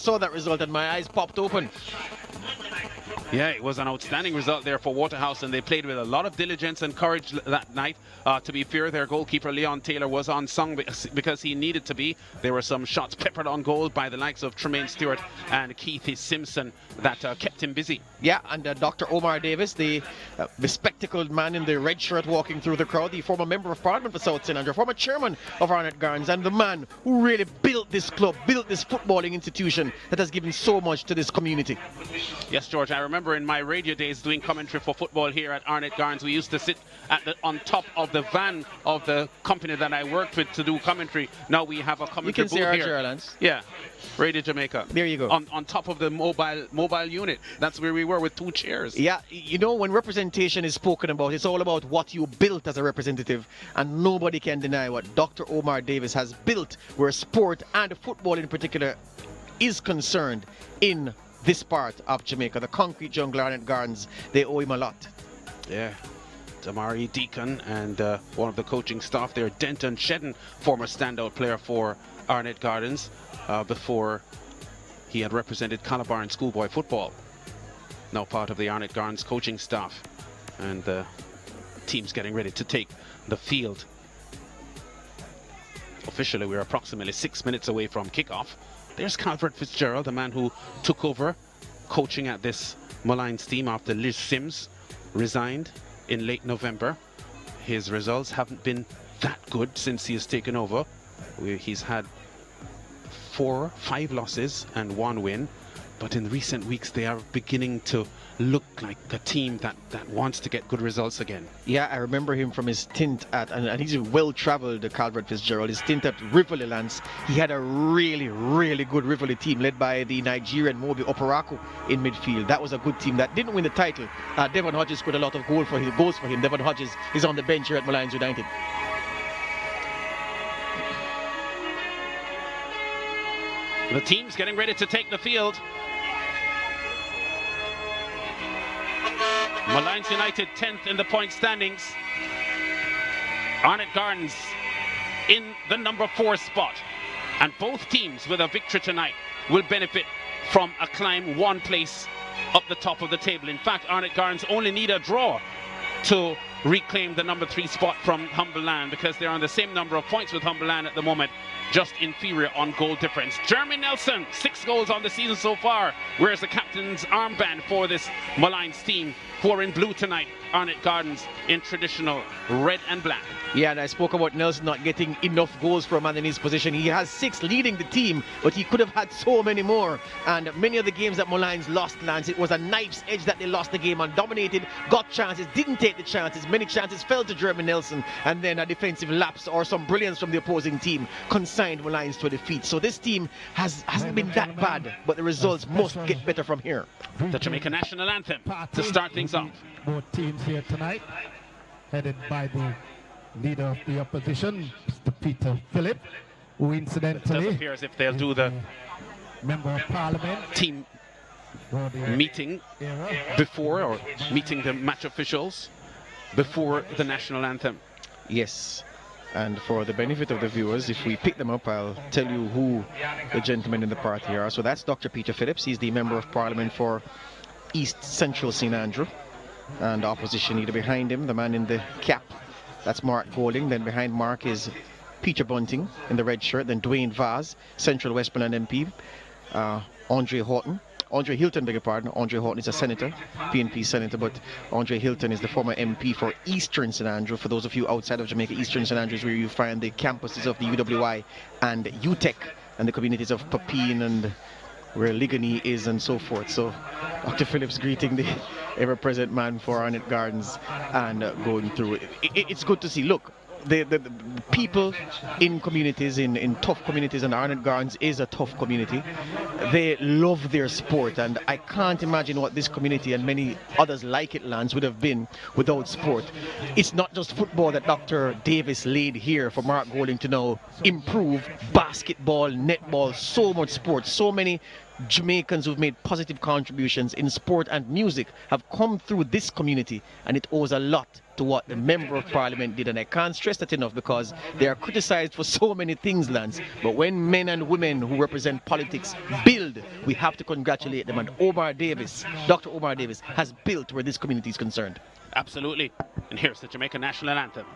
Saw that result and my eyes popped open. Yeah, it was an outstanding result there for Waterhouse, and they played with a lot of diligence and courage that night. To be fair, their goalkeeper Leon Taylor was on song because he needed to be. There were some shots peppered on goal by the likes of Tremaine Stewart and Keith Simpson that kept him busy. Yeah, and Dr. Omar Davis, the bespectacled man in the red shirt walking through the crowd, the former member of Parliament for South St. Andrew, former chairman of Arnett Gardens, and the man who really built this club, built this footballing institution that has given so much to this community. Yes, George, I remember in my radio days doing commentary for football here at Arnett Gardens, we used to sit on top of the van of the company that I worked with to do commentary. Now we have a commentary booth here. Ireland's. Yeah, Radio Jamaica. There you go. On top of the mobile unit. That's where we were with 2 chairs. Yeah, you know, when representation is spoken about, it's all about what you built as a representative, and nobody can deny what Dr. Omar Davis has built where sport and football in particular is concerned in this part of Jamaica. The concrete jungle, Arnett Gardens, they owe him a lot. Yeah. Damari Deacon and one of the coaching staff there, Denton Shedden, former standout player for Arnett Gardens before he had represented Calabar in schoolboy football. Now part of the Arnett Gardens coaching staff, and the team's getting ready to take the field. Officially, we're approximately 6 minutes away from kickoff. There's Calvert Fitzgerald, the man who took over coaching at this Molynes team after Liz Sims resigned in late November. His results haven't been that good since he has taken over. He's had 5 losses and 1 win, but in recent weeks they are beginning to look like a team that wants to get good results again. Yeah, I remember him from his stint at, and he's a well-travelled Calvert Fitzgerald, his stint at Rivoli Lance. He had a really good Rivoli team led by the Nigerian Mobi Operaku in midfield. That was a good team that didn't win the title. Devon Hodges scored a lot of goals for him. Devon Hodges is on the bench here at Molynes United. The team's getting ready to take the field. Molynes United 10th in the point standings. Arnett Gardens in the number 4 spot. And both teams with a victory tonight will benefit from a climb 1 place up the top of the table. In fact, Arnett Gardens only need a draw to reclaim the number 3 spot from Humberland, because they're on the same number of points with Humberland at the moment, just inferior on goal difference. Jeremy Nelson, 6 goals on the season so far, wears the captain's armband for this Molynes team, who are in blue tonight. Arnett Gardens in traditional red and black. Yeah, and I spoke about Nelson not getting enough goals for a man in his position. He has 6 leading the team, but he could have had so many more. And many of the games that Molynes lost, Lance, it was a knife's edge that they lost the game and dominated, got chances, didn't take the chances. Many chances fell to Jeremy Nelson, and then a defensive lapse or some brilliance from the opposing team consigned Molynes to defeat. So this team hasn't been that bad, but the results must get better from here. The Jamaica national anthem to start things off. Both teams here tonight, headed by the leader of the opposition, Mr. Peter Phillip, who incidentally... It does appear as if they'll do the Member of Parliament team meeting before, or meeting the match officials before the national anthem. Yes, and for the benefit of the viewers, if we pick them up, I'll tell you who the gentlemen in the party are. So that's Dr. Peter Phillips. He's the Member of Parliament for East Central St. Andrew. And opposition leader behind him, the man in the cap, that's Mark Golding. Then behind Mark is Peter Bunting in the red shirt. Then Dwayne Vaz, Central Westmoreland MP. Andre Hilton, beg your pardon. Andre Horton is a senator, PNP senator, but Andre Hilton is the former MP for Eastern St. Andrew. For those of you outside of Jamaica, Eastern St. Andrew is where you find the campuses of the UWI and UTEC and the communities of Papine and where Ligony is and so forth. So Dr. Phillips greeting the ever-present man for Arnett Gardens and going through it. It's good to see. Look, the people in communities, in tough communities, and Arnett Gardens is a tough community. They love their sport, and I can't imagine what this community and many others like it, Lance, would have been without sport. It's not just football that Dr. Davis laid here for Mark Golding to now improve. Basketball, netball, so much sport, so many Jamaicans who've made positive contributions in sport and music have come through this community, and it owes a lot to what the Member of Parliament did. And I can't stress that enough because they are criticized for so many things, Lance. But when men and women who represent politics build, we have to congratulate them. And Omar Davis, Dr. Omar Davis, has built where this community is concerned. Absolutely. And here's the Jamaica national anthem.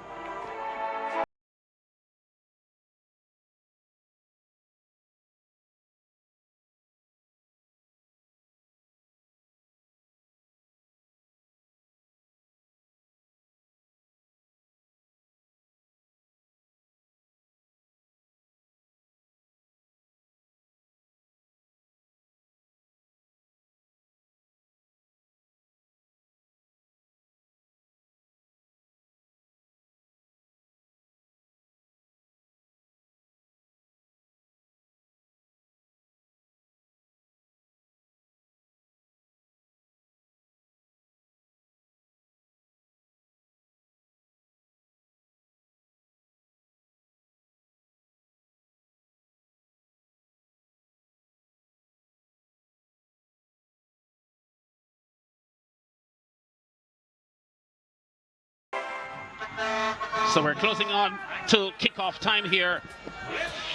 So we're closing on to kickoff time here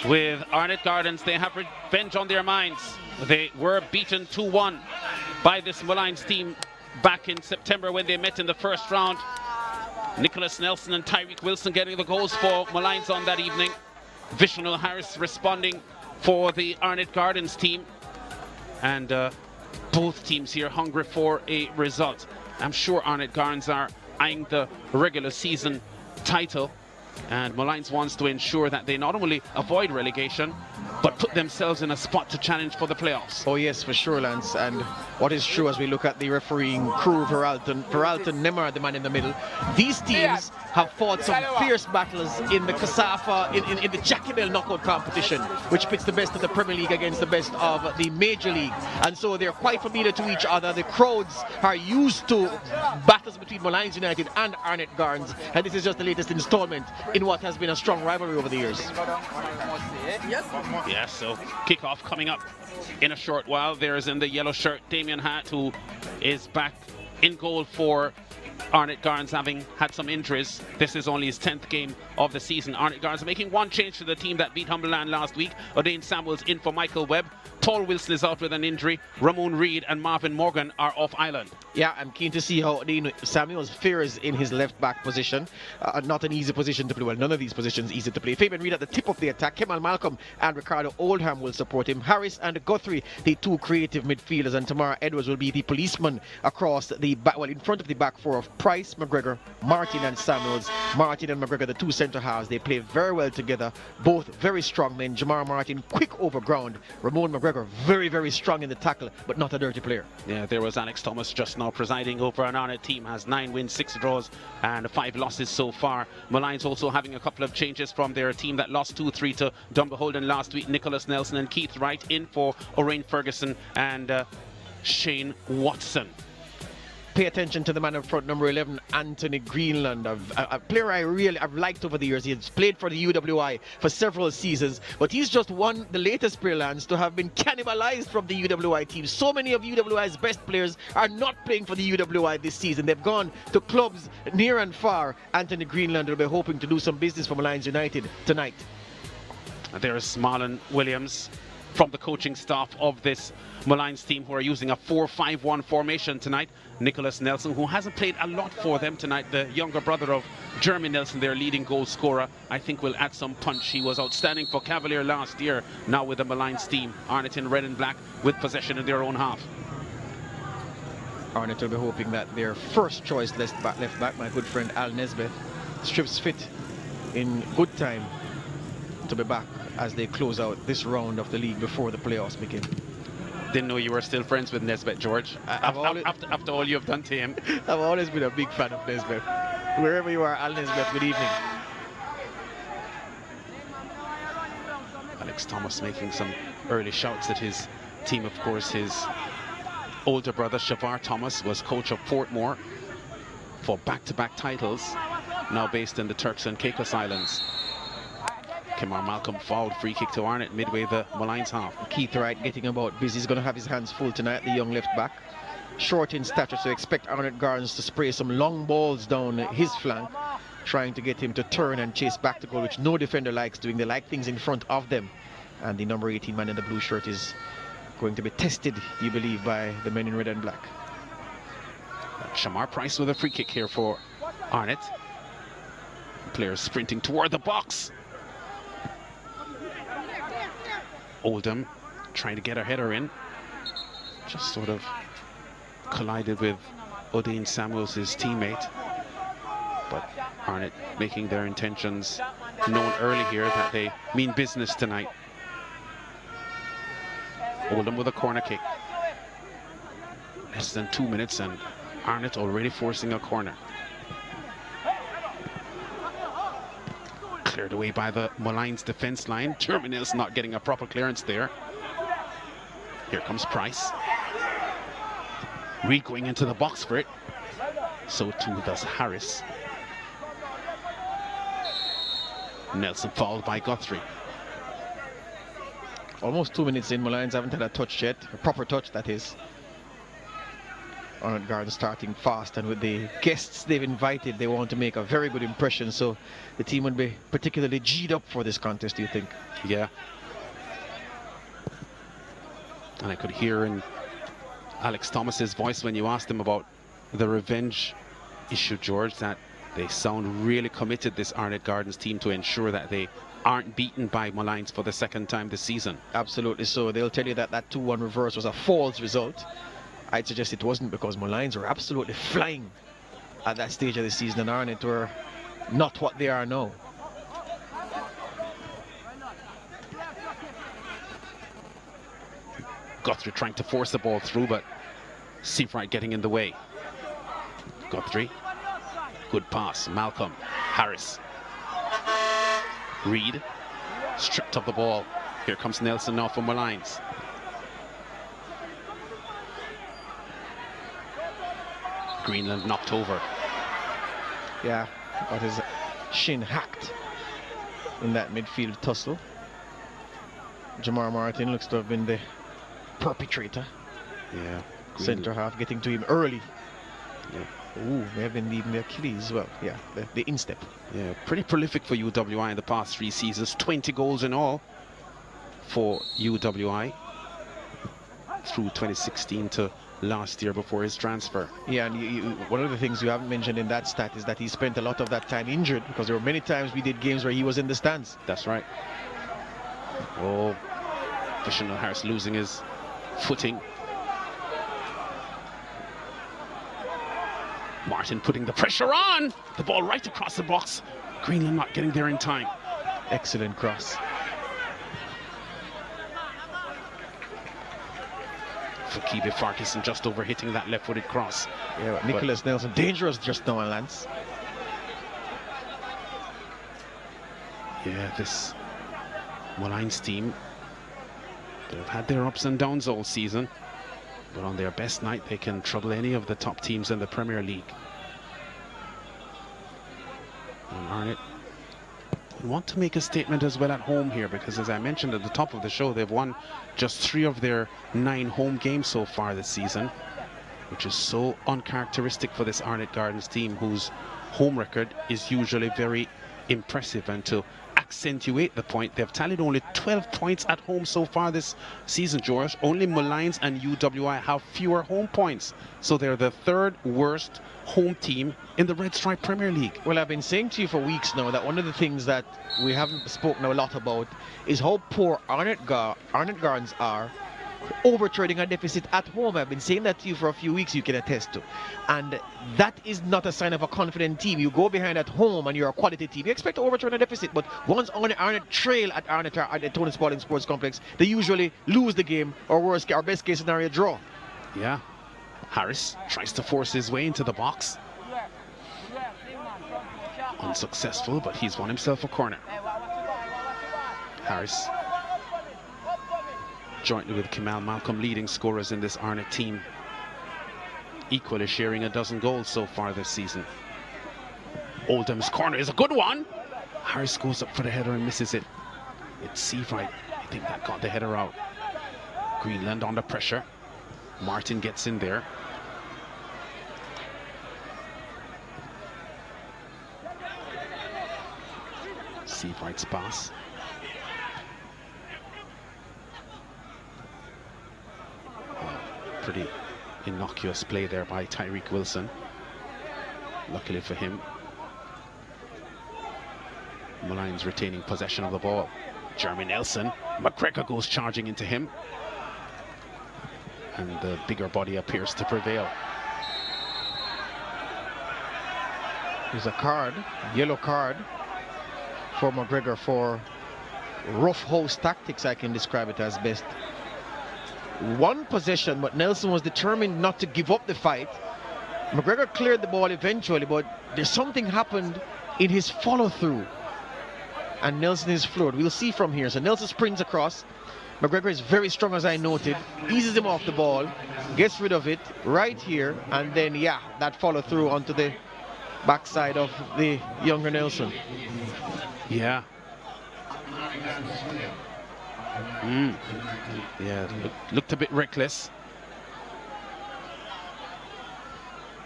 with Arnett Gardens. They have revenge on their minds. They were beaten 2-1 by this Molynes team back in September when they met in the first round. Nicholas Nelson and Tyreek Wilson getting the goals for Molynes on that evening. Vishnu Harris responding for the Arnett Gardens team. And both teams here hungry for a result. I'm sure Arnett Gardens are eyeing the regular season title, and Molynes wants to ensure that they not only avoid relegation but put themselves in a spot to challenge for the playoffs. Oh yes, for sure, Lance. And what is true as we look at the refereeing crew, Peralta, Nemar, the man in the middle, these teams have fought some fierce battles in the Kasafa, in the Jackie Bell knockout competition, which pits the best of the Premier League against the best of the Major League. And so they're quite familiar to each other. The crowds are used to battles between Molynes United and Arnett Gardens. And this is just the latest installment in what has been a strong rivalry over the years. Yes, so kickoff coming up in a short while. There's in the yellow shirt Damien Hatt, who is back in goal for Arnett Gardens, having had some injuries. This is only his 10th game of the season. Arnett Gardens making one change to the team that beat Humberland last week. O'Dane Samuels in for Michael Webb. Paul Wilson is out with an injury. Ramon Reed and Marvin Morgan are off island. Yeah, I'm keen to see how O'Dane Samuels fares in his left back position. Not an easy position to play. Well, none of these positions easy to play. Fabian Reed at the tip of the attack. Kemal Malcolm and Ricardo Oldham will support him. Harris and Guthrie, the two creative midfielders, and Tamara Edwards will be the policeman across the back, well, in front of the back four of Price, McGregor, Martin and Samuels. Martin and McGregor, the two centre halves, they play very well together. Both very strong men. Jamar Martin, quick over ground. Ramon McGregor, very, very strong in the tackle, but not a dirty player. Yeah, there was Alex Thomas just now presiding over an Arnett team, has 9 wins, 6 draws and 5 losses so far. Molynes also having a couple of changes from their team that lost 2-3 to Dumbarholden last week. Nicholas Nelson and Keith Wright in for Orain Ferguson and Shane Watson. Pay attention to the man in front, number 11, Anthony Greenland, a player I've liked over the years. He's played for the UWI for several seasons, but he's just one, the latest player, Lance, to have been cannibalized from the UWI team. So many of UWI's best players are not playing for the UWI this season. They've gone to clubs near and far. Anthony Greenland will be hoping to do some business for Molynes United tonight. And there's Marlon Williams from the coaching staff of this Molynes team, who are using a 4-5-1 formation tonight. Nicholas Nelson, who hasn't played a lot for them tonight, the younger brother of Jeremy Nelson, their leading goal scorer, I think will add some punch. He was outstanding for Cavalier last year, now with the Molynes team. Arnett in red and black with possession in their own half. Arnett will be hoping that their first choice left back, my good friend Al Nesbeth, strips fit in good time to be back as they close out this round of the league before the playoffs begin. Didn't know you were still friends with Nesbeth, George, after all you've done to him. I've always been a big fan of Nesbeth. Wherever you are, Al Nesbeth, good evening. Alex Thomas making some early shouts at his team. Of course, his older brother Shavar Thomas was coach of Portmore for back-to-back titles, now based in the Turks and Caicos Islands. Kemar Malcolm fouled. Free kick to Arnett midway the Molynes half. Keith Wright getting about busy. He's going to have his hands full tonight, the young left back. Short in stature, so expect Arnett Gardens to spray some long balls down his flank, trying to get him to turn and chase back to goal, which no defender likes doing. They like things in front of them. And the number 18 man in the blue shirt is going to be tested, you believe, by the men in red and black. Shamar Price with a free kick here for Arnett. Players sprinting toward the box. Oldham trying to get her header in. Just sort of collided with Odean Samuels, his teammate. But Arnett making their intentions known early here that they mean business tonight. Oldham with a corner kick. Less than 2 minutes and Arnett already forcing a corner. Cleared away by the Molynes defense line. Terminal's not getting a proper clearance there. Here comes Price. Reed going into the box for it. So too does Harris. Nelson fouled by Guthrie. Almost 2 minutes in, Molynes haven't had a touch yet, a proper touch that is. Arnett Gardens starting fast, and with the guests they've invited, they want to make a very good impression, so the team would be particularly G'd up for this contest, do you think? Yeah. And I could hear in Alex Thomas's voice when you asked him about the revenge issue, George, that they sound really committed, this Arnett Gardens team, to ensure that they aren't beaten by Molynes for the second time this season. Absolutely so. They'll tell you that that 2-1 reverse was a false result. I'd suggest it wasn't, because Molynes were absolutely flying at that stage of the season, and Arnett were not what they are now. Guthrie trying to force the ball through, but Seafright getting in the way. Guthrie, good pass. Malcolm, Harris, Reed, stripped of the ball. Here comes Nelson now for Molynes. Greenland knocked over. Yeah, got his shin hacked in that midfield tussle. Jamar Martin looks to have been the perpetrator. Yeah. Centre half getting to him early. Yeah. Ooh, may have been leaving the Achilles as well. Yeah, the instep. Yeah, pretty prolific for UWI in the past 3 seasons. 20 goals in all for UWI through 2016 to last year before his transfer. Yeah, and one of the things you haven't mentioned in that stat is that he spent a lot of that time injured, because there were many times we did games where he was in the stands. That's right. Oh, Fisher Harris losing his footing. Martin putting the pressure on. The ball right across the box. Greenland not getting there in time. Excellent cross. For Kibe Farquharson just over hitting that left-footed cross. Yeah, but Nicholas Nelson dangerous just now on Lance. Yeah, this Molynes team, they've had their ups and downs all season, but on their best night they can trouble any of the top teams in the Premier League. And Arnett want to make a statement as well at home here, because as I mentioned at the top of the show, they've won just 3 of their 9 home games so far this season, which is so uncharacteristic for this Arnett Gardens team, whose home record is usually very impressive. And to accentuate the point, they've tallied only 12 points at home so far this season, George. Only Molynes and UWI have fewer home points, so they're the 3rd worst home team in the Red Stripe Premier League. Well, I've been saying to you for weeks now that one of the things that we haven't spoken a lot about is how poor Arnett Gardens are overturning a deficit at home. I've been saying that to you for a few weeks, you can attest to. And that is not a sign of a confident team. You go behind at home and you're a quality team, you expect to overturn a deficit, but once Arnett trail at Arnett or at the Tony Spalding Sports Complex, they usually lose the game, or best case scenario, draw. Yeah. Harris tries to force his way into the box. Unsuccessful, but he's won himself a corner. Harris, jointly with Kemal Malcolm, leading scorers in this Arnett team, equally sharing a dozen goals so far this season. Oldham's corner is a good one. Harris goes up for the header and misses it. It's Seabright, I think, that got the header out. Greenland under pressure. Martin gets in there. Seabright's pass. Pretty innocuous play there by Tyreek Wilson. Luckily for him, Molynes retaining possession of the ball. Jeremy Nelson. McGregor goes charging into him. And the bigger body appears to prevail. There's a card, yellow card for McGregor for rough house tactics, I can describe it as best. One possession, but Nelson was determined not to give up the fight. McGregor cleared the ball eventually, but there's something happened in his follow-through. And Nelson is floored. We'll see from here. So Nelson sprints across. McGregor is very strong, as I noted. Eases him off the ball, gets rid of it right here, and then, yeah, that follow-through onto the backside of the younger Nelson. Yeah. Yeah, looked a bit reckless.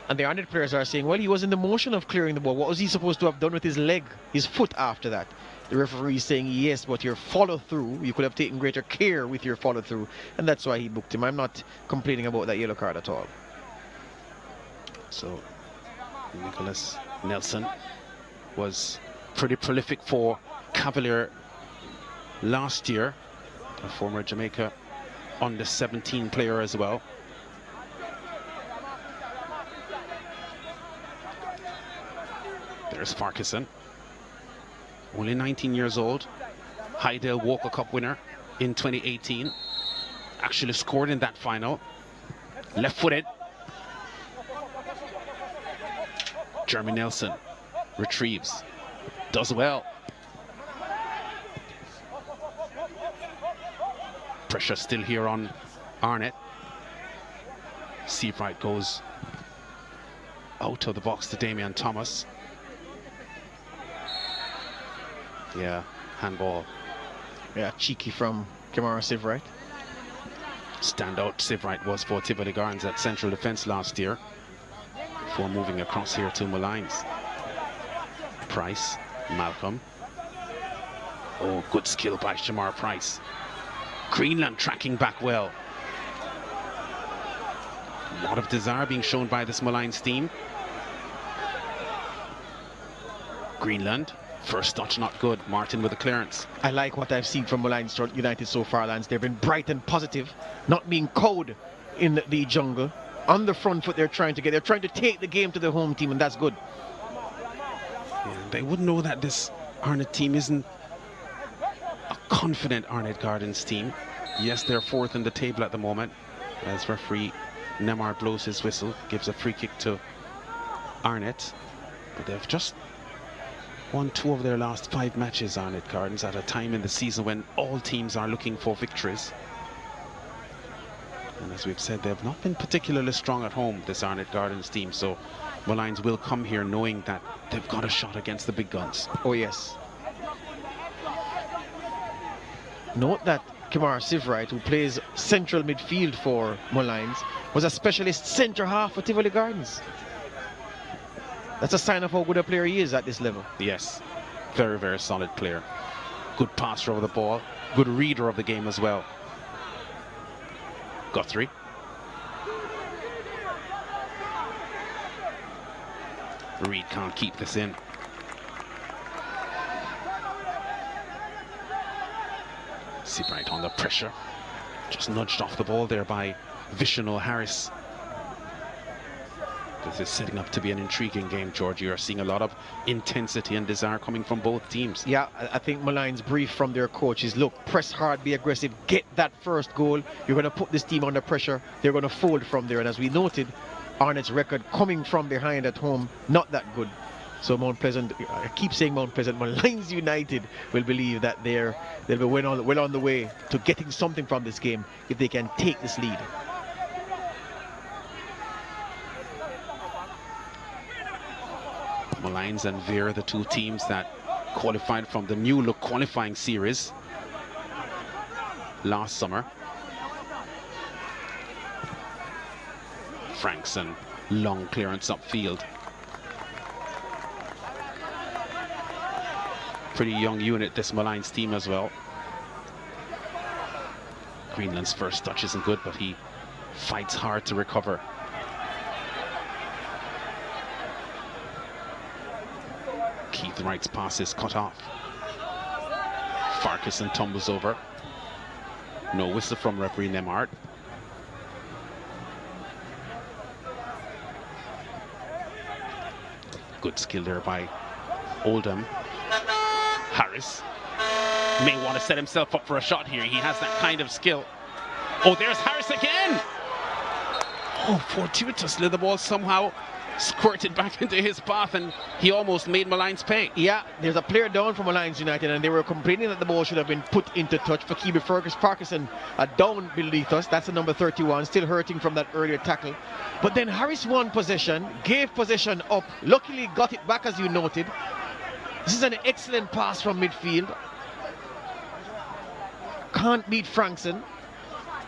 And the Arnett players are saying, well, he was in the motion of clearing the ball. What was he supposed to have done with his leg, his foot after that? The referee is saying, yes, but your follow-through, you could have taken greater care with your follow-through. And that's why he booked him. I'm not complaining about that yellow card at all. So, Nicholas Nelson was pretty prolific for Cavalier last year. A former Jamaica under 17 player as well. There's Farquharson, only 19 years old, Hydale Walker Cup winner in 2018, actually scored in that final, left-footed. Jeremy Nelson retrieves, does well. Pressure still here on Arnett. Seabright goes out of the box to Damian Thomas. Yeah, handball. Yeah, cheeky from Kamara Seabright. Standout Seabright was for Tivoli Gardens at central defence last year before moving across here to Molynes. Price, Malcolm. Oh, good skill by Shamar Price. Greenland tracking back well. A lot of desire being shown by this Molynes team. Greenland. First touch not good. Martin with the clearance. I like what I've seen from Molynes United so far, Lance. They've been bright and positive, not being cowed in the jungle. On the front foot, they're trying to take the game to the home team, and that's good. Yeah, they would know that this Arnett team isn't a confident Arnett Gardens team. Yes, they're fourth in the table at the moment, as referee Nemar blows his whistle, gives a free kick to Arnett. But they've just won 2 of their last 5 matches, Arnett Gardens, at a time in the season when all teams are looking for victories. And as we've said, they've not been particularly strong at home, this Arnett Gardens team, so Molynes will come here knowing that they've got a shot against the big guns. Oh, yes. Note that Kamara Seabright, who plays central midfield for Molynes, was a specialist centre half for Tivoli Gardens. That's a sign of how good a player he is at this level. Yes, very, very solid player. Good passer over the ball, good reader of the game as well. Guthrie. Reed can't keep this in. Seabright on the pressure. Just nudged off the ball there by Vishnu Harris. This is setting up to be an intriguing game, George. You're seeing a lot of intensity and desire coming from both teams. Yeah, I think Molynes' brief from their coach is, look, press hard, be aggressive, get that first goal. You're going to put this team under pressure. They're going to fold from there. And as we noted, Arnett's record coming from behind at home, not that good. So Mount Pleasant, I keep saying Mount Pleasant, Molynes United will believe that they'll be well on the way to getting something from this game if they can take this lead. Molynes and Veer, the 2 teams that qualified from the new look qualifying series. last summer. Frankson, long clearance upfield. Pretty young unit, this Molynes team as well. Greenland's first touch isn't good, but he fights hard to recover. Keith Wright's pass is cut off. Farquharson tumbles over. No whistle from referee Nemart. Good skill there by Oldham. Harris may want to set himself up for a shot here. He has that kind of skill. Oh, there's Harris again. Oh, fortuitously the ball somehow squirted back into his path and he almost made Molynes pay. Yeah, there's a player down from Molynes United and they were complaining that the ball should have been put into touch for Keeby Farquharson down beneath us. That's the number 31, still hurting from that earlier tackle. But then Harris won possession, gave possession up, luckily got it back as you noted. This is an excellent pass from midfield. Can't beat Frankson,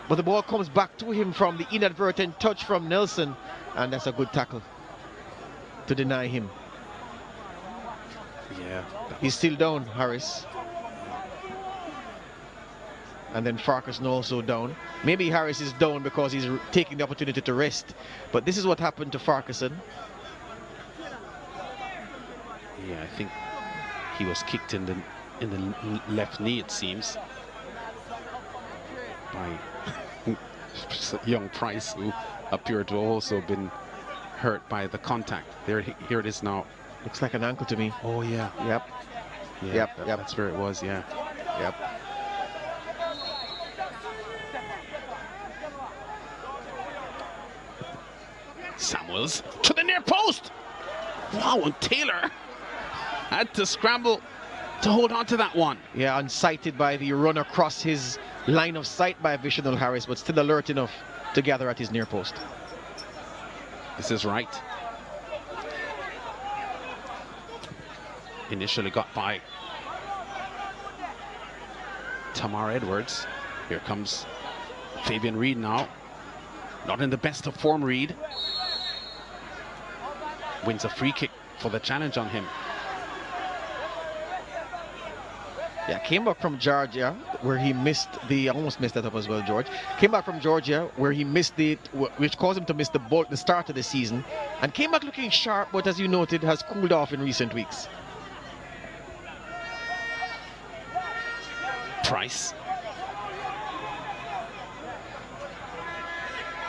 but the ball comes back to him from the inadvertent touch from Nelson, and that's a good tackle to deny him. Yeah. He's still down, Harris. And then Farquharson also down. Maybe Harris is down because he's taking the opportunity to rest, but this is what happened to Farquharson. Yeah, I think he was kicked in the left knee, it seems, by young Price, who appeared to have also been hurt by the contact. Here it is now. Looks like an ankle to me. Oh yeah. Yep. Yeah, Yep. that's where it was. Yeah. Yep. Samuels to the near post. Wow, and Taylor had to scramble to hold on to that one. Yeah, unsighted by the run across his line of sight by Visional Harris, but still alert enough to gather at his near post. This is right. Initially got by Tamar Edwards. Here comes Fabian Reed now. Not in the best of form, Reed. Wins a free kick for the challenge on him. Yeah, came back from Georgia where he missed the, almost missed that up as well, George. Came back from Georgia where he missed the, which caused him to miss the start of the season, and came back looking sharp, but as you noted, has cooled off in recent weeks. Price.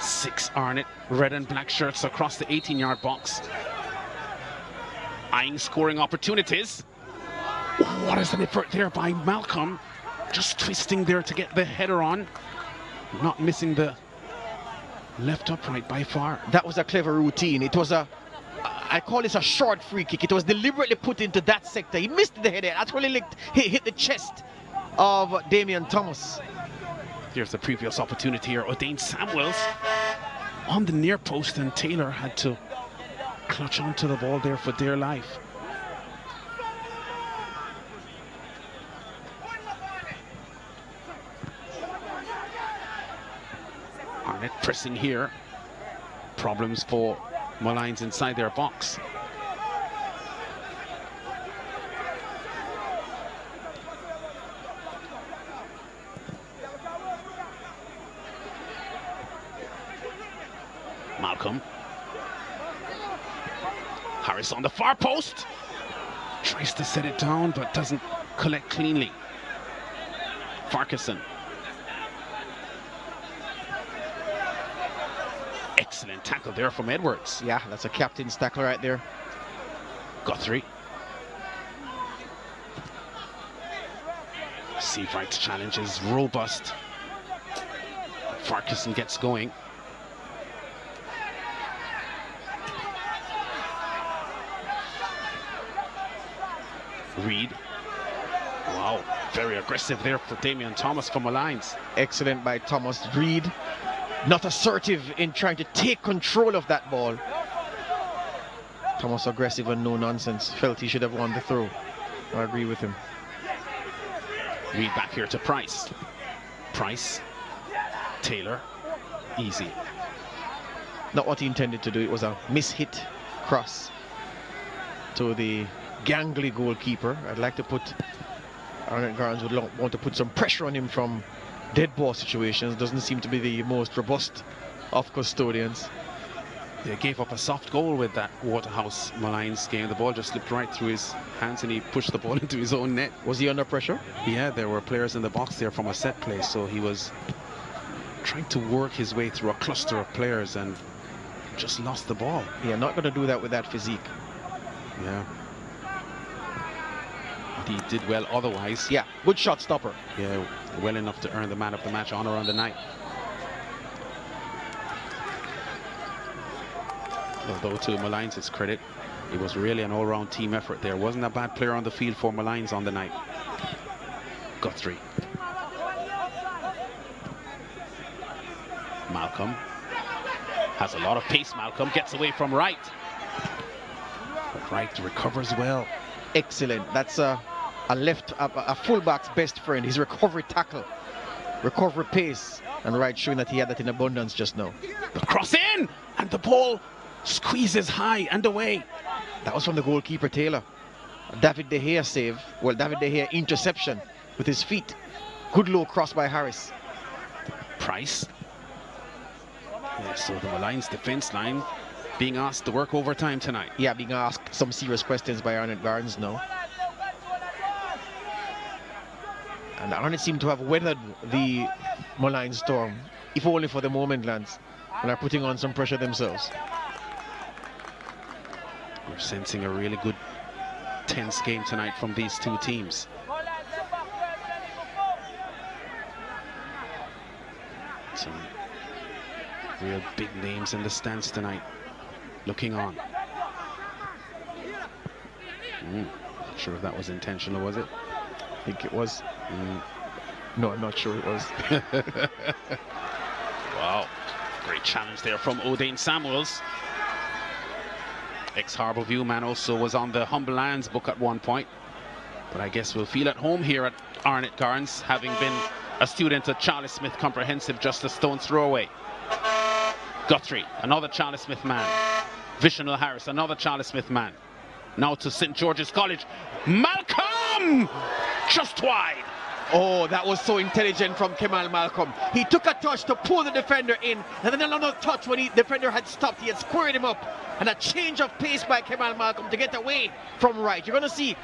6 Arnett red and black shirts across the 18-yard box. Eyeing scoring opportunities. What is an effort there by Malcolm, just twisting there to get the header on, not missing the left upright by far. That was a clever routine. It was a, I call this a short free kick. It was deliberately put into that sector. He missed the header. That's really hit the chest of Damian Thomas. Here's the previous opportunity here. O'Dane Samuels on the near post, and Taylor had to clutch onto the ball there for dear life. Arnett pressing here. Problems for Molynes inside their box. Malcolm. Harris on the far post. Tries to set it down, but doesn't collect cleanly. Farquharson. Excellent tackle there from Edwards. Yeah, that's a captain's tackle right there. Guthrie. Seavright's challenge is robust. Farquharson gets going. Reed. Wow, very aggressive there for Damian Thomas from Molynes. Excellent by Thomas. Reed, not assertive in trying to take control of that ball. Thomas aggressive and no nonsense. Felt he should have won the throw. I agree with him. Reed back here to Price. Price, Taylor, easy. Not what he intended to do. It was a mishit cross to the gangly goalkeeper. I'd like to put Arnett Gardens would want to put some pressure on him from dead ball situations. Doesn't seem to be the most robust of custodians. They gave up a soft goal with that Waterhouse Molynes game. The ball just slipped right through his hands and he pushed the ball into his own net. Was he under pressure? Yeah, there were players in the box there from a set play, so he was trying to work his way through a cluster of players and just lost the ball. Yeah, not going to do that with that physique. Yeah. But he did well otherwise. Yeah, good shot stopper. Yeah, well enough to earn the man of the match honor on the night. Although to Molynes' credit, it was really an all-round team effort there. Wasn't a bad player on the field for Molynes on the night. Guthrie. Malcolm. Has a lot of pace, Malcolm. Gets away from Wright. But Wright recovers well. Excellent. That's a fullback's best friend. His recovery tackle. Recovery pace. And Wright showing that he had that in abundance just now. The cross in! And the ball squeezes high and away. That was from the goalkeeper, Taylor. David De Gea save. Well, David De Gea interception with his feet. Good low cross by Harris. Price. Yeah, so the Molynes defense line being asked to work overtime tonight. Yeah, being asked some serious questions by Arnett Gardens now. And Arnett seem to have weathered the Molynes storm, if only for the moment, Lance, and are putting on some pressure themselves. We're sensing a really good tense game tonight from these two teams. Some real big names in the stands tonight looking on. Not sure if that was intentional, was it? I think it was. No, I'm not sure it was. Wow, great challenge there from O'Dane Samuels. Ex-Harbourview man also was on the Humble Lions book at one point. But I guess we'll feel at home here at Arnett Gardens, having been a student at Charlie Smith Comprehensive just a stone's throw away. Guthrie, another Charlie Smith man. Vishenal Harris, another Charlie Smith man. Now to St. George's College. Malcolm! Just wide. Oh, that was so intelligent from Kemal Malcolm. He took a touch to pull the defender in, and then another touch when the defender had stopped. He had squared him up. And a change of pace by Kemal Malcolm to get away from Wright. You're going to see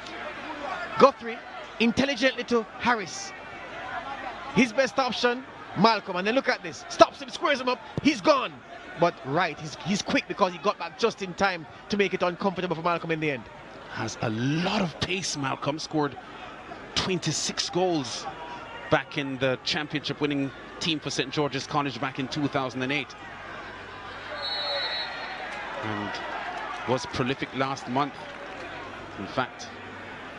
Guthrie intelligently to Harris. His best option, Malcolm. And then look at this. Stops him, squares him up. He's gone. But Wright, he's quick because he got back just in time to make it uncomfortable for Malcolm in the end. Has a lot of pace, Malcolm. Scored 26 goals back in the championship winning team for St. George's College back in 2008. And was prolific last month. In fact,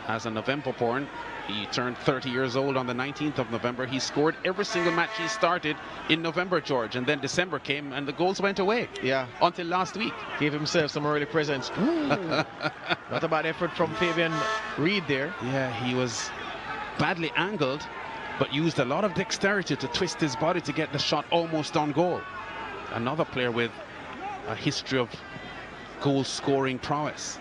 as a November born, he turned 30 years old on the 19th of November. He scored every single match he started in November, George, and then December came and the goals went away. Yeah. Until last week. Gave himself some early presents. Not a bad effort from Fabian Reed there. Yeah, he was badly angled, but used a lot of dexterity to twist his body to get the shot almost on goal. Another player with a history of goal scoring prowess.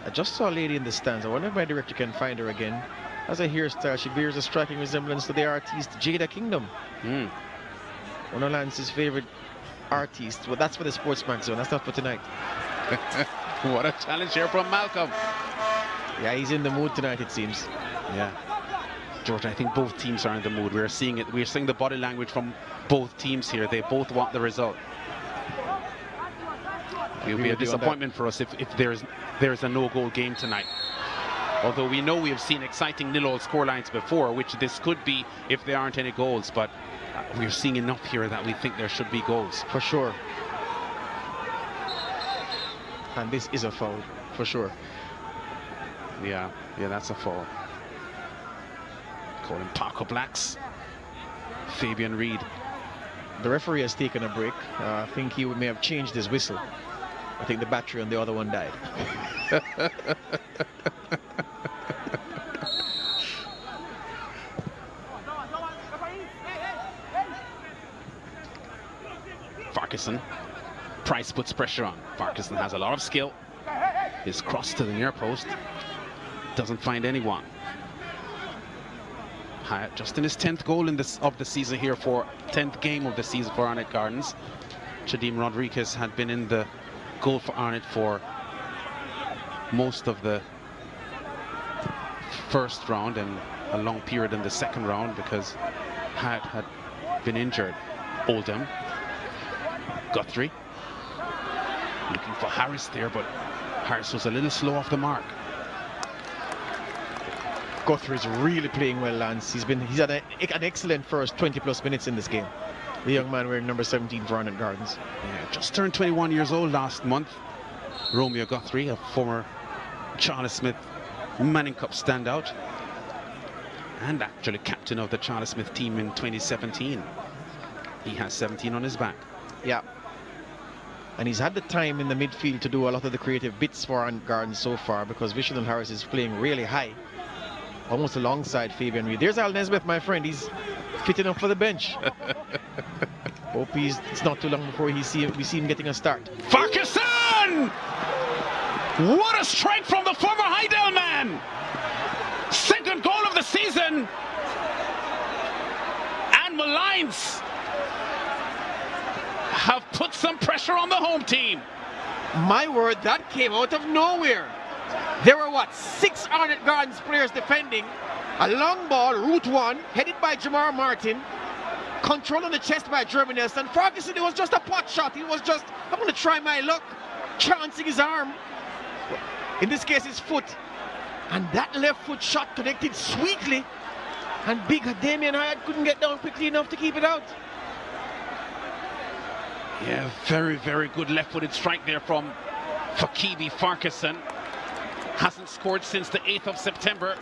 I just saw a lady in the stands. I wonder if my director can find her again. As a hairstyle, she bears a striking resemblance to the artiste Jada Kingdom. One of Lance's favorite artists. Well, that's for the sportsman zone. That's not for tonight. What a challenge here from Malcolm. Yeah, he's in the mood tonight, it seems. Yeah. George, I think both teams are in the mood. We're seeing it. We're seeing the body language from both teams here. They both want the result. It will be a disappointment for us if there's a no-goal game tonight. Although we know we have seen exciting nil-all scorelines before, which this could be if there aren't any goals. But we're seeing enough here that we think there should be goals. For sure. And this is a foul, for sure. Yeah, that's a foul. Calling Paco Blacks. Fabian Reed. The referee has taken a break. I think he may have changed his whistle. I think the battery on the other one died. Farquharson. Price puts pressure on. Farquharson has a lot of skill. His cross to the near post. Doesn't find anyone. Hyatt just in his 10th goal of the season here, for 10th game of the season for Arnett Gardens. Shadim Rodriguez had been in the goal for Arnett for most of the first round and a long period in the second round because Hyatt had been injured. Oldham. Guthrie. Looking for Harris there, but Harris was a little slow off the mark. Guthrie's really playing well, Lance. He's had an excellent first 20+ minutes in this game. The young man wearing number 17 for Arnett Gardens. Yeah, just turned 21 years old last month. Romeo Guthrie, a former Charles Smith Manning Cup standout, and actually captain of the Charles Smith team in 2017. He has 17 on his back. Yeah. And he's had the time in the midfield to do a lot of the creative bits for Arnett Gardens so far, because Vishenal Harris is playing really high, almost alongside Fabian Reid. There's Al Nesbitt, my friend. He's fitting up for the bench. Hope it's not too long before we see him getting a start. Farquharson! What a strike from the former Heidel man! Second goal of the season. And Molynes have put some pressure on the home team. My word, that came out of nowhere. There were, 6 Arnett Gardens players defending. A long ball, route 1, headed by Jamar Martin. Control on the chest by Jeremy Nelson. Farquharson, it was just a pot shot. He was just, I'm going to try my luck. Chancing his arm. In this case, his foot. And that left foot shot connected sweetly. And big Damien Hyatt couldn't get down quickly enough to keep it out. Yeah, very, very good left-footed strike there from Fakibi Farquharson. Hasn't scored since the 8th of September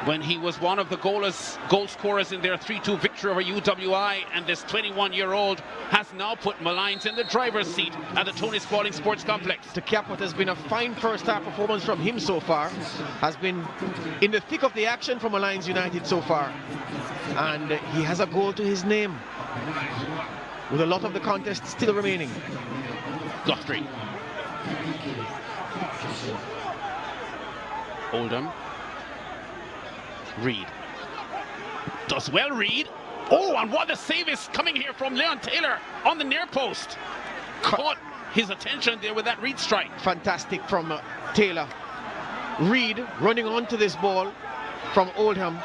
when he was one of the goal scorers in their 3-2 victory over UWI, and this 21-year-old has now put Molynes in the driver's seat at the Tony Spalding Sports Complex. To cap what has been a fine first half performance from him so far, has been in the thick of the action for Molynes United so far, and he has a goal to his name, with a lot of the contest still remaining. Guthrie. Oldham. Reid. Does well, Reid. Oh, and what a save is coming here from Leon Taylor on the near post. Caught his attention there with that Reid strike. Fantastic from Taylor. Reid running onto this ball from Oldham.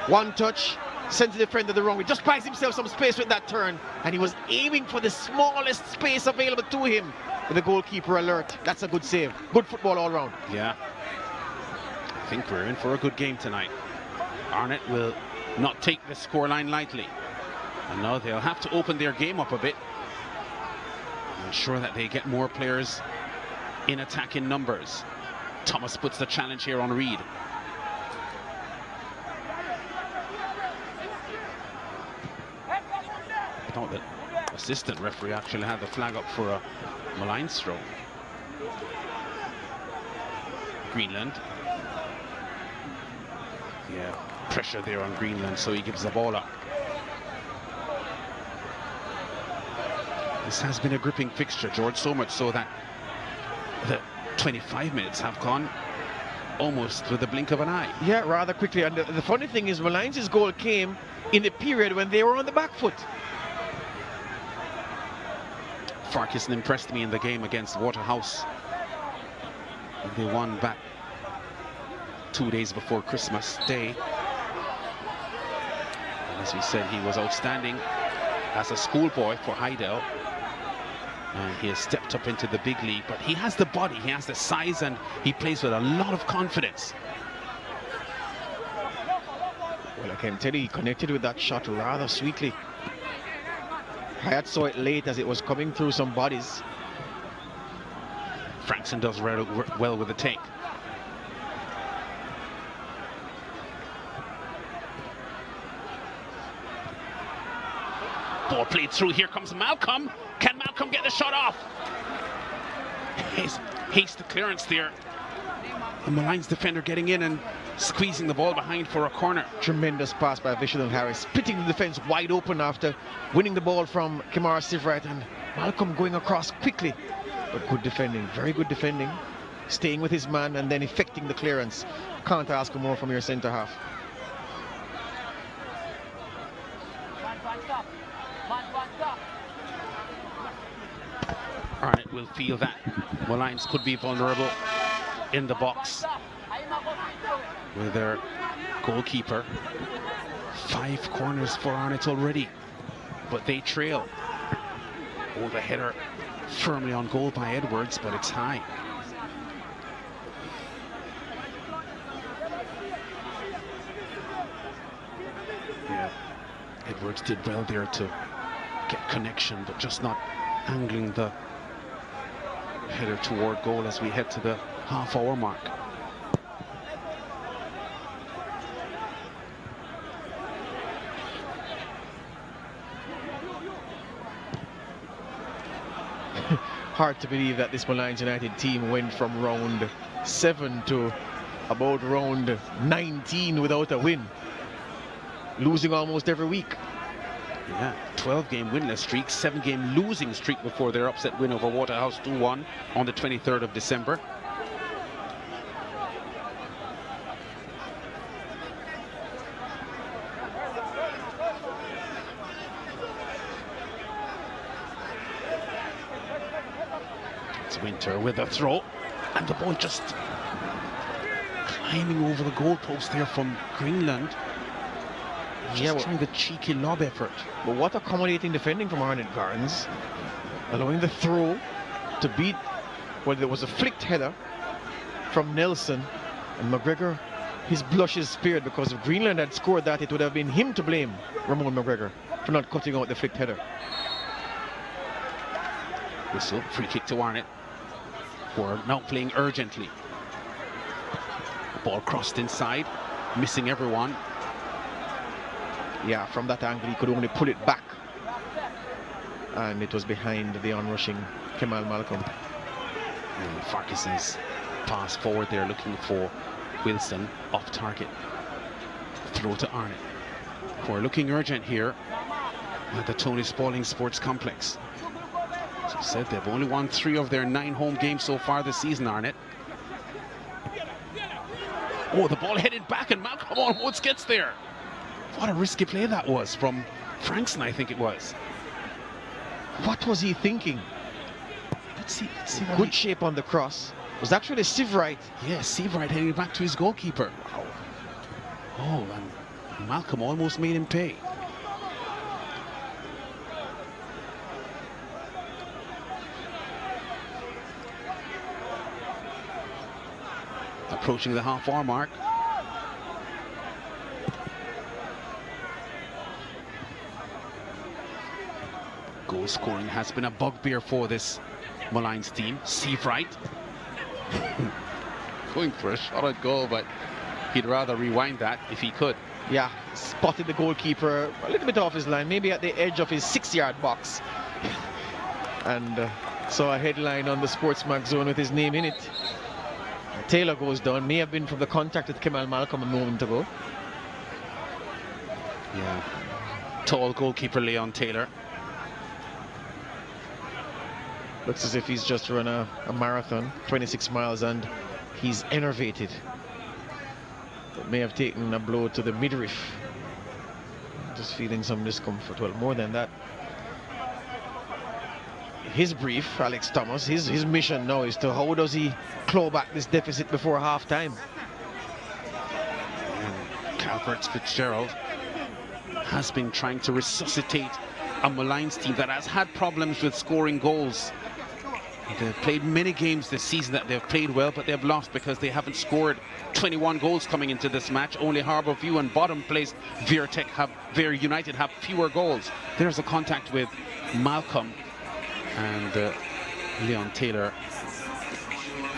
One touch. Sends the defender the wrong way. Just buys himself some space with that turn. And he was aiming for the smallest space available to him with the goalkeeper alert. That's a good save. Good football all round. Yeah. I think we're in for a good game tonight. Arnett will not take the scoreline lightly. And now they'll have to open their game up a bit. Ensure that they get more players in attacking numbers. Thomas puts the challenge here on Reid. I thought that assistant referee actually had the flag up for a Molynes throw. Greenland. Yeah, pressure there on Greenland, so he gives the ball up. This has been a gripping fixture, George, so much so that the 25 minutes have gone almost with the blink of an eye. Yeah, rather quickly. And the funny thing is, Molynes' goal came in the period when they were on the back foot. Farquharson impressed me in the game against Waterhouse. They won back 2 days before Christmas Day. And as we said, he was outstanding as a schoolboy for Heidel. And he has stepped up into the big league, but he has the body, he has the size, and he plays with a lot of confidence. Well, I can tell you, he connected with that shot rather sweetly. Hyatt saw it late as it was coming through some bodies. Frankson does well with the take. Ball played through. Here comes Malcolm. Can Malcolm get the shot off? His hasty clearance there. The Molynes defender getting in and squeezing the ball behind for a corner. Tremendous pass by Vishal Harris, splitting the defense wide open after winning the ball from Kimara Sivright, and Malcolm going across quickly. But good defending, very good defending. Staying with his man and then effecting the clearance. Can't ask for more from your centre half. Arnett will feel that Molynes could be vulnerable in the box with their goalkeeper. 5 corners for Arnett already, but they trail. Oh, the header firmly on goal by Edwards, but it's high. Yeah, Edwards did well there to get connection, but just not angling the header toward goal as we head to the half-hour mark. Hard to believe that this Molynes United team went from round 7 to about round 19 without a win, losing almost every week. Yeah, 12-game winless streak, 7-game losing streak before their upset win over Waterhouse 2-1 on the 23rd of December. It's Winter with a throw, and the ball just climbing over the goalpost there from Greenland. Just trying the cheeky lob effort. But what accommodating defending from Arnett Gardens, allowing the throw to beat, well, there was a flicked header from Nelson, and McGregor, his blush is spared, because if Greenland had scored that, it would have been him to blame, Ramon McGregor, for not cutting out the flicked header. Whistle, free kick to Arnett, who are now playing urgently. Ball crossed inside, missing everyone. Yeah, from that angle he could only pull it back, and it was behind the onrushing Kemal Malcolm. And Farkison's pass forward there, looking for Wilson, off target. Throw to Arnett, who are looking urgent here at the Tony Spaulding Sports Complex. As I said, they've only won 3 of their 9 home games so far this season, Arnett. Oh, the ball headed back, and Malcolm almost gets there. What a risky play that was from Frankson, I think it was. What was he thinking? Let's see Good shape on the cross. It was actually Sivright. Yes, Sivright heading back to his goalkeeper. Wow. Oh, and Malcolm almost made him pay. Approaching the half-hour mark. Goal scoring has been a bugbear for this Molynes team. Sivright going for a shot at goal, but he'd rather rewind that if he could. Yeah, spotted the goalkeeper a little bit off his line, maybe at the edge of his 6-yard box, and saw a headline on the Sportsman Zone with his name in it. Taylor goes down, may have been from the contact with Kemal Malcolm a moment ago. Yeah, tall goalkeeper Leon Taylor. Looks as if he's just run a marathon, 26 miles, and he's enervated. But may have taken a blow to the midriff. Just feeling some discomfort. Well, more than that, his brief, Alex Thomas, his mission now is to how does he claw back this deficit before half-time. Calvert Fitzgerald has been trying to resuscitate a Molynes team that has had problems with scoring goals. They've played many games this season that they've played well, but they've lost because they haven't scored 21 goals coming into this match. Only Harbourview and bottom place Vere United have fewer goals. There's a contact with Malcolm, and Leon Taylor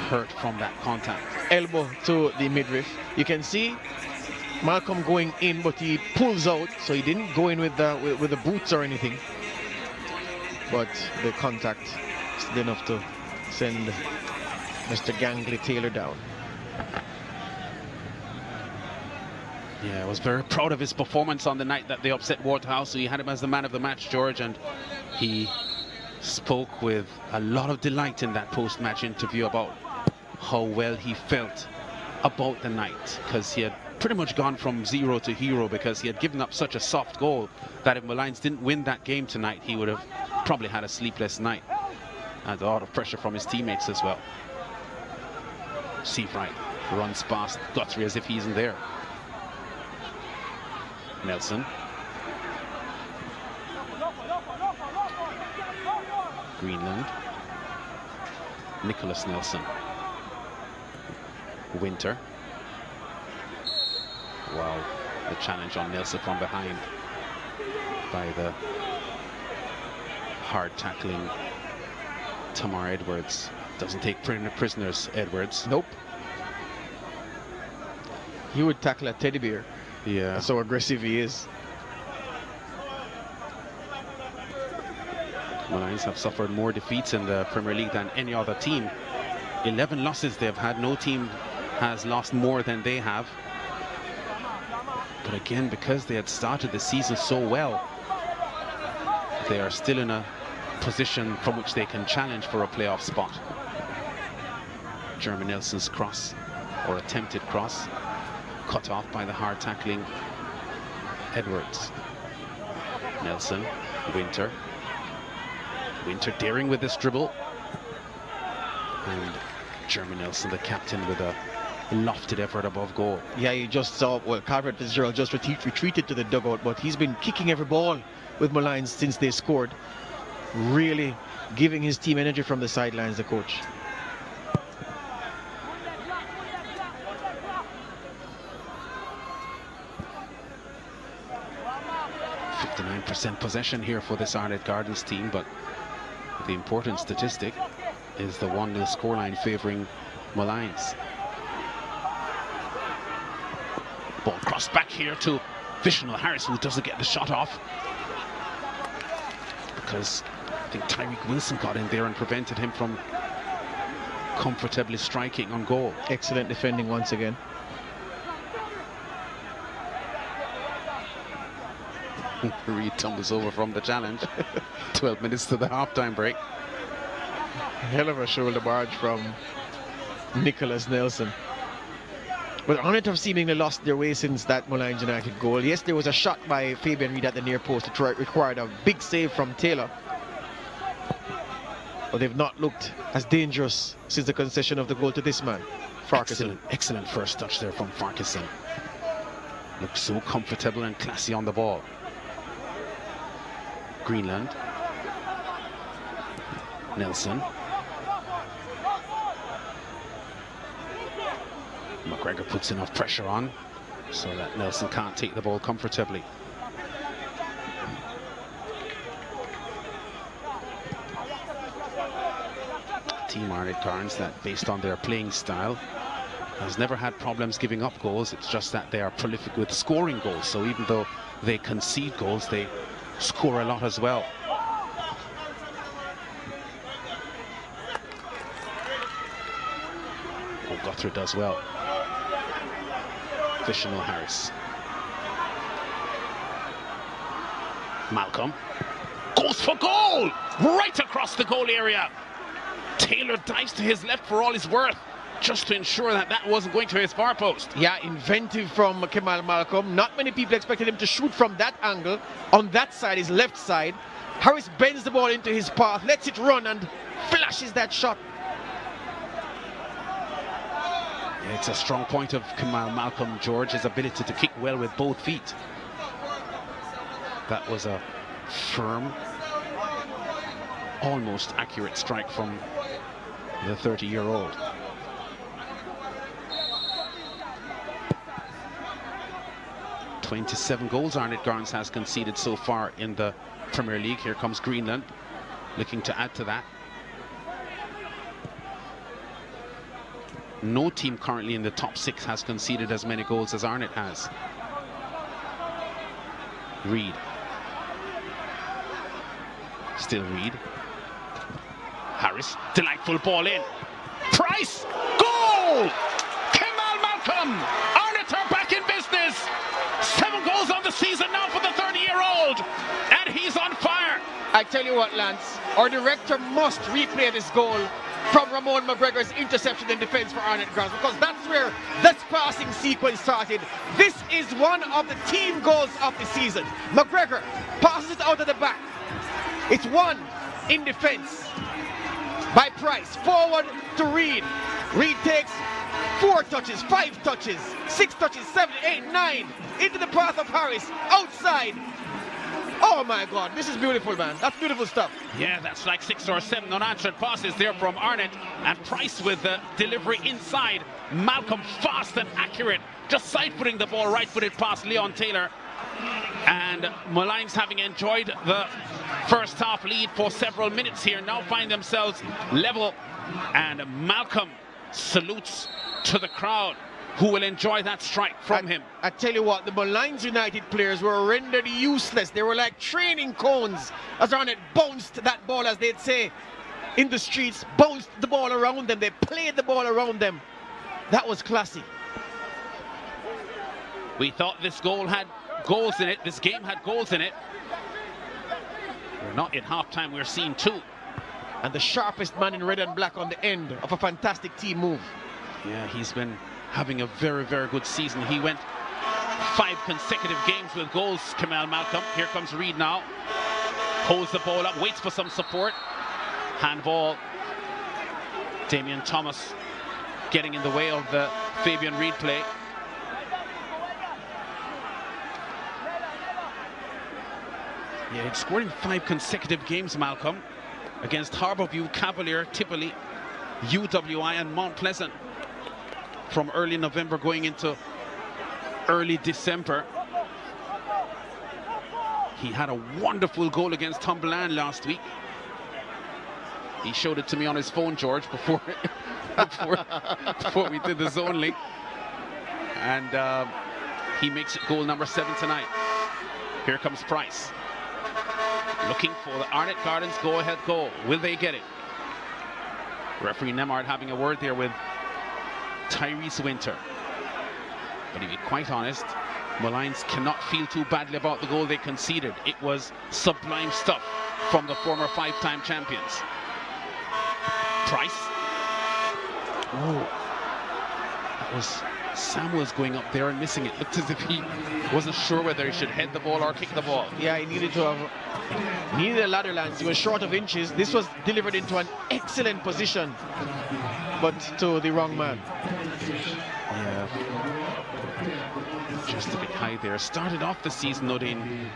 hurt from that contact. Elbow to the midriff. You can see Malcolm going in, but he pulls out, so he didn't go in with the boots or anything. But the contact is enough to send Mr. Gangley Taylor down. Yeah, I was very proud of his performance on the night that they upset Waterhouse. So he had him as the man of the match, George, and he spoke with a lot of delight in that post-match interview about how well he felt about the night, because he had pretty much gone from zero to hero, because he had given up such a soft goal that if Molynes didn't win that game tonight, he would have probably had a sleepless night and a lot of pressure from his teammates as well. Seafright runs past Guthrie as if he isn't there. Nelson. Greenland. Nicholas Nelson. Winter. Wow, the challenge on Nelson from behind by the hard tackling Tamar Edwards. Doesn't take prisoners, Edwards. Nope. He would tackle a teddy bear. Yeah. That's how aggressive he is. Molynes have suffered more defeats in the Premier League than any other team. 11 losses they've had. No team has lost more than they have. But again, because they had started the season so well, they are still in a position from which they can challenge for a playoff spot. Jeremy Nelson's cross, or attempted cross, cut off by the hard tackling Edwards. Nelson, Winter. Winter daring with this dribble. And Jeremy Nelson, the captain, with a lofted effort above goal. Yeah, you just saw, well, Carver Fitzgerald just retreated to the dugout, but he's been kicking every ball with Molynes since they scored. Really giving his team energy from the sidelines, the coach. % possession here for this Arnett Gardens team, but the important statistic is the 1-0 scoreline favouring Molynes. Ball crossed back here to Vishnal Harris, who doesn't get the shot off because I think Tyreek Wilson got in there and prevented him from comfortably striking on goal. Excellent defending once again. Reed tumbles over from the challenge. 12 minutes to the half-time break. Hell of a shoulder barge from Nicholas Nelson. But Arnett have seemingly lost their way since that Molynes United goal. Yes, there was a shot by Fabian Reed at the near post. It required a big save from Taylor. But they've not looked as dangerous since the concession of the goal to this man, Farquharson. Excellent first touch there from Farquharson. Looks so comfortable and classy on the ball. Greenland. Nelson. McGregor puts enough pressure on so that Nelson can't take the ball comfortably. Team Arnett Gardens, that based on their playing style, has never had problems giving up goals. It's just that they are prolific with scoring goals. So even though they concede goals, they score a lot as well. Oh, Guthrie does well. Vishnal Harris. Malcolm goes for goal! Right across the goal area. Taylor dives to his left for all his worth, just to ensure that that wasn't going to his far post. Yeah, inventive from Kemal Malcolm. Not many people expected him to shoot from that angle. On that side, his left side. Harris bends the ball into his path, lets it run and flashes that shot. It's a strong point of Kemal Malcolm, George, his ability to kick well with both feet. That was a firm, almost accurate strike from the 30-year-old. "27 goals Arnett Gardens has conceded so far in the Premier League." Here comes Greenland, looking to add to that. No team currently in the top 6 has conceded as many goals as Arnett has. Reed. Still Reed. Harris, delightful ball in. Price, goal! Kemal Malcolm! Arnett are back in business! I tell you what, Lance, our director must replay this goal from Ramon McGregor's interception in defense for Arnett Gardens, because that's where this passing sequence started. This is one of the team goals of the season. McGregor passes it out of the back. It's one in defense by Price. Forward to Reed. Reed takes 4 touches, 5 touches, 6 touches, 7, 8, 9 into the path of Harris, outside. Oh my God, this is beautiful, man. That's beautiful stuff. Yeah, that's like 6 or 7 unanswered passes there from Arnett, and Price with the delivery inside. Malcolm fast and accurate, just side-footing the ball, right-footed past Leon Taylor. And Molynes, having enjoyed the first half lead for several minutes here, now find themselves level, and Malcolm salutes to the crowd, who will enjoy that strike from him. I tell you what, the Molynes United players were rendered useless. They were like training cones as Arnett bounced that ball, as they'd say in the streets, bounced the ball around them. They played the ball around them. That was classy. We thought this goal had goals in it. This game had goals in it. We're not in halftime. We're seeing 2. And the sharpest man in red and black on the end of a fantastic team move. Yeah, he's been having a very, very good season. He went 5 consecutive games with goals, Kamal Malcolm. Here comes Reed now. Holds the ball up, waits for some support. Handball. Damian Thomas getting in the way of the Fabian Reed play. Yeah, he'd scored in 5 consecutive games, Malcolm, against Harbourview, Cavalier, Tivoli, UWI and Mount Pleasant, from early November going into early December. He had a wonderful goal against Tumbaland last week. He showed it to me on his phone, George, before we did the zone link. And he makes it goal number 7 tonight. Here comes Price, looking for the Arnett Gardens go-ahead goal. Will they get it? Referee Nemard having a word there with Tyrese Winter. But to be quite honest, Molynes cannot feel too badly about the goal they conceded. It was sublime stuff from the former 5-time champions. Price. Oh, that was Samuels going up there and missing it. Looked as if he wasn't sure whether he should head the ball or kick the ball. Yeah, he needed to have a ladder, Lance. He was short of inches. This was delivered into an excellent position, but to the wrong man. Yeah, just a bit high there. Started off the season, Odin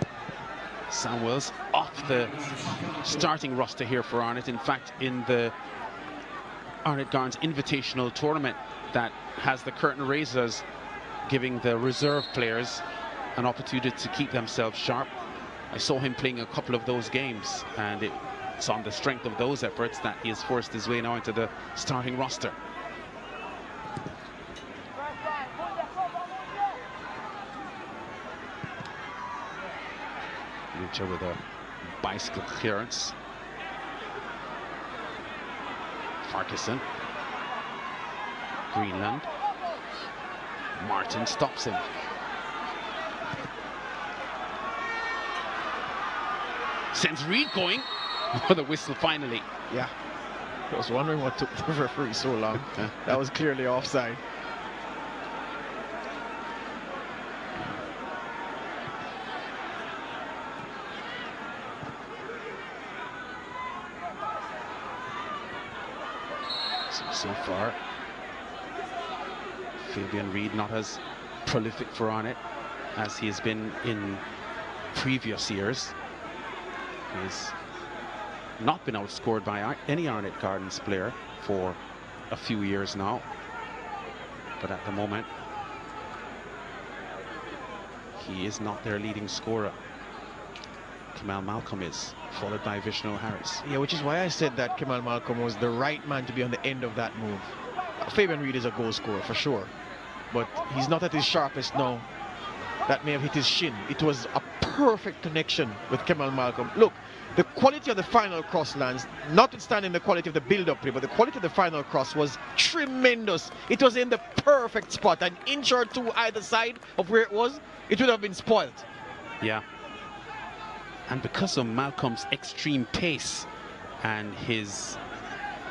Samuels, off the starting roster here for Arnett. In fact, in the Arnett Gardens Invitational Tournament that has the curtain raisers, giving the reserve players an opportunity to keep themselves sharp. I saw him playing a couple of those games, and it's on the strength of those efforts that he has forced his way now into the starting roster. Lucha with a bicycle clearance. Farquharson. Greenland. Martin stops him. Sends Reed going for the whistle finally. Yeah, I was wondering what took the referee so long. That was clearly offside. So far, Fabian Reed not as prolific for Arnett as he has been in previous years. He's not been outscored by any Arnett Gardens player for a few years now. But at the moment, he is not their leading scorer. Kamal Malcolm is, followed by Vishnu Harris. Yeah, which is why I said that Kamal Malcolm was the right man to be on the end of that move. Fabian Reed is a goal scorer for sure, but he's not at his sharpest now. That may have hit his shin. It was a perfect connection with Kamal Malcolm. Look, the quality of the final cross, Lance, notwithstanding the quality of the build-up play, but the quality of the final cross was tremendous. It was in the perfect spot, an inch or two either side of where it was. It would have been spoiled. Yeah. And because of Malcolm's extreme pace and his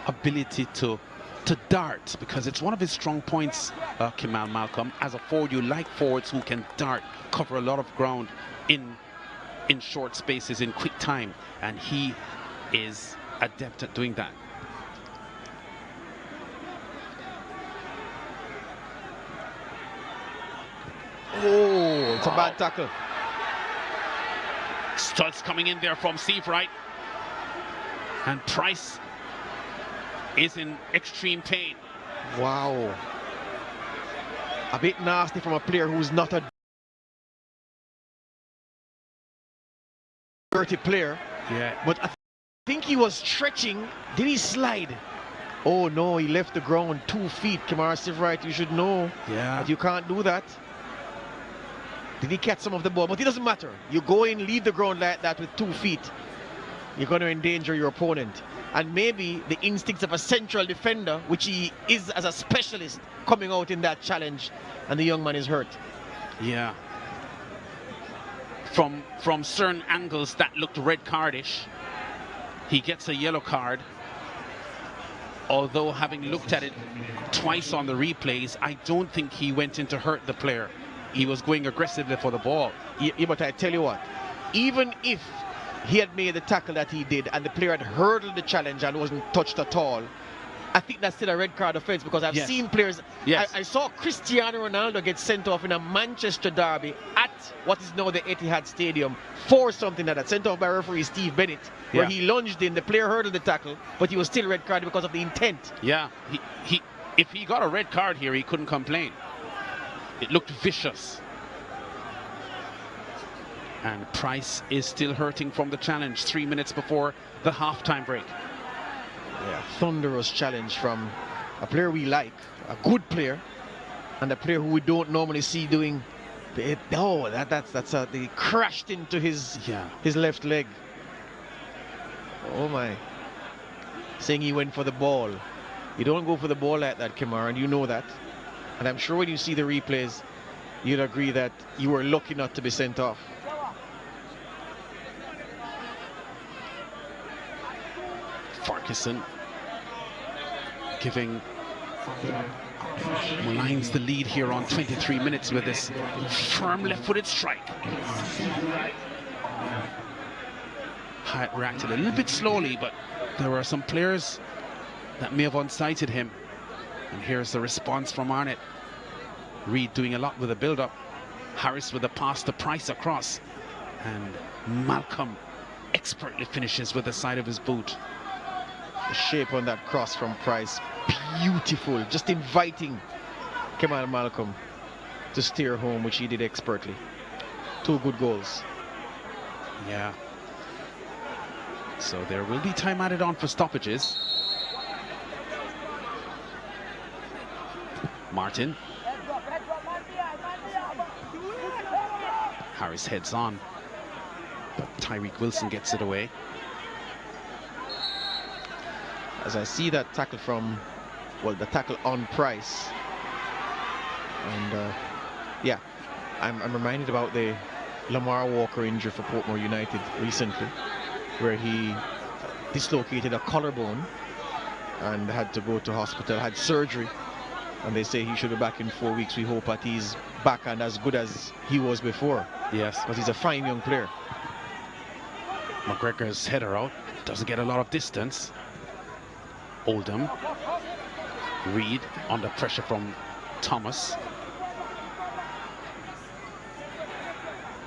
ability to dart, because it's one of his strong points, Kemal Malcolm. As a forward, you like forwards who can dart, cover a lot of ground in short spaces, in quick time, and he is adept at doing that. Oh, it's a bad tackle. Stutz coming in there from Steve Wright, and Price is in extreme pain. Wow. A bit nasty from a player who's not a dirty player. Yeah. But I think he was stretching. Did he slide? Oh no, he left the ground 2 feet. Kamara Steve Wright, you should know that you can't do that. Did he catch some of the ball? But it doesn't matter. You go in, leave the ground like that with 2 feet. You're going to endanger your opponent. And maybe the instincts of a central defender, which he is as a specialist, coming out in that challenge, and the young man is hurt. Yeah. From certain angles that looked red cardish, he gets a yellow card. Although having looked at it twice on the replays, I don't think he went in to hurt the player. He was going aggressively for the ball. Yeah, but I tell you what, even if he had made the tackle that he did and the player had hurdled the challenge and wasn't touched at all, I think that's still a red card offense, because I've seen players. I saw Cristiano Ronaldo get sent off in a Manchester derby at what is now the Etihad Stadium for something like that, sent off by referee Steve Bennett, where he lunged in, the player hurdled the tackle, but he was still red carded because of the intent. Yeah, if he got a red card here, he couldn't complain. It looked vicious. And Price is still hurting from the challenge 3 minutes before the halftime break. Yeah, thunderous challenge from a player we like, a good player, and a player who we don't normally see doing it. Oh, they crashed into his left leg. Oh my. Saying he went for the ball. You don't go for the ball like that, Kamara, and you know that. And I'm sure when you see the replays, you'll agree that you were lucky not to be sent off. Farquharson giving Molynes the lead here on 23 minutes with this firm left-footed strike. Hyatt reacted a little bit slowly, but there were some players that may have unsighted him. And here's the response from Arnett. Reed doing a lot with the build-up. Harris with a pass to Price across. And Malcolm expertly finishes with the side of his boot. The shape on that cross from Price, beautiful, just inviting Kemal Malcolm to steer home, which he did expertly. 2 good goals. Yeah. So there will be time added on for stoppages. Martin. Harris heads on, but Tyreek Wilson gets it away. As I see that tackle from, well, the tackle on Price, and yeah, I'm reminded about the Lamar Walker injury for Portmore United recently, where he dislocated a collarbone and had to go to hospital, had surgery, and they say he should be back in 4 weeks. We hope that he's back and as good as he was before. Yes, because he's a fine young player. McGregor's header out, doesn't get a lot of distance. Oldham. Reed under pressure from Thomas.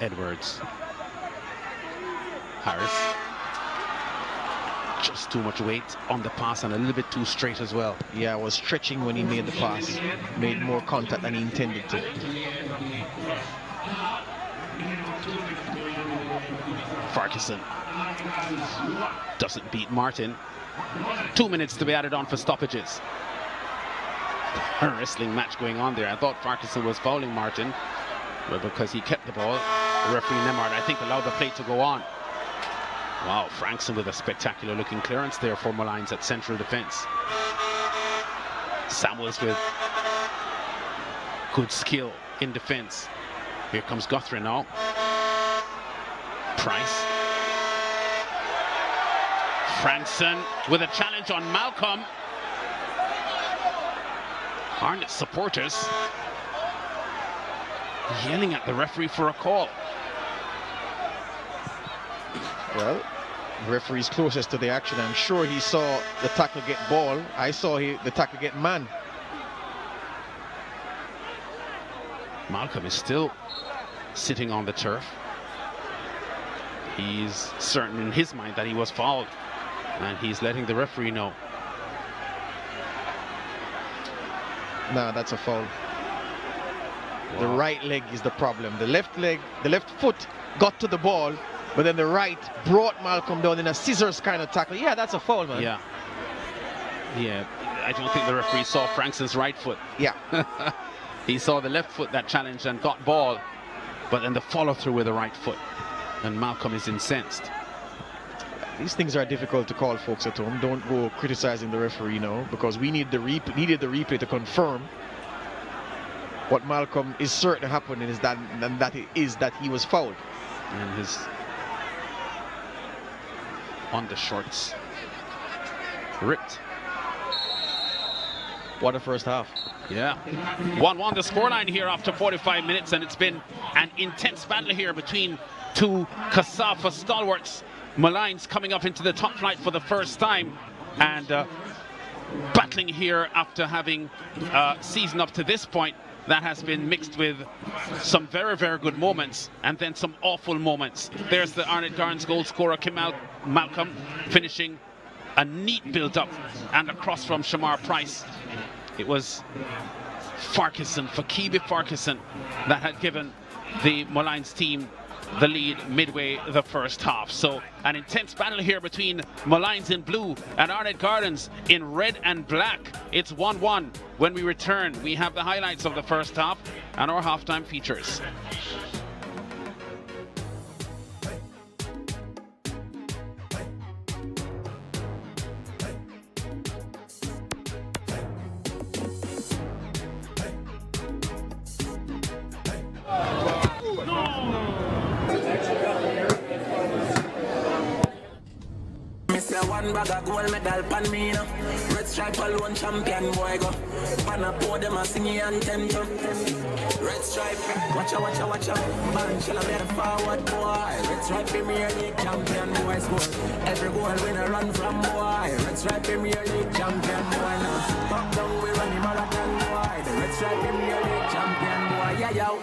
Edwards. Harris. Just too much weight on the pass and a little bit too straight as well. Yeah, was stretching when he made the pass. Made more contact than he intended to. Farquharson doesn't beat Martin. 2 minutes to be added on for stoppages. A wrestling match going on there. I thought Farquharson was fouling Martin, but because he kept the ball, the referee Nemard, I think, allowed the play to go on. Wow, Frankson with a spectacular looking clearance there for Molynes at central defense. Samuels with good skill in defense. Here comes Guthrie now. Price Frankson with a challenge on Malcolm. Arnett supporters yelling at the referee for a call. Well, the referee's closest to the action. I'm sure he saw the tackle get ball. I saw the tackle get man. Malcolm is still sitting on the turf. He's certain in his mind that he was fouled, and he's letting the referee know. Nah, that's a foul. Wow. The right leg is the problem. The left foot got to the ball, but then the right brought Malcolm down in a scissors kind of tackle. Yeah, that's a foul, man. Yeah. Yeah, I don't think the referee saw Frankson's right foot. Yeah. He saw the left foot that challenged and got ball, but then the follow through with the right foot. And Malcolm is incensed. These things are difficult to call, folks at home. Don't go criticizing the referee now, because we need needed the replay to confirm what Malcolm is certain happening is that he was fouled. And his undershorts ripped. What a first half. Yeah. 1-1 the scoreline here after 45 minutes, and it's been an intense battle here between two Casafa stalwarts. Molynes coming up into the top flight for the first time, and battling here after having season up to this point that has been mixed with some very, very good moments and then some awful moments. There's the Arnett Gardens goal scorer, Malcolm, finishing a neat build-up and a cross from Shamar Price. It was Fakibe Farquharson, that had given the Molynes team the lead midway the first half. So an intense battle here between Molynes in blue and Arnett Gardens in red and black. It's 1-1. When we return, we have the highlights of the first half and our halftime features. One bag of gold medal pan me now. Red stripe alone champion boy go. Pan up pour them a singing anthem to. Red stripe, watch out. Man shall I better forward boy. Red stripe Premier League champion boy score. Every goal winner run from boy. Red stripe Premier League champion boy now. Pop down we run the marathon boy. The red stripe Premier League champion boy. Yeah, yo.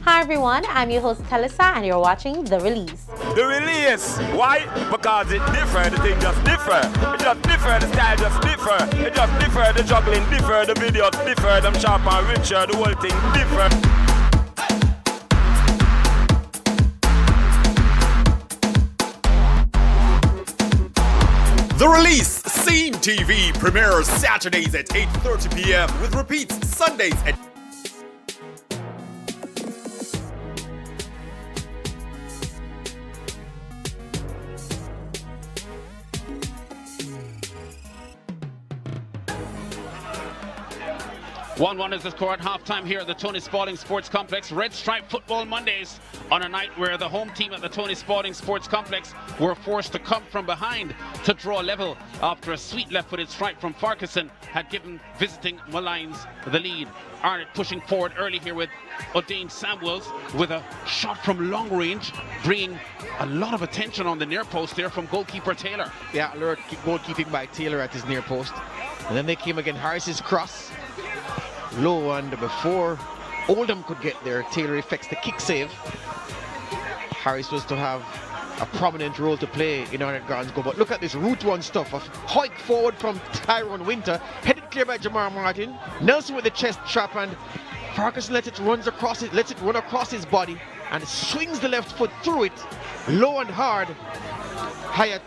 Hi everyone, I'm your host Talisa and you're watching The Release. The Release! Why? Because it's different, the thing just different. It just different, the style just different. It just different, the juggling different, the videos different, them sharp and richer, the whole thing different. The Release Scene TV premieres Saturdays at 8:30 p.m. with repeats Sundays at 1-1 is the score at halftime here at the Tony Spalding Sports Complex. Red Stripe Football Mondays on a night where the home team at the Tony Spalding Sports Complex were forced to come from behind to draw level after a sweet left-footed strike from Farquharson had given visiting Molynes the lead. Arnett pushing forward early here with O'Dane Samuels with a shot from long range, bringing a lot of attention on the near post there from goalkeeper Taylor. Yeah, alert goalkeeping by Taylor at his near post. And then they came again, Harris's cross. Low, and before Oldham could get there, Taylor effects the kick save. Harris was to have a prominent role to play in Arnett Gardens goal. But look at this route one stuff of hoik forward from Tyrone Winter, headed clear by Jamar Martin. Nelson with the chest trap, and Farquharson lets it run across his body. and swings the left foot through it, low and hard. Hyatt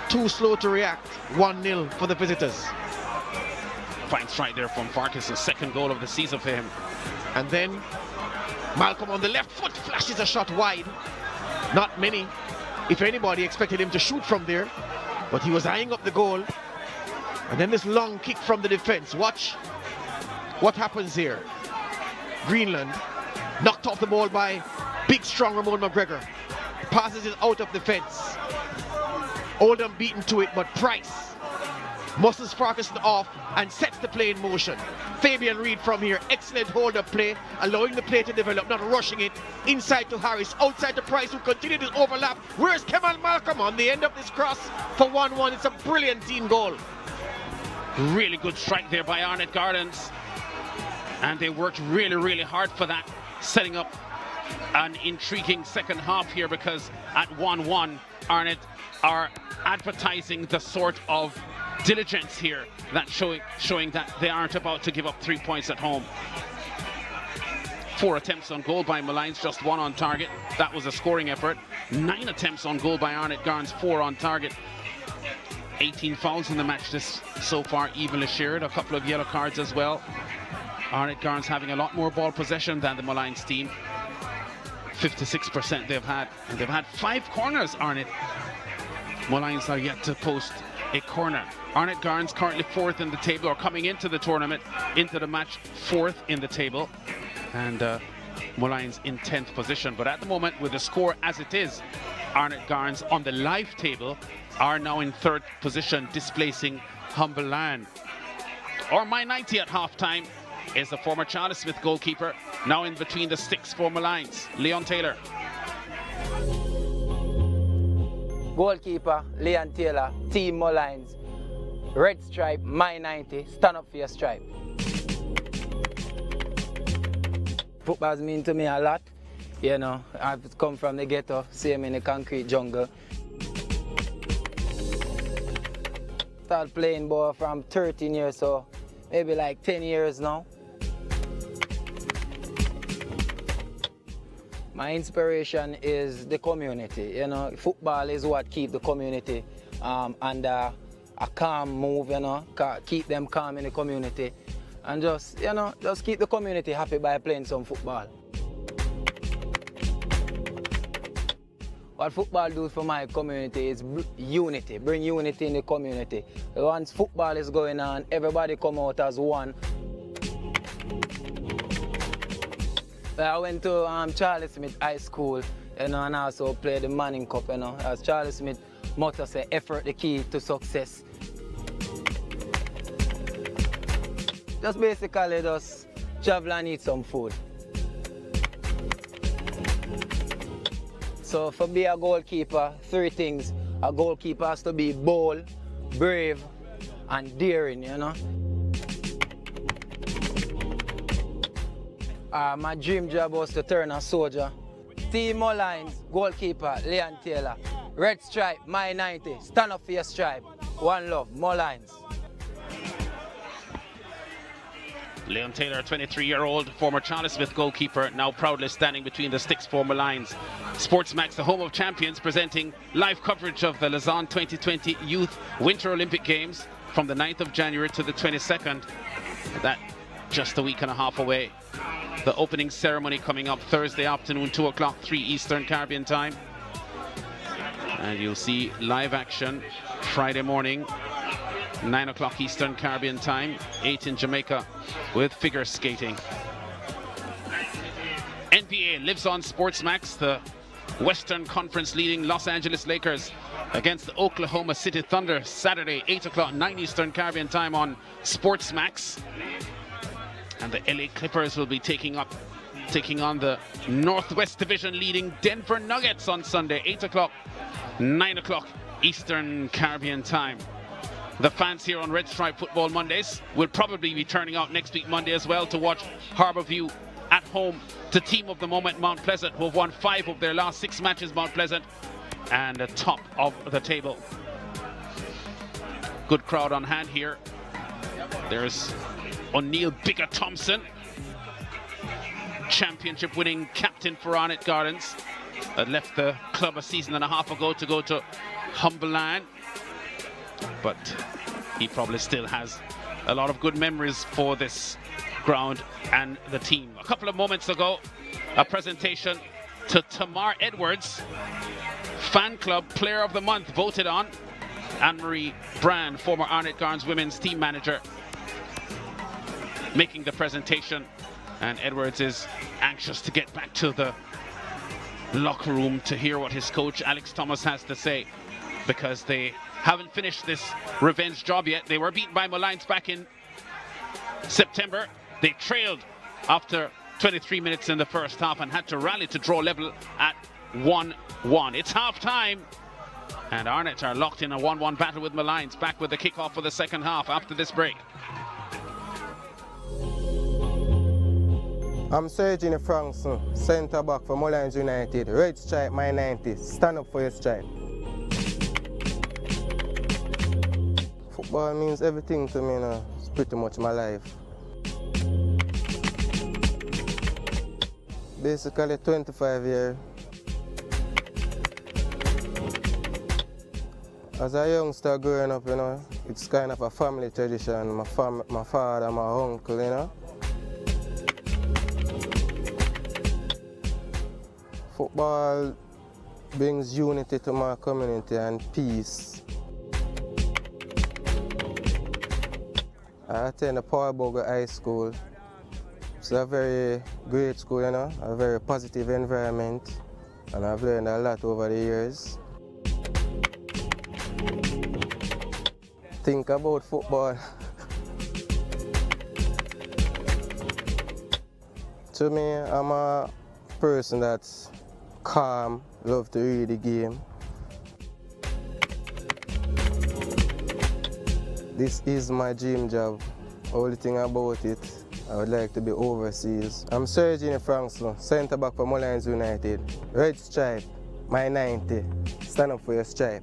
too slow to react. 1-0 for the visitors. Fine strike there from Farkas, the second goal of the season for him. And then Malcolm on the left foot flashes a shot wide. Not many, if anybody, expected him to shoot from there, but he was eyeing up the goal. And then this long kick from the defense. Watch what happens here. Greenland knocked off the ball by big, strong Ramon McGregor. Passes it out of the fence. Oldham beaten to it, but Price muscles Farquharson off and sets the play in motion. Fabian Reed from here, excellent hold-up play, allowing the play to develop, not rushing it. Inside to Harris, outside to Price, who continued to overlap. Where's Kemal Malcolm on the end of this cross for 1-1? It's a brilliant team goal. Really good strike there by Arnett Gardens. And they worked really, really hard for that, setting up an intriguing second half here, because at 1-1, Arnett are advertising the sort of diligence here, that showing that they aren't about to give up 3 points at home. 4 attempts on goal by Molynes, just 1 on target. That was a scoring effort. 9 attempts on goal by Arnett Gardens, 4 on target. 18 fouls in the match this so far, evenly shared. A couple of yellow cards as well. Arnett Gardens having a lot more ball possession than the Molynes team. 56% they've had, and they've had 5 corners, Arnett. Molynes are yet to post a corner. Arnett Gardens currently 4th in the table, or coming into the tournament, into the match 4th in the table, and Molynes in 10th position. But at the moment, with the score as it is, Arnett Gardens on the live table are now in 3rd position, displacing Humberland. Or my 90 at halftime is the former Charles Smith goalkeeper, now in between the sticks for Molynes, Leon Taylor. Goalkeeper, Leon Taylor, Team Molynes. Red stripe, my 90, stand up for your stripe. Football's mean to me a lot. You know, I've come from the ghetto, same in the concrete jungle. Started playing ball from 13 years, so maybe like 10 years now. My inspiration is the community. You know, football is what keeps the community under a calm move, you know, keep them calm in the community, and just, you know, just keep the community happy by playing some football. What football does for my community is unity, bring unity in the community. Once football is going on, everybody come out as one. I went to Charlie Smith High School, you know, and also played the Manning Cup, you know. As Charlie Smith motto say, effort the key to success. Just basically just travel and eat some food. So for being a goalkeeper, 3 things. A goalkeeper has to be bold, brave, and daring, you know. My dream job was to turn a soldier. Team Molynes, goalkeeper, Leon Taylor. Red stripe, my 90, stand up for your stripe. One love, Molynes. Leon Taylor, 23-year-old, former Charles Smith goalkeeper, now proudly standing between the sticks for Molynes. Sportsmax, the home of champions, presenting live coverage of the Lausanne 2020 Youth Winter Olympic Games from the 9th of January to the 22nd. That just a week and a half away. The opening ceremony coming up Thursday afternoon, 2 o'clock, 3 Eastern Caribbean time. And you'll see live action Friday morning, 9 o'clock Eastern Caribbean time, 8 in Jamaica, with figure skating. NBA lives on Sportsmax. The Western Conference leading Los Angeles Lakers against the Oklahoma City Thunder, Saturday, 8 o'clock, 9 Eastern Caribbean time on Sportsmax. And the LA Clippers will be taking on the Northwest Division leading Denver Nuggets on Sunday, 8 o'clock, 9 o'clock Eastern Caribbean time. The fans here on Red Stripe Football Mondays will probably be turning out next week Monday as well to watch Harborview at home to team of the moment Mount Pleasant, who have won 5 of their last 6 matches, Mount Pleasant, and the top of the table. Good crowd on hand here. There's O'Neill Bigger Thompson, championship winning captain for Arnett Gardens, that left the club a season and a half ago to go to humble land. But he probably still has a lot of good memories for this ground and the team. A couple of moments ago, a presentation to Tamar Edwards, Fan Club Player of the Month, voted on. Anne-Marie Brand, former Arnett Gardens women's team manager, making the presentation, and Edwards is anxious to get back to the locker room to hear what his coach Alex Thomas has to say, because they haven't finished this revenge job yet. They were beaten by Molynes back in September. They trailed after 23 minutes in the first half and had to rally to draw level at 1-1. It's half time, and Arnett are locked in a 1-1 battle with Molynes. Back with the kickoff for the second half after this break. I'm Sergio Frankson, centre back for Molynes United. Red stripe, my 90. Stand up for your stripe. Football means everything to me now. It's pretty much my life. Basically 25 years. As a youngster growing up, you know, it's kind of a family tradition. My father, my uncle, you know. Football brings unity to my community and peace. I attend the Powerboga High School. It's a very great school, you know, a very positive environment, and I've learned a lot over the years. Think about football. To me, I'm a person that's calm, love to read the game. This is my dream job. Only thing about it, I would like to be overseas. I'm Sergio Frankson, centre back for Molynes United. Red stripe, my 90. Stand up for your stripe.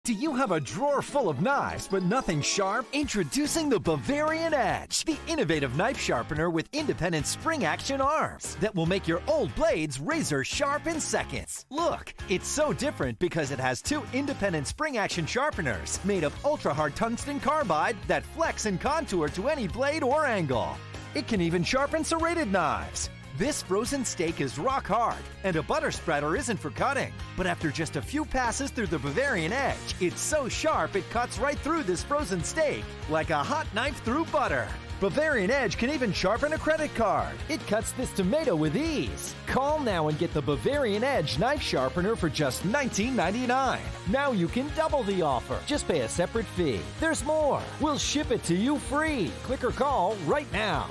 Do you have a drawer full of knives but nothing sharp? Introducing the Bavarian Edge, the innovative knife sharpener with independent spring action arms that will make your old blades razor sharp in seconds. Look, it's so different because it has two independent spring action sharpeners made of ultra hard tungsten carbide that flex and contour to any blade or angle. It can even sharpen serrated knives. This frozen steak is rock hard, and a butter spreader isn't for cutting. But after just a few passes through the Bavarian Edge, it's so sharp it cuts right through this frozen steak like a hot knife through butter. Bavarian Edge can even sharpen a credit card. It cuts this tomato with ease. Call now and get the Bavarian Edge knife sharpener for just $19.99. Now you can double the offer. Just pay a separate fee. There's more. We'll ship it to you free. Click or call right now.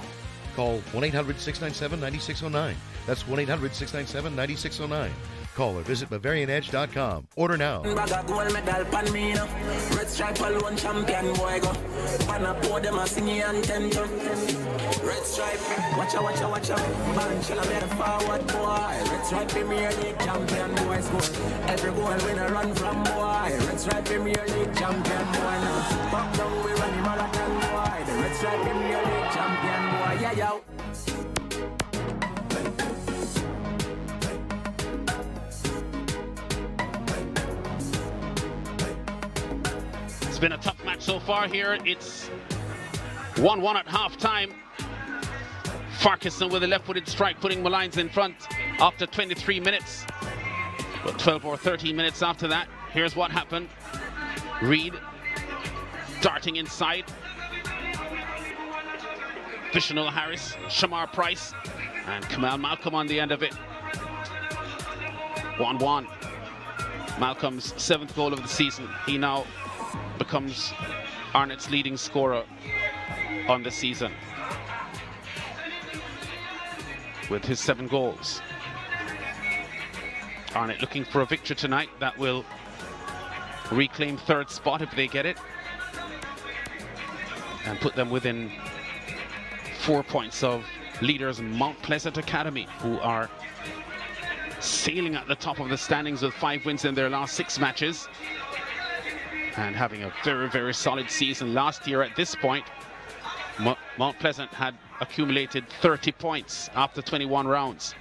Call 1-800-697-9609. That's 1-800-697-9609. Call or visit BavarianEdge.com. Order now. Red stripe alone champion boy go. Wanna pour them a singing anthem. Red stripe, watch out. Man, shall I make a forward boy. Red stripe Premier League champion boys go. Every goal win a run from boy. Red stripe Premier League champion boy now. Back down we run him marathon boy. The Red stripe Premier League champion boy. Yeah, yo. It's been a tough match so far here. It's 1-1 at half-time. Farquharson with a left-footed strike, putting Molynes in front after 23 minutes. But 12 or 13 minutes after that, here's what happened. Reed darting inside. Vishnul Harris, Shamar Price, and Kamal Malcolm on the end of it. 1-1. Malcolm's 7th goal of the season. He now becomes Arnett's leading scorer on the season with his 7 goals. Arnett looking for a victory tonight that will reclaim third spot if they get it, and put them within 4 points of leaders Mount Pleasant Academy, who are sailing at the top of the standings with 5 wins in their last 6 matches and having a very, very solid season. Last year at this point, Mount Pleasant had accumulated 30 points after 21 rounds.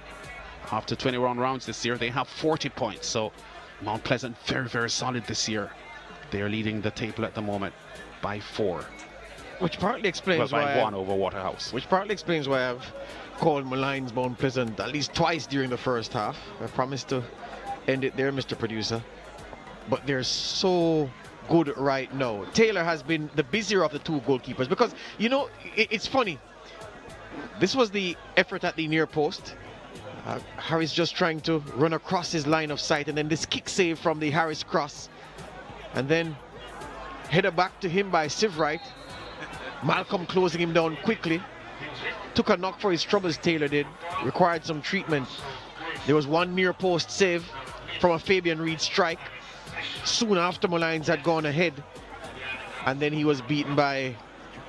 After 21 rounds this year, they have 40 points. So Mount Pleasant very, very solid this year. They are leading the table at the moment by 4. Which partly explains why by 1 over Waterhouse. Which partly explains why I've called Molynes Mount Pleasant at least twice during the first half. I promised to end it there, Mr. Producer. But they're so good right now. Taylor has been the busier of the 2 goalkeepers because, you know, it's funny. This was the effort at the near post. Harris just trying to run across his line of sight, and then this kick save from the Harris cross. And then header back to him by Sivright. Malcolm closing him down quickly. Took a knock for his troubles, Taylor did. Required some treatment. There was one near post save from a Fabian Reed strike. Soon after Molynes had gone ahead. And then he was beaten by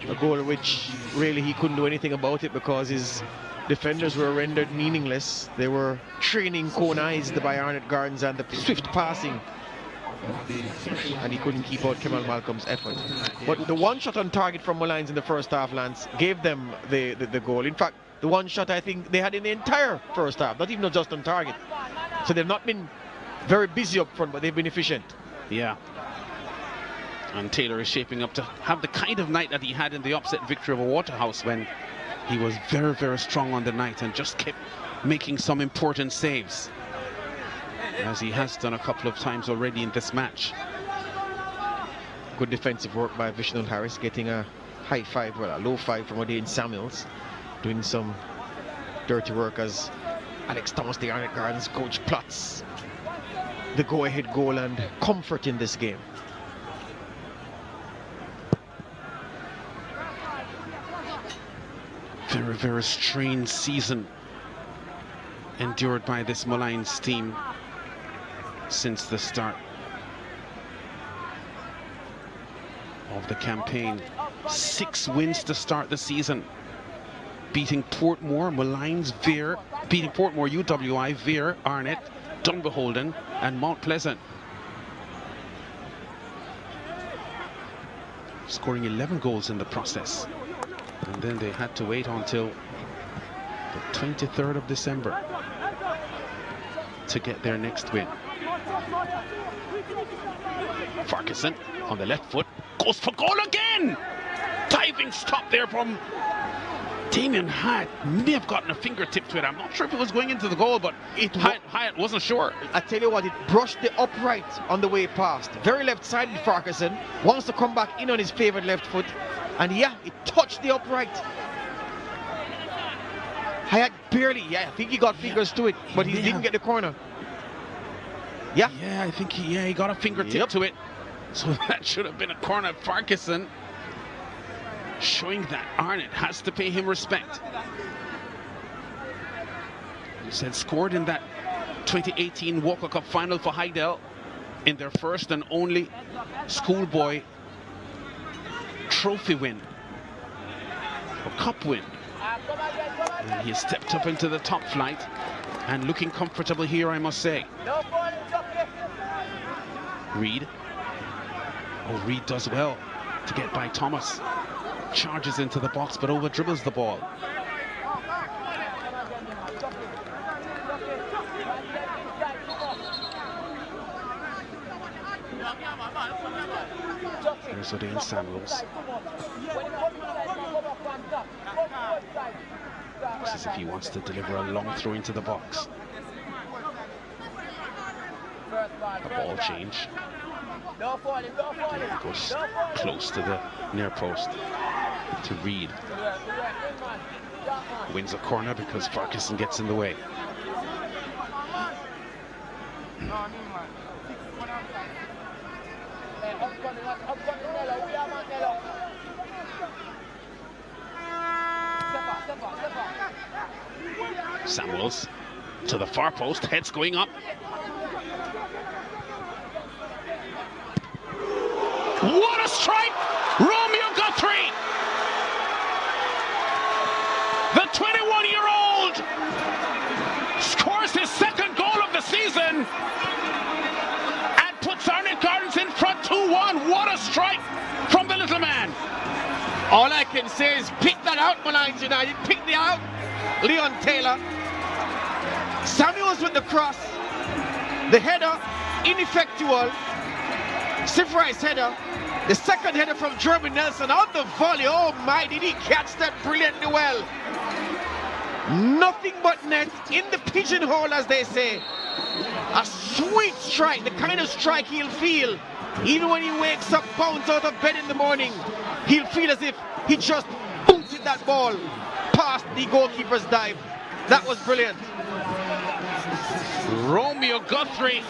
a goal which really he couldn't do anything about it because his defenders were rendered meaningless. They were training cone-ized by Arnett Gardens and the swift passing. And he couldn't keep out Kemal Malcolm's effort. But the one shot on target from Molynes in the first half, Lance, gave them the goal. In fact, the one shot I think they had in the entire first half, not even just on target. So they've not been very busy up front, but they've been efficient. Yeah. And Taylor is shaping up to have the kind of night that he had in the upset victory over Waterhouse when he was very, very strong on the night and just kept making some important saves, as he has done a couple of times already in this match. Good defensive work by Vishnul Harris, getting a high 5, well, a low 5 from O'Dane Samuels, doing some dirty work as Alex Thomas, the Arnett Gardens coach, plots the go-ahead goal and comfort in this game. Very, very strange season endured by this Molynes team since the start of the campaign. 6 wins to start the season, beating Portmore, Molynes, Veer, beating Portmore, UWI, Veer, Arnett, Dunbeholden and Mount Pleasant. Scoring 11 goals in the process. And then they had to wait until the 23rd of December to get their next win. Farquharson on the left foot goes for goal again. Diving stop there from Damien Hyatt. May have gotten a fingertip to it. I'm not sure if it was going into the goal, but Hyatt wasn't sure. I tell you what, it brushed the upright on the way past. Very left-sided Farquharson. Wants to come back in on his favourite left foot. And yeah, it touched the upright. Hyatt barely, I think he got fingers to it, but he didn't get the corner. Yeah, I think he got a fingertip to it. So that should have been a corner. Farquharson showing that Arnett has to pay him respect. He said scored in that 2018 Walker Cup final for Heidel in their first and only schoolboy trophy win, or cup win. And he stepped up into the top flight and looking comfortable here, I must say. Reed. Oh, Reed does well to get by Thomas. Charges into the box but over dribbles the ball. There's O'Dane Samuels. Looks as if he wants to deliver a long throw into the box. A ball change. It goes close to the near post to Reed. Wins a corner because Farquharson gets in the way. Samuels to the far post, heads going up. What a strike! Romeo Guthrie! The 21-year-old scores his second goal of the season and puts Arnett Gardens in front 2-1. What a strike from the little man. All I can say is pick that out, Molynes United. Pick that out, Leon Taylor. Samuels with the cross. The header, ineffectual. Sifri's header. The second header from Jeremy Nelson on the volley. Oh my, did he catch that brilliantly well. Nothing but net in the pigeonhole, as they say. A sweet strike, the kind of strike he'll feel even when he wakes up, bounds out of bed in the morning. He'll feel as if he just booted that ball past the goalkeeper's dive. That was brilliant. Romeo Guthrie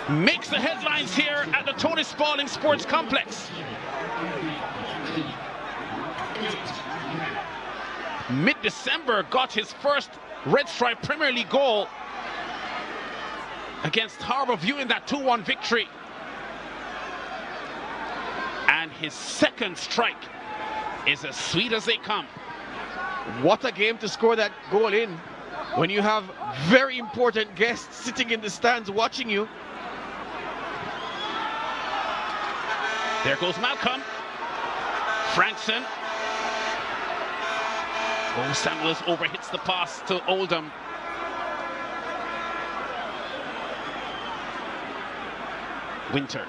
makes the headlines here at the Tony Spalding Sports Complex. Mid-December got his first Red Stripe Premier League goal against Harbourview in that 2-1 victory. And his second strike is as sweet as they come. What a game to score that goal in when you have very important guests sitting in the stands watching you. There goes Malcolm. Frankson. Oh, Samuels overhits the pass to Oldham. Winter.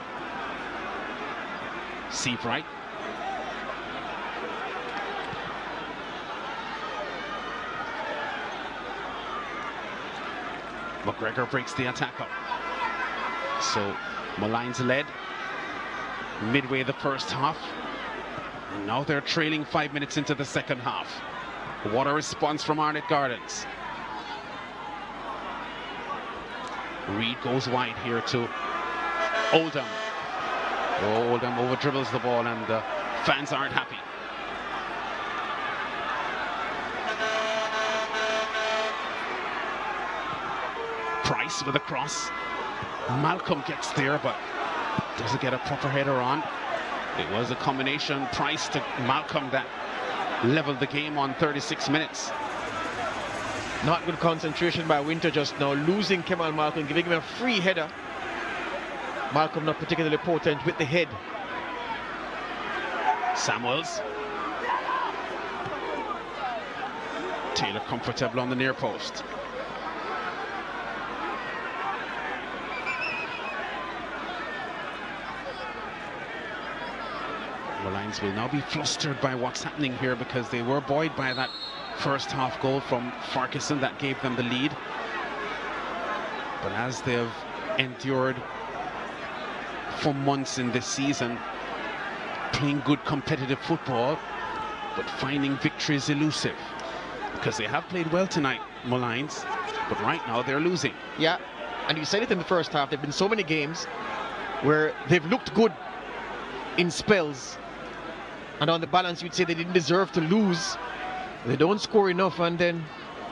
Seabright. McGregor breaks the attack up. So Molynes led midway the first half. And now they're trailing 5 minutes into the second half. What a response from Arnett Gardens. Reed goes wide here to Oldham. Oh, Oldham over dribbles the ball and the fans aren't happy. Price with a cross. Malcolm gets there but doesn't get a proper header on. It was a combination, Price to Malcolm, that leveled the game on 36 minutes. Not good concentration by Winter just now, losing Kemal Malcolm, giving him a free header. Malcolm not particularly potent with the head. Samuels. Taylor comfortable on the near post. Molynes will now be flustered by what's happening here because they were buoyed by that first half goal from Farquharson that gave them the lead. But as they've endured for months in this season, playing good competitive football, but finding victories elusive. Because they have played well tonight, Molynes, but right now they're losing. Yeah, and you said it in the first half, there've been so many games where they've looked good in spells, and on the balance you'd say they didn't deserve to lose. They don't score enough and then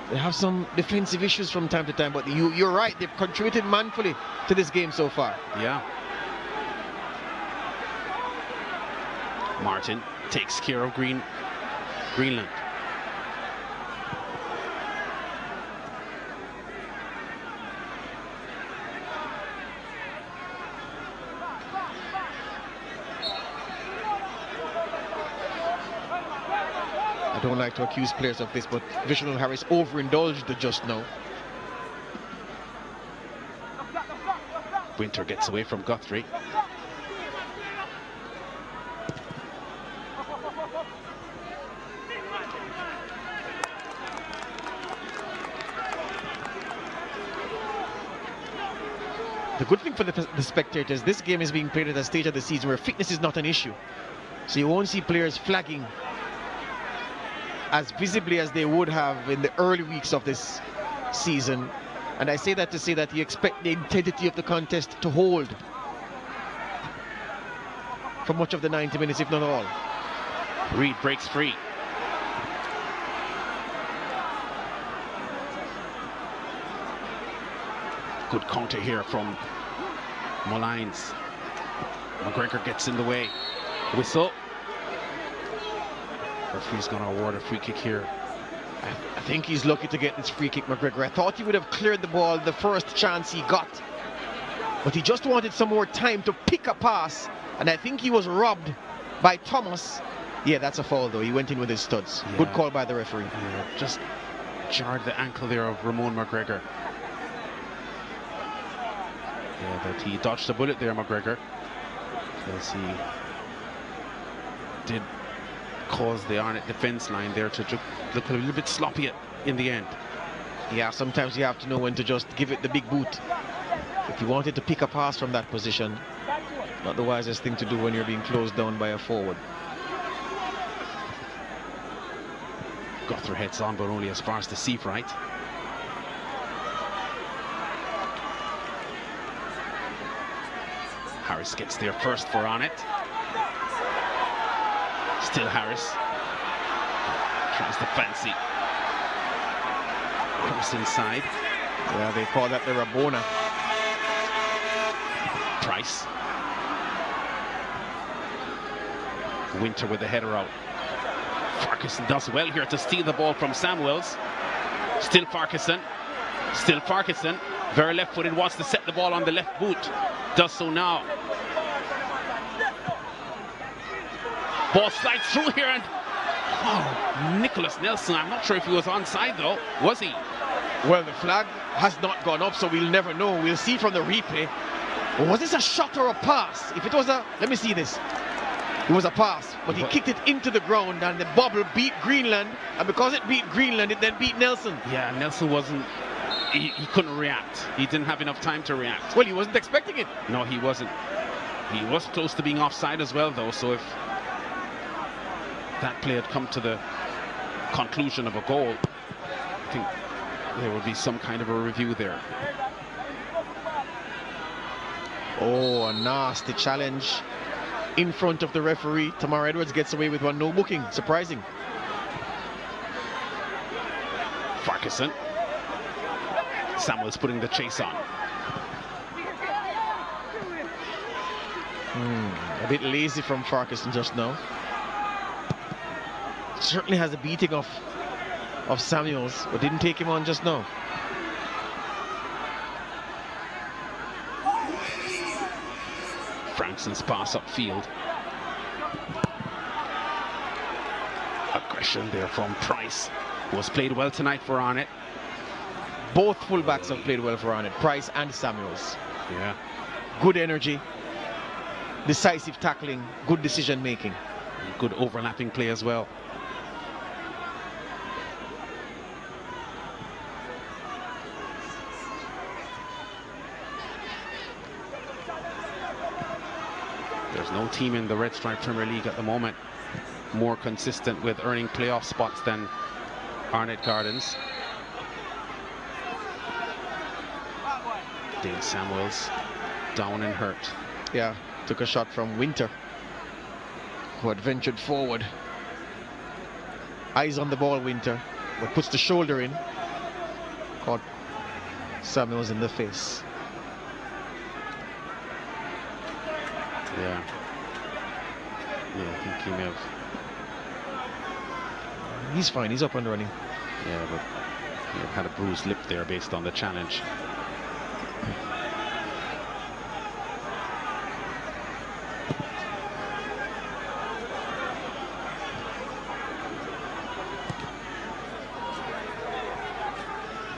they have some defensive issues from time to time, but you're right, they've contributed manfully to this game so far. Yeah. Martin takes care of Greenland. I don't like to accuse players of this, but Vishnu Harris overindulged just now. Winter gets away from Guthrie. The good thing for the spectators, this game is being played at a stage of the season where fitness is not an issue. So you won't see players flagging as visibly as they would have in the early weeks of this season. And I say that to say that you expect the intensity of the contest to hold for much of the 90 minutes, if not all. Reed breaks free. Good counter here from Molynes. McGregor gets in the way. Whistle. Referee's going to award a free kick here. I think he's lucky to get this free kick, McGregor. I thought he would have cleared the ball the first chance he got. But he just wanted some more time to pick a pass. And I think he was robbed by Thomas. Yeah, that's a foul though. He went in with his studs. Yeah. Good call by the referee. Yeah, just jarred the ankle there of Ramon McGregor. Yeah, but he dodged a bullet there, McGregor. As he did cause the Arnett defense line there to look a little bit sloppy in the end. Yeah, sometimes you have to know when to just give it the big boot. If you wanted to pick a pass from that position, not the wisest thing to do when you're being closed down by a forward. Guthrie heads on, but only as far as the seat right. Harris gets there first for Arnett. Still Harris. Tries to fancy. Cross inside. Yeah, they call that the Rabona. Price. Winter with the header out. Farquharson does well here to steal the ball from Samuels. Still Farquharson. Still Farquharson. Very left-footed, wants to set the ball on the left boot. Does so now. Ball slides through here and Nicholas Nelson. I'm not sure if he was onside though. Was he? Well, the flag has not gone up, so we'll never know. We'll see from the replay. Was this a shot or a pass? If it was a, let me see this. It was a pass, but he kicked it into the ground and the bubble beat Greenland, and because it beat Greenland, it then beat Nelson. Yeah, Nelson wasn't, he couldn't react. He didn't have enough time to react. Well, he wasn't expecting it. No, he wasn't. He was close to being offside as well though, so if that play had come to the conclusion of a goal, I think there would be some kind of a review there. Oh, a nasty challenge in front of the referee. Tamar Edwards gets away with one, no booking. Surprising. Farquharson. Samuel's putting the chase on. A bit lazy from Farquharson just now. Certainly has a beating of Samuels, but didn't take him on just now. Franson's pass upfield. Aggression there from Price, who has played well tonight for Arnett. Both fullbacks have played well for Arnett, Price and Samuels. Yeah. Good energy, decisive tackling, good decision making. Good overlapping play as well. There's no team in the Red Stripe Premier League at the moment more consistent with earning playoff spots than Arnett Gardens. Dane Samuels down and hurt. Yeah, took a shot from Winter, who had ventured forward. Eyes on the ball, Winter, but puts the shoulder in. Caught Samuels in the face. Yeah. Yeah, I think he may have. He's fine, he's up and running. Yeah, but he had a bruised lip there based on the challenge.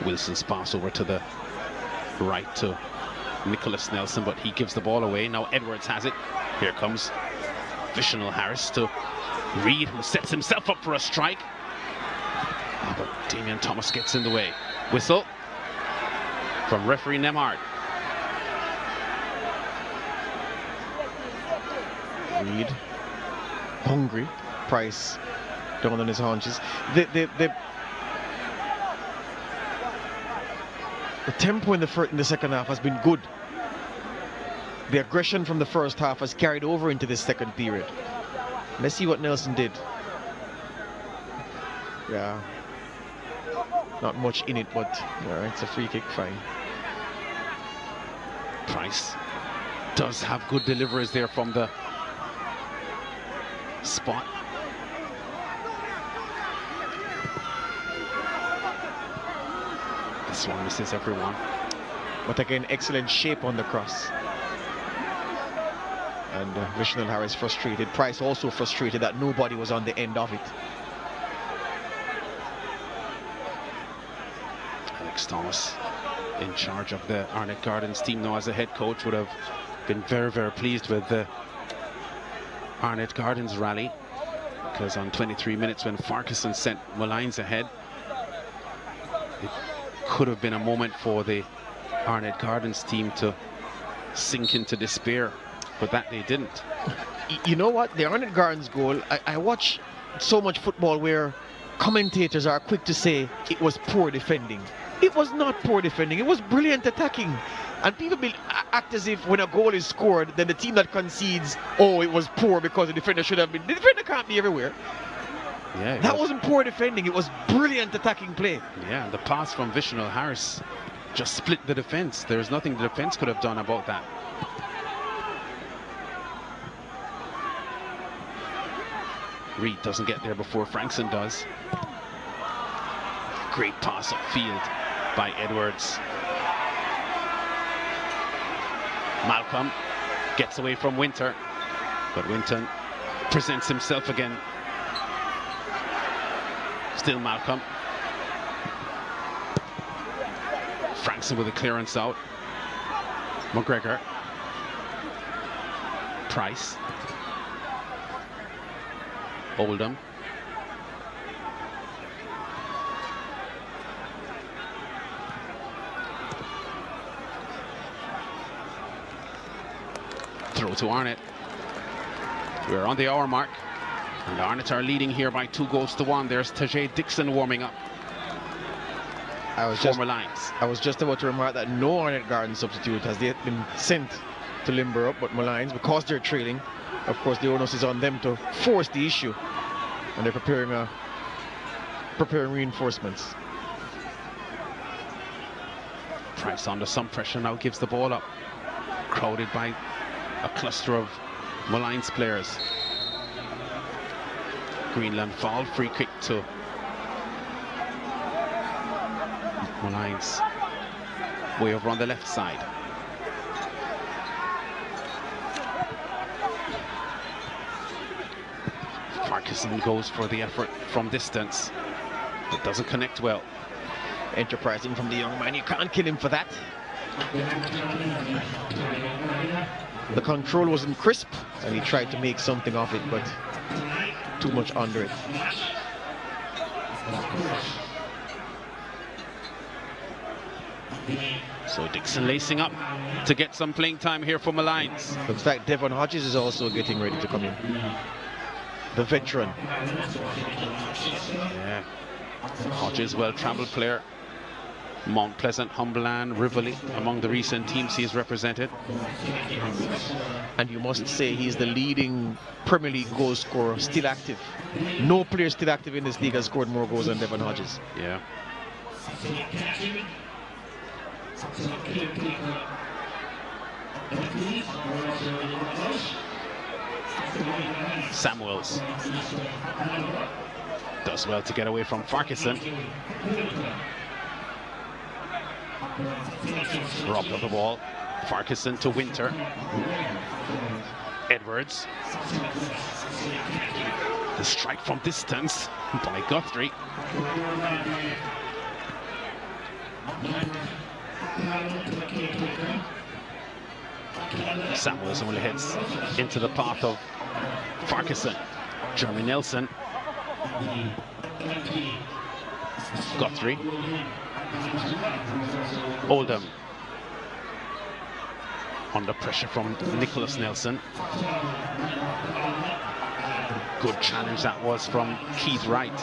Wilson's pass over to the right to Nicholas Nelson, but he gives the ball away. Now Edwards has it. Here comes Visional Harris to Reed, who sets himself up for a strike. Oh, but Damian Thomas gets in the way. Whistle from referee Nemhard. Reed, hungry. Price down on his haunches. The tempo in the second half has been good. The aggression from the first half has carried over into this second period. Let's see what Nelson did. Yeah, not much in it, but all right, it's a free kick, fine. Price does have good deliveries there from the spot. This one misses everyone. But again, excellent shape on the cross. And Vishnu Harris frustrated. Price also frustrated that nobody was on the end of it. Alex Thomas, in charge of the Arnett Gardens team now as a head coach, would have been very, very pleased with the Arnett Gardens rally, because on 23 minutes when Farquharson sent Molynes ahead, it could have been a moment for the Arnett Gardens team to sink into despair, but that they didn't. You know what? The Arnett Gardens goal, I watch so much football where commentators are quick to say it was poor defending. It was not poor defending, it was brilliant attacking. And people act as if when a goal is scored, then the team that concedes, oh, it was poor because the defender should have been. The defender can't be everywhere. Yeah, that wasn't poor defending, it was brilliant attacking play. Yeah, the pass from Vishnu Harris just split the defense. There's nothing the defense could have done about that. Reed doesn't get there before Frankson does. Great pass upfield by Edwards. Malcolm gets away from Winter, but Winton presents himself again. Still Malcolm. Frankson with a clearance out. McGregor. Price. Oldham. Throw to Arnett. We're on the hour mark, and Arnett are leading here by 2-1. There's Tajay Dixon warming up. I was just about to remark that no Arnett Garden substitute has yet been sent to limber up, but Molynes, because they're trailing, of course the onus is on them to force the issue, and they're preparing reinforcements. Price under some pressure now, gives the ball up, crowded by a cluster of Molynes players. Greenland foul, free kick to Molynes. Way over on the left side. Farquharson goes for the effort from distance. It doesn't connect well. Enterprising from the young man, you can't kill him for that. The control wasn't crisp, and he tried to make something of it, but too much under it. So Dixon lacing up to get some playing time here for Molynes. Looks like Devon Hodges is also getting ready to come in. The veteran. Yeah. Hodges, well-travelled player. Mount Pleasant, Humberland, Rivoli, among the recent teams he's represented. And you must say he's the leading Premier League goal scorer, still active. No player still active in this league has scored more goals than Devon Hodges. Yeah. Samuels does well to get away from Farquharson. Robbed of the ball. Farquharson to Winter. Edwards. The strike from distance by Guthrie. Samuels only hits into the path of Farquharson. Jeremy Nelson. Guthrie. Oldham. Under pressure from Nicholas Nelson. Good challenge that was from Keith Wright,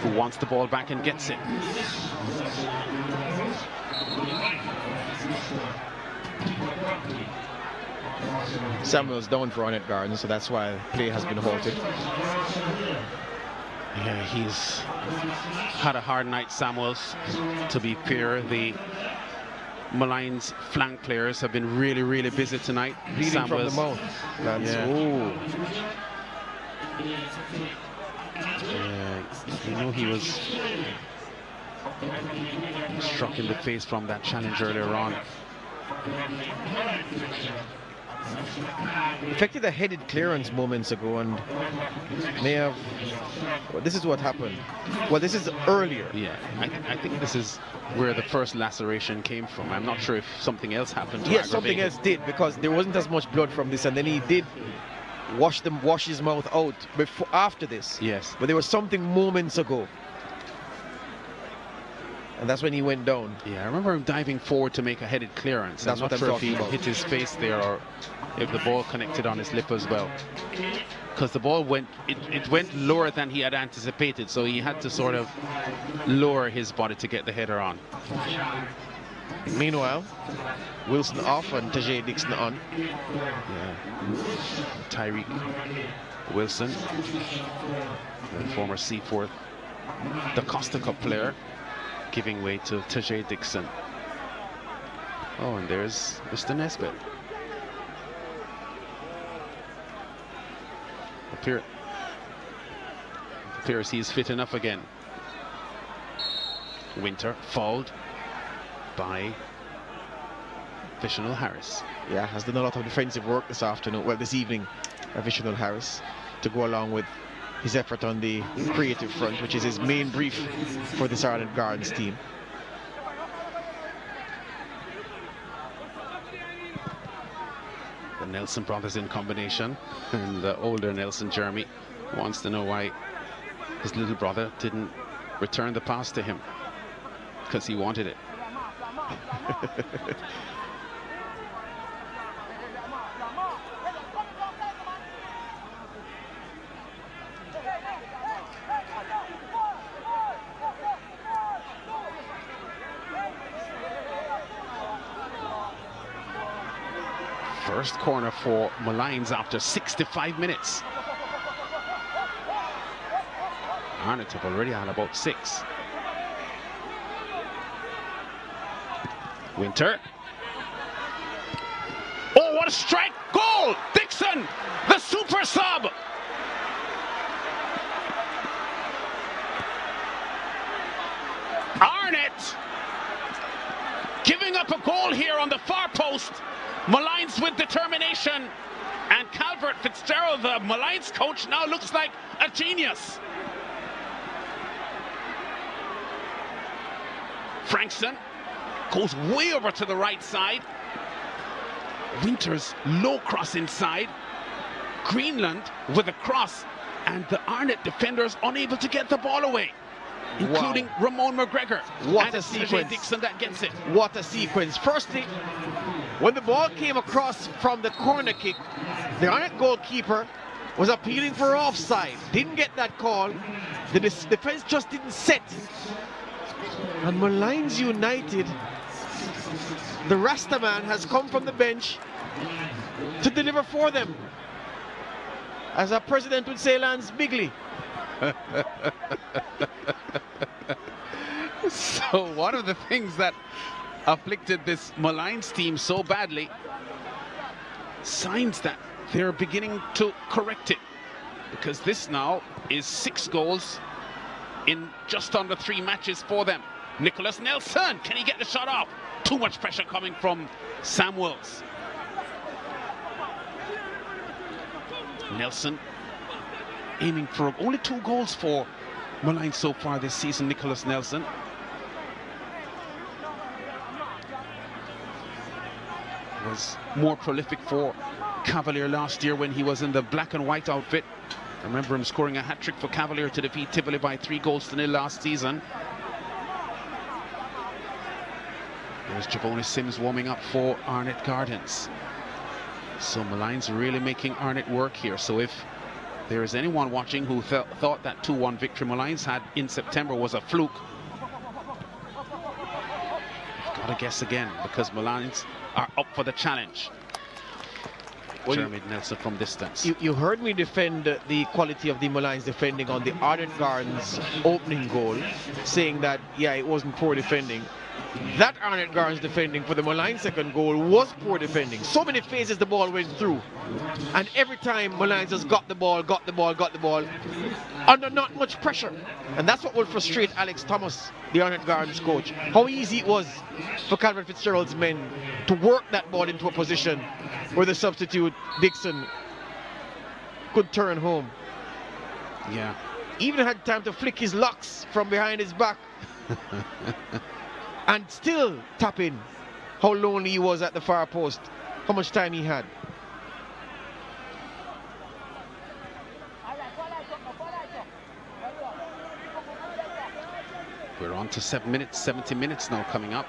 who wants the ball back and gets it. Samuel's down for Arnett Gardens, so that's why play has been halted. Yeah, he's had a hard night, Samuels. To be fair, the Molynes flank players have been really, really busy tonight. Bleeding from the mouth. Yeah, you know he was struck in the face from that challenge earlier on. Effected a headed clearance moments ago and may have... Well, this is what happened. Well, this is earlier. Yeah, I think this is where the first laceration came from. I'm not sure if something else happened to Yes, something else did, because there wasn't as much blood from this, and then he did wash his mouth out after this. Yes. But there was something moments ago. And that's when he went down. Yeah, I remember him diving forward to make a headed clearance. That's I'm not sure if he hit his face there or if the ball connected on his lip as well. Because the ball went lower than he had anticipated, so he had to sort of lower his body to get the header on. Meanwhile, Wilson off and Tajay Dixon on. Yeah. Tyreek Wilson, the former Seaforth, the Costa Cup player, giving way to Tajay Dixon. Oh, and there's Mr. Nesbitt. Appears he's fit enough again. Winter fouled by Vishnal Harris. Yeah, has done a lot of defensive work this afternoon, well, this evening, Vishnal Harris, to go along with his effort on the creative front, which is his main brief for this Arnett Gardens team. The Nelson brothers in combination, and the older Nelson, Jeremy, wants to know why his little brother didn't return the pass to him, because he wanted it. First corner for Molynes after 65 minutes. Arnett have already had about 6. Winter. Oh, what a strike! Goal! Dixon, the super sub! Arnett giving up a goal here on the far post. Molynes with determination, and Calvert Fitzgerald, the Molynes coach, now looks like a genius. Frankson goes way over to the right side. Winters low cross inside. Greenland with a cross, and the Arnett defenders unable to get the ball away, including Ramon McGregor. What and a sequence. Dixon that gets it. What a sequence. Firstly, when the ball came across from the corner kick, the Arnett goalkeeper was appealing for offside. Didn't get that call. The defense just didn't set. And Molynes United, the Rasta man has come from the bench to deliver for them. As our president would say, Lance Bigley. So one of the things that afflicted this Molynes team so badly, signs that they're beginning to correct it, because this now is 6 goals in just under 3 matches for them. Nicholas Nelson, can he get the shot off? Too much pressure coming from Samuels. Nelson aiming for only 2 goals for Molynes so far this season. Nicholas Nelson. Was more prolific for Cavalier last year when he was in the black and white outfit. I remember him scoring a hat-trick for Cavalier to defeat Tivoli by 3-0 last season. There's Javoni Sims warming up for Arnett Gardens. So Molynes really making Arnett work here. So if there is anyone watching who thought that 2-1 victory Molynes had in September was a fluke, you've got to guess again, because Molynes are up for the challenge. Well, Jeremy Nelson from distance. You heard me defend the quality of the Molynes defending on the Arnett Gardens opening goal, saying that, yeah, it wasn't poor defending. That Arnett Gardens defending for the Molynes second goal was poor defending. So many phases the ball went through. And every time Molynes just got the ball, under not much pressure. And that's what will frustrate Alex Thomas, the Arnett Gardens coach. How easy it was for Calvin Fitzgerald's men to work that ball into a position where the substitute, Dixon, could turn home. Yeah. Even had time to flick his locks from behind his back. And still tap in how lonely he was at the far post, how much time he had. We're on to 7 minutes, 70 minutes now coming up.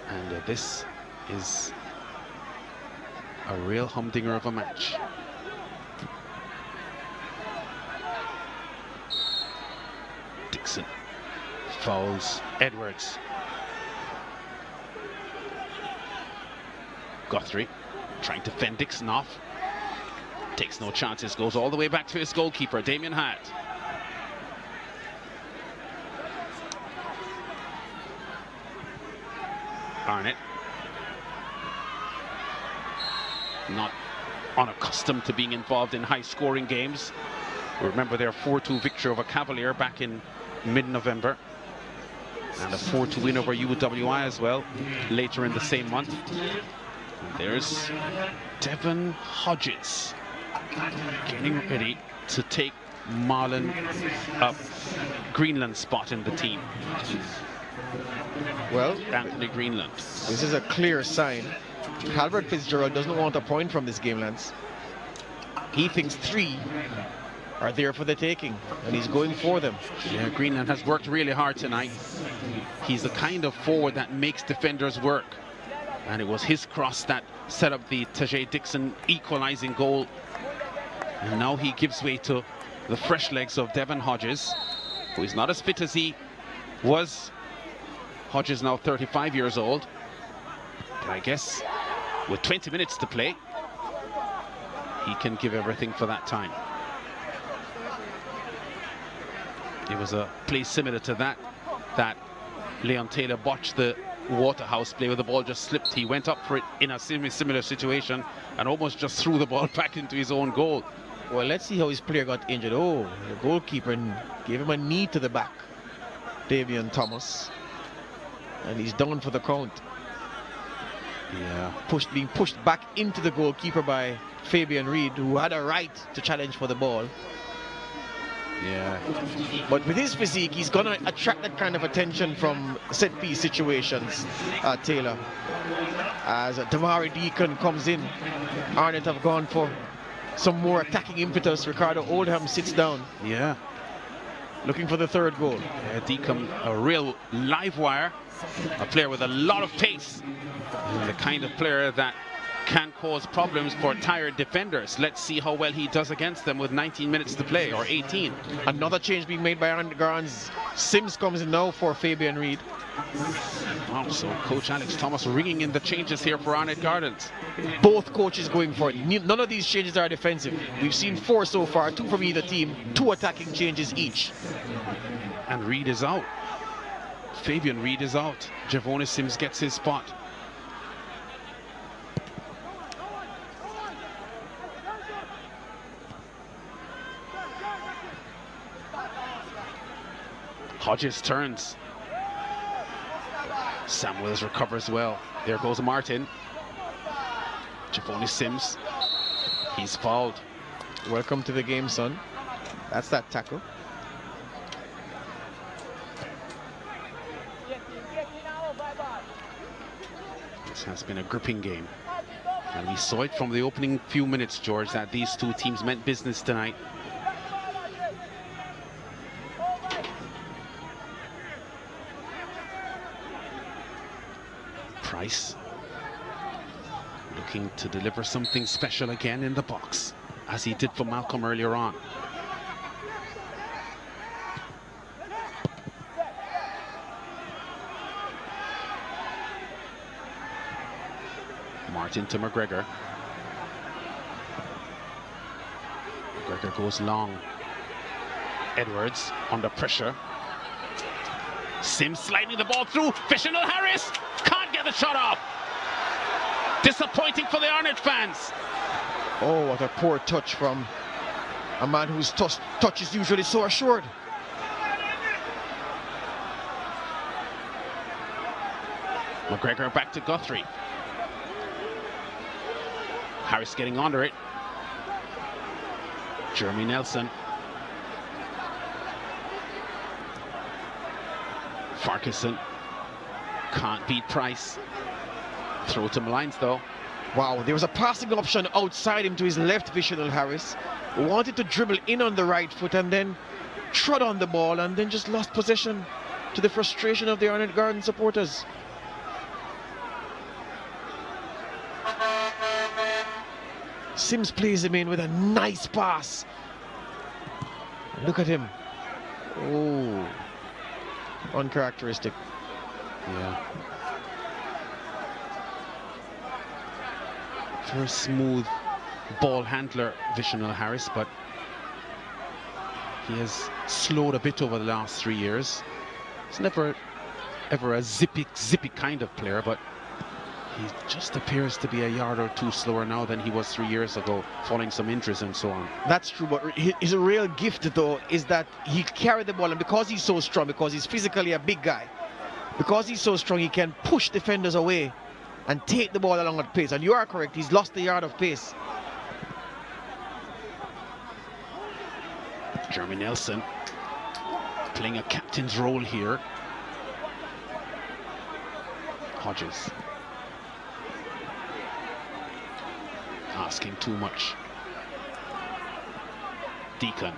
And this is a real humdinger of a match. Dixon fouls Edwards. Guthrie trying to fend Dixon off. Takes no chances, goes all the way back to his goalkeeper, Damien Hyatt. Arnett. Not unaccustomed to being involved in high-scoring games. Remember their 4-2 victory over Cavalier back in mid-November. And a 4-2 win over UWI as well, later in the same month. And there's Devon Hodges getting ready to take Marlon up Greenland's spot in the team. Well, Anthony Greenland. This is a clear sign. Calvert Fitzgerald doesn't want a point from this game, Lance. He thinks 3 are there for the taking, and he's going for them. Yeah, Greenland has worked really hard tonight. He's the kind of forward that makes defenders work. And it was his cross that set up the Tajay Dixon equalizing goal. And now he gives way to the fresh legs of Devon Hodges, who is not as fit as he was. Hodges now 35 years old. But I guess with 20 minutes to play, he can give everything for that time. It was a play similar to that Leon Taylor botched the Waterhouse play where the ball just slipped. He went up for it in a similar situation and almost just threw the ball back into his own goal. Well, let's see how his player got injured. Oh, the goalkeeper gave him a knee to the back, Davian Thomas. And he's down for the count. Yeah. Being pushed back into the goalkeeper by Fabian Reed, who had a right to challenge for the ball. Yeah. But with his physique, he's going to attract that kind of attention from set-piece situations, Taylor. As Damari Deacon comes in, Arnett have gone for some more attacking impetus. Ricardo Oldham sits down. Yeah. Looking for the third goal. Yeah, Deacon, a real live wire. A player with a lot of pace. And the kind of player that can cause problems for tired defenders. Let's see how well he does against them with 19 minutes to play, or 18. Another change being made by Arnett Gardens. Sims comes in now for Fabian Reed. Oh, so Coach Alex Thomas ringing in the changes here for Arnett Gardens. Both coaches going for it. None of these changes are defensive. We've seen 4 so far, 2 from either team, 2 attacking changes each. And Reed is out. Fabian Reed is out. Javon Sims gets his spot. Hodges turns. Samuels recovers well. There goes Martin. Javon Sims. He's fouled. Welcome to the game, son. That's that tackle. This has been a gripping game. And we saw it from the opening few minutes, George, that these two teams meant business tonight. Price looking to deliver something special again in the box, as he did for Malcolm earlier on. Martin to McGregor. McGregor goes long. Edwards under pressure. Sims sliding the ball through. Fishnell Harris can't get the shot off. Disappointing for the Arnett fans. Oh, what a poor touch from a man whose touch is usually so assured. McGregor back to Guthrie. Harris getting under it. Jeremy Nelson. Farquharson can't beat Price. Throw to Molynes though. Wow, there was a passing option outside him to his left, Fishnell Harris. Wanted to dribble in on the right foot and then trod on the ball and then just lost possession to the frustration of the Arnett Garden supporters. Sims plays him in with a nice pass. Look at him. Oh, uncharacteristic. Yeah. Very smooth ball handler, Fishnell Harris, but he has slowed a bit over the last 3 years. He's never ever a zippy kind of player, but he just appears to be a yard or two slower now than he was 3 years ago, following some injuries and so on. That's true, but his real gift though is that he carried the ball, and because he's so strong, because he's physically a big guy, because he's so strong, he can push defenders away and take the ball along at pace. And you are correct, he's lost the yard of pace. Jeremy Nelson playing a captain's role here. Hodges asking too much. Deacon.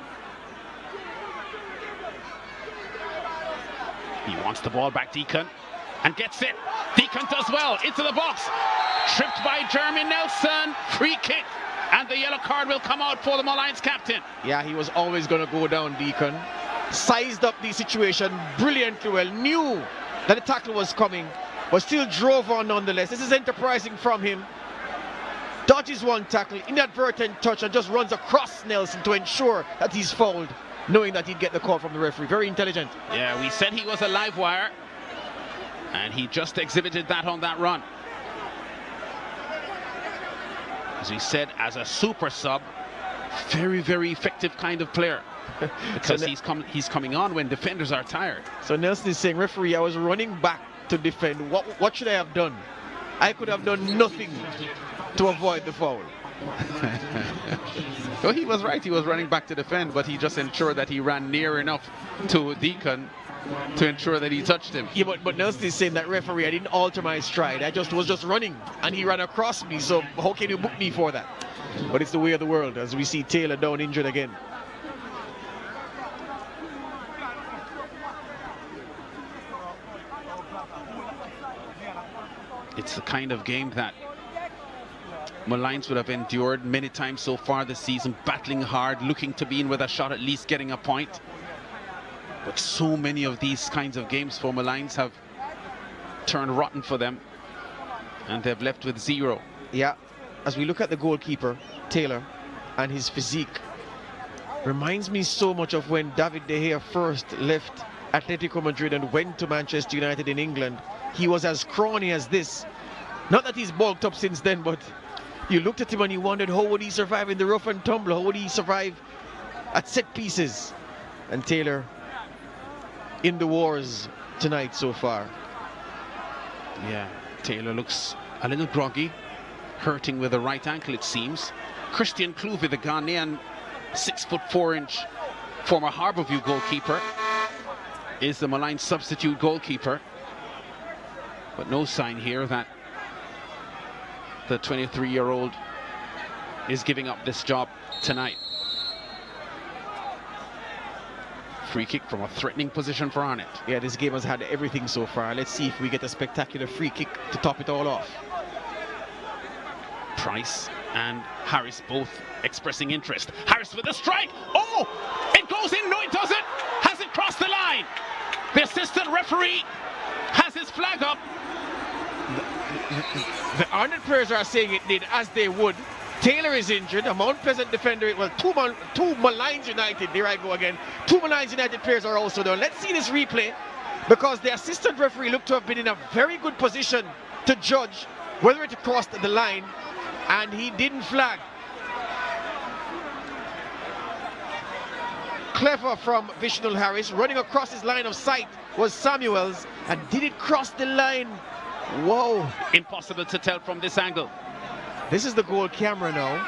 He wants the ball back, Deacon, and gets it. Deacon does well, into the box. Tripped by Jeremy Nelson. Free kick, and the yellow card will come out for the Molynes captain. Yeah, he was always going to go down, Deacon. Sized up the situation brilliantly well, knew that the tackle was coming, but still drove on nonetheless. This is enterprising from him. Dodges one tackle, inadvertent touch, and just runs across Nelson to ensure that he's fouled, knowing that he'd get the call from the referee. Very intelligent. Yeah, we said he was a live wire, and he just exhibited that on that run. As we said, as a super sub, very, very effective kind of player. Because he's coming on when defenders are tired. So Nelson is saying, referee, I was running back to defend. What should I have done? I could have done nothing to avoid the foul. Well, he was right. He was running back to defend, but he just ensured that he ran near enough to Deacon to ensure that he touched him. Yeah, but Nelson is saying that, referee, I didn't alter my stride. I was just running, and he ran across me. So how can you book me for that? But it's the way of the world, as we see Taylor down injured again. It's the kind of game that Molynes would have endured many times so far this season, battling hard, looking to be in with a shot, at least getting a point. But so many of these kinds of games for Molynes have turned rotten for them, and they've left with 0. Yeah, as we look at the goalkeeper, Taylor, and his physique, reminds me so much of when David De Gea first left Atletico Madrid and went to Manchester United in England. He was as scrawny as this. Not that he's bulked up since then, but you looked at him and you wondered, how would he survive in the rough and tumble? How would he survive at set pieces? And Taylor in the wars tonight so far. Yeah, Taylor looks a little groggy, hurting with the right ankle, it seems. Christian Clouvy, the Ghanaian 6'4" former Harbourview goalkeeper, is the Molynes substitute goalkeeper. But no sign here that the 23-year-old is giving up this job tonight. Free kick from a threatening position for Arnett. Yeah, this game has had everything so far. Let's see if we get a spectacular free kick to top it all off. Price and Harris both expressing interest. Harris with a strike. Oh, it goes in. No, it doesn't. Has it crossed the line? The assistant referee has his flag up. The Arnett players are saying it did, as they would. Taylor is injured, a Mount Pleasant defender. Well, two Molynes United, there I go again. Two Molynes United players are also down. Let's see this replay because the assistant referee looked to have been in a very good position to judge whether it crossed the line, and he didn't flag. Clever from Vishnu Harris. Running across his line of sight was Samuels, and did it cross the line? Whoa. Impossible to tell from this angle. This is the goal camera now,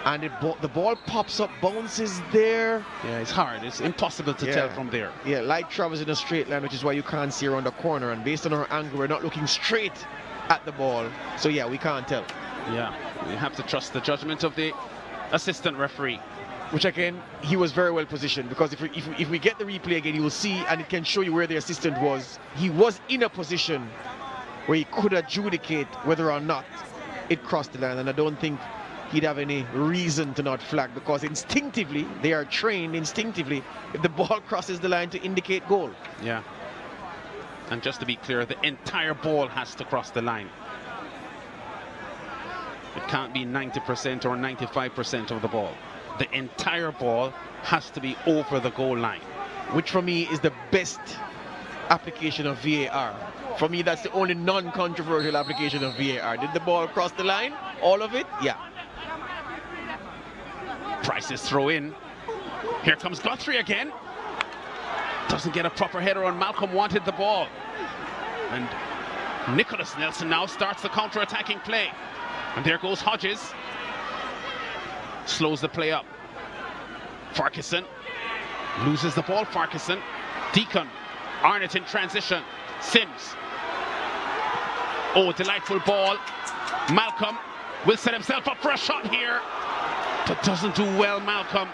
and the ball pops up, bounces there. Yeah, it's hard. It's impossible to tell from there. Yeah, light travels in a straight line, which is why you can't see around the corner, and based on our angle, we're not looking straight at the ball. So yeah, we can't tell. Yeah, we have to trust the judgment of the assistant referee. Which again, he was very well positioned, because if we get the replay again, you will see, and it can show you where the assistant was. He was in a position where he could adjudicate whether or not it crossed the line, and I don't think he'd have any reason to not flag, because instinctively, they are trained instinctively if the ball crosses the line to indicate goal. Yeah. And just to be clear, the entire ball has to cross the line. It can't be 90% or 95% of the ball. The entire ball has to be over the goal line. Which for me is the best application of VAR. For me, that's the only non-controversial application of VAR. Did the ball cross the line? All of it? Yeah. Price's throw in. Here comes Guthrie again. Doesn't get a proper header on. Malcolm wanted the ball. And Nicholas Nelson now starts the counter-attacking play. And there goes Hodges. Slows the play up. Farquharson loses the ball. Farquharson. Deacon. Arnett in transition. Sims. Oh, delightful ball. Malcolm will set himself up for a shot here. But doesn't do well, Malcolm.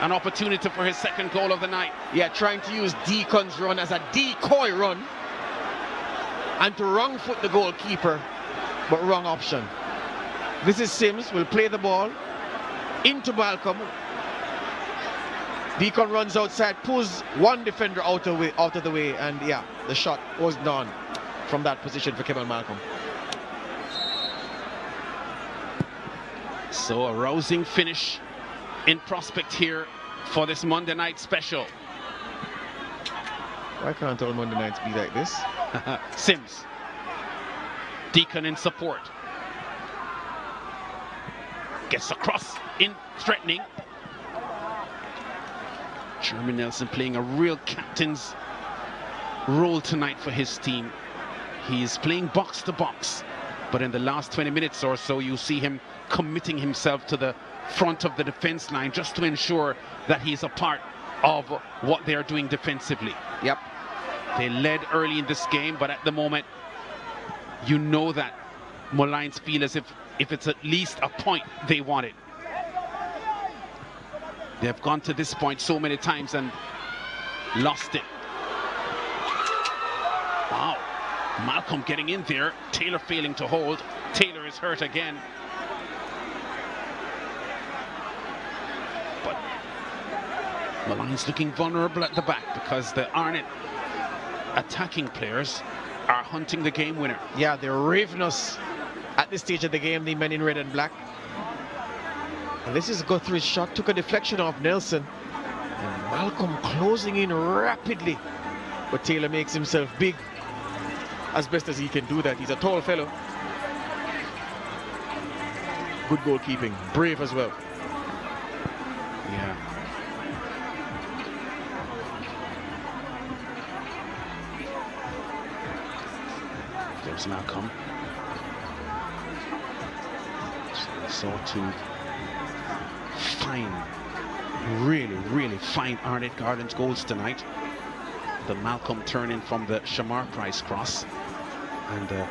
An opportunity for his second goal of the night. Yeah, trying to use Deacon's run as a decoy run. And to wrong foot the goalkeeper. But wrong option. This is Sims. Will play the ball into Malcolm. Deacon runs outside, pulls one defender out of the way, and yeah, the shot was done from that position for Kevin Malcolm. So a rousing finish in prospect here for this Monday night special. Why can't all Monday nights be like this? Sims. Deacon in support. Gets across in threatening. Jeremy Nelson playing a real captain's role tonight for his team. He's playing box to box, but in the last 20 minutes or so, you see him committing himself to the front of the defense line just to ensure that he's a part of what they're doing defensively. Yep. They led early in this game, but at the moment, you know that Molynes feel as if it's at least a point they want it. They've gone to this point so many times and lost it. Wow. Malcolm getting in there. Taylor failing to hold. Taylor is hurt again. But Molynes looking vulnerable at the back because the Arnett attacking players are hunting the game winner. Yeah, they're ravenous at this stage of the game, the men in red and black. And this is Guthrie's shot, took a deflection off Nelson. And Malcolm closing in rapidly. But Taylor makes himself big as best as he can do that. He's a tall fellow. Good goalkeeping, brave as well. Yeah. There's Malcolm. So to fine, really fine Arnett Gardens goals tonight. The Malcolm turn in from the Shamar Price cross and a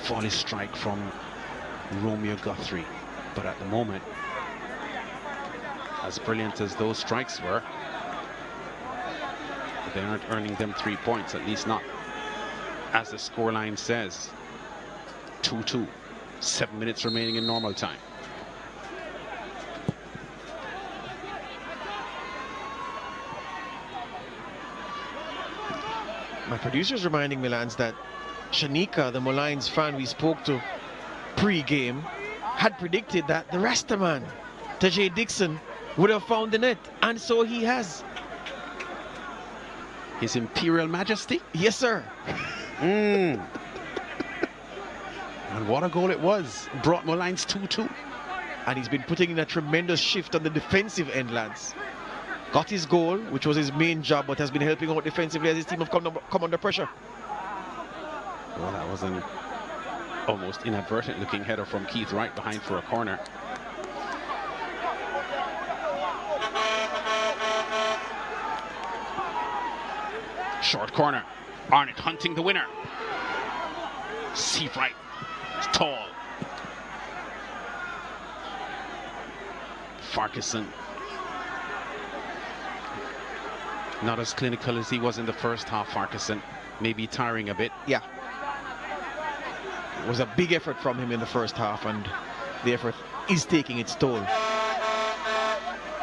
volley strike from Romeo Guthrie. But at the moment, as brilliant as those strikes were, they aren't earning them 3 points, at least not as the scoreline says. 2-2, 7 minutes remaining in normal time. My producer's reminding me, Lance, that Shanika, the Molynes fan we spoke to pre-game, had predicted that the Rastaman, Tajay Dixon, would have found the net, and so he has. His Imperial Majesty? Yes, sir. And what a goal it was. Brought Molynes 2-2. And he's been putting in a tremendous shift on the defensive end, lads. Got his goal, which was his main job, but has been helping out defensively as his team have come under pressure. Well, that was an almost inadvertent looking header from Keith Wright behind for a corner. Short corner. Arnett hunting the winner. Steve Wright. It's tall. Farquharson. Not as clinical as he was in the first half, Farquharson. Maybe tiring a bit. Yeah. It was a big effort from him in the first half, and the effort is taking its toll.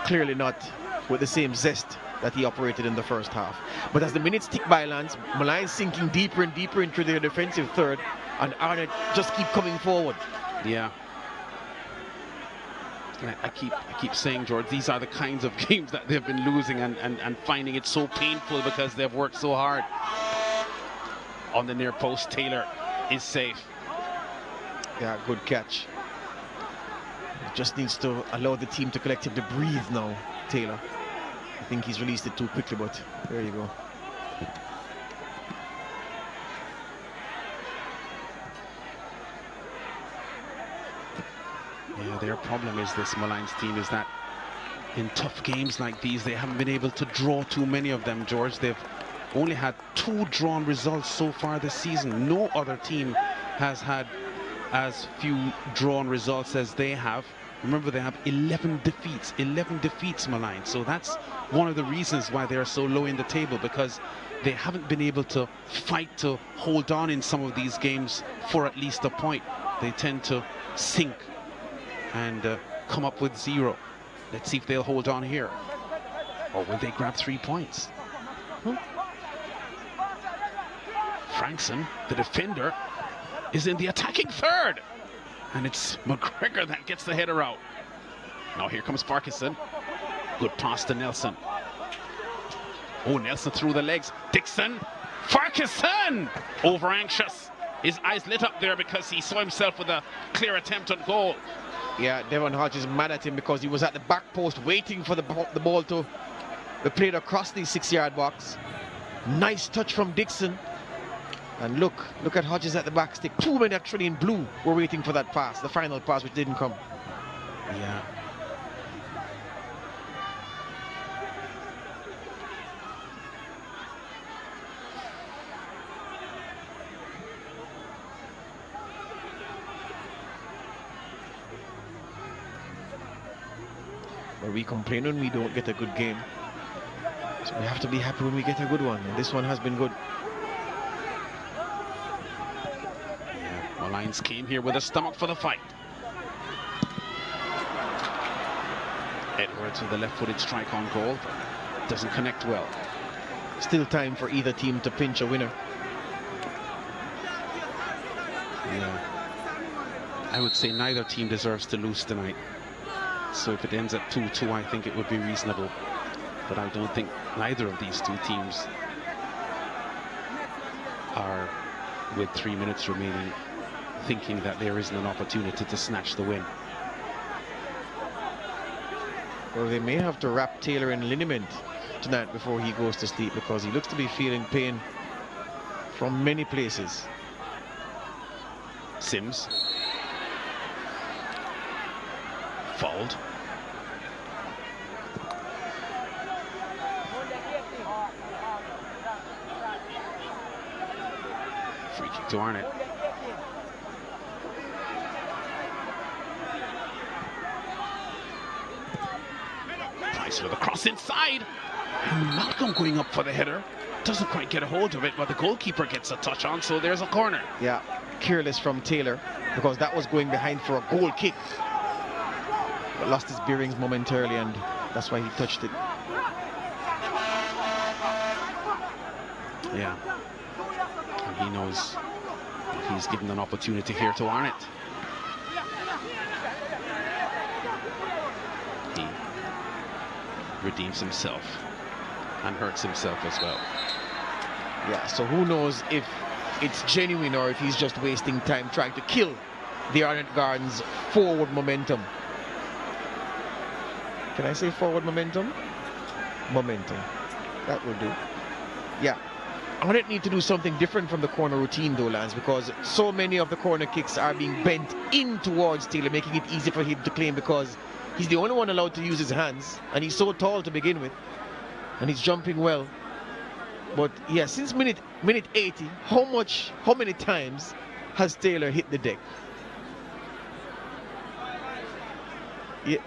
Clearly not with the same zest that he operated in the first half. But as the minutes tick by, Lance, Molynes sinking deeper and deeper into their defensive third, and Arnett just keep coming forward. Yeah. I keep saying, George, these are the kinds of games that they've been losing and finding it so painful because they've worked so hard. On the near post, Taylor is safe. Yeah, good catch. He just needs to allow the team to collectively breathe now, Taylor. I think he's released it too quickly, but there you go. Yeah, their problem is this Molynes team is that in tough games like these, they haven't been able to draw too many of them, George. They've only had 2 drawn results so far this season. No other team has had as few drawn results as they have. Remember, they have 11 defeats, Molynes. So that's one of the reasons why they're so low in the table, because they haven't been able to fight to hold on in some of these games for at least a point. They tend to sink and come up with 0. Let's see if they'll hold on here. Or will they grab 3 points? Frankson, the defender, is in the attacking third. And it's McGregor that gets the header out. Now here comes Farquharson. Good pass to Nelson. Oh, Nelson through the legs. Dixon. Farquharson! Over anxious. His eyes lit up there because he saw himself with a clear attempt on goal. Yeah, Devon Hodge is mad at him because he was at the back post waiting for the ball to be played across the 6-yard box. Nice touch from Dixon. And look at Hodges at the back stick. 2 men actually in blue were waiting for that pass, the final pass, which didn't come. Yeah. But we complain when we don't get a good game. So we have to be happy when we get a good one. And this one has been good. Molynes came here with a stomach for the fight. Edwards with the left-footed strike on goal, but doesn't connect well. Still time for either team to pinch a winner. Yeah. I would say neither team deserves to lose tonight. So if it ends at 2-2, I think it would be reasonable. But I don't think neither of these two teams are, with 3 minutes remaining, thinking that there isn't an opportunity to snatch the win. Well, they may have to wrap Taylor in liniment tonight before he goes to sleep, because he looks to be feeling pain from many places. Sims. Fouled. Free kick to Arnett. Price with a cross inside. And Malcolm going up for the header. Doesn't quite get a hold of it, but the goalkeeper gets a touch on, so there's a corner. Yeah, careless from Taylor, because that was going behind for a goal kick. But lost his bearings momentarily, and that's why he touched it. Yeah. And he knows that he's given an opportunity here to Arnett. He redeems himself and hurts himself as well. Yeah, so who knows if it's genuine or if he's just wasting time trying to kill the Arnett Gardens forward momentum. Can I say forward momentum? Momentum. That will do. Yeah. Arnett need to do something different from the corner routine though, Lance, because so many of the corner kicks are being bent in towards Taylor, making it easy for him to claim because he's the only one allowed to use his hands and he's so tall to begin with and he's jumping well. But yeah, since minute 80, how many times has Taylor hit the deck? Yeah.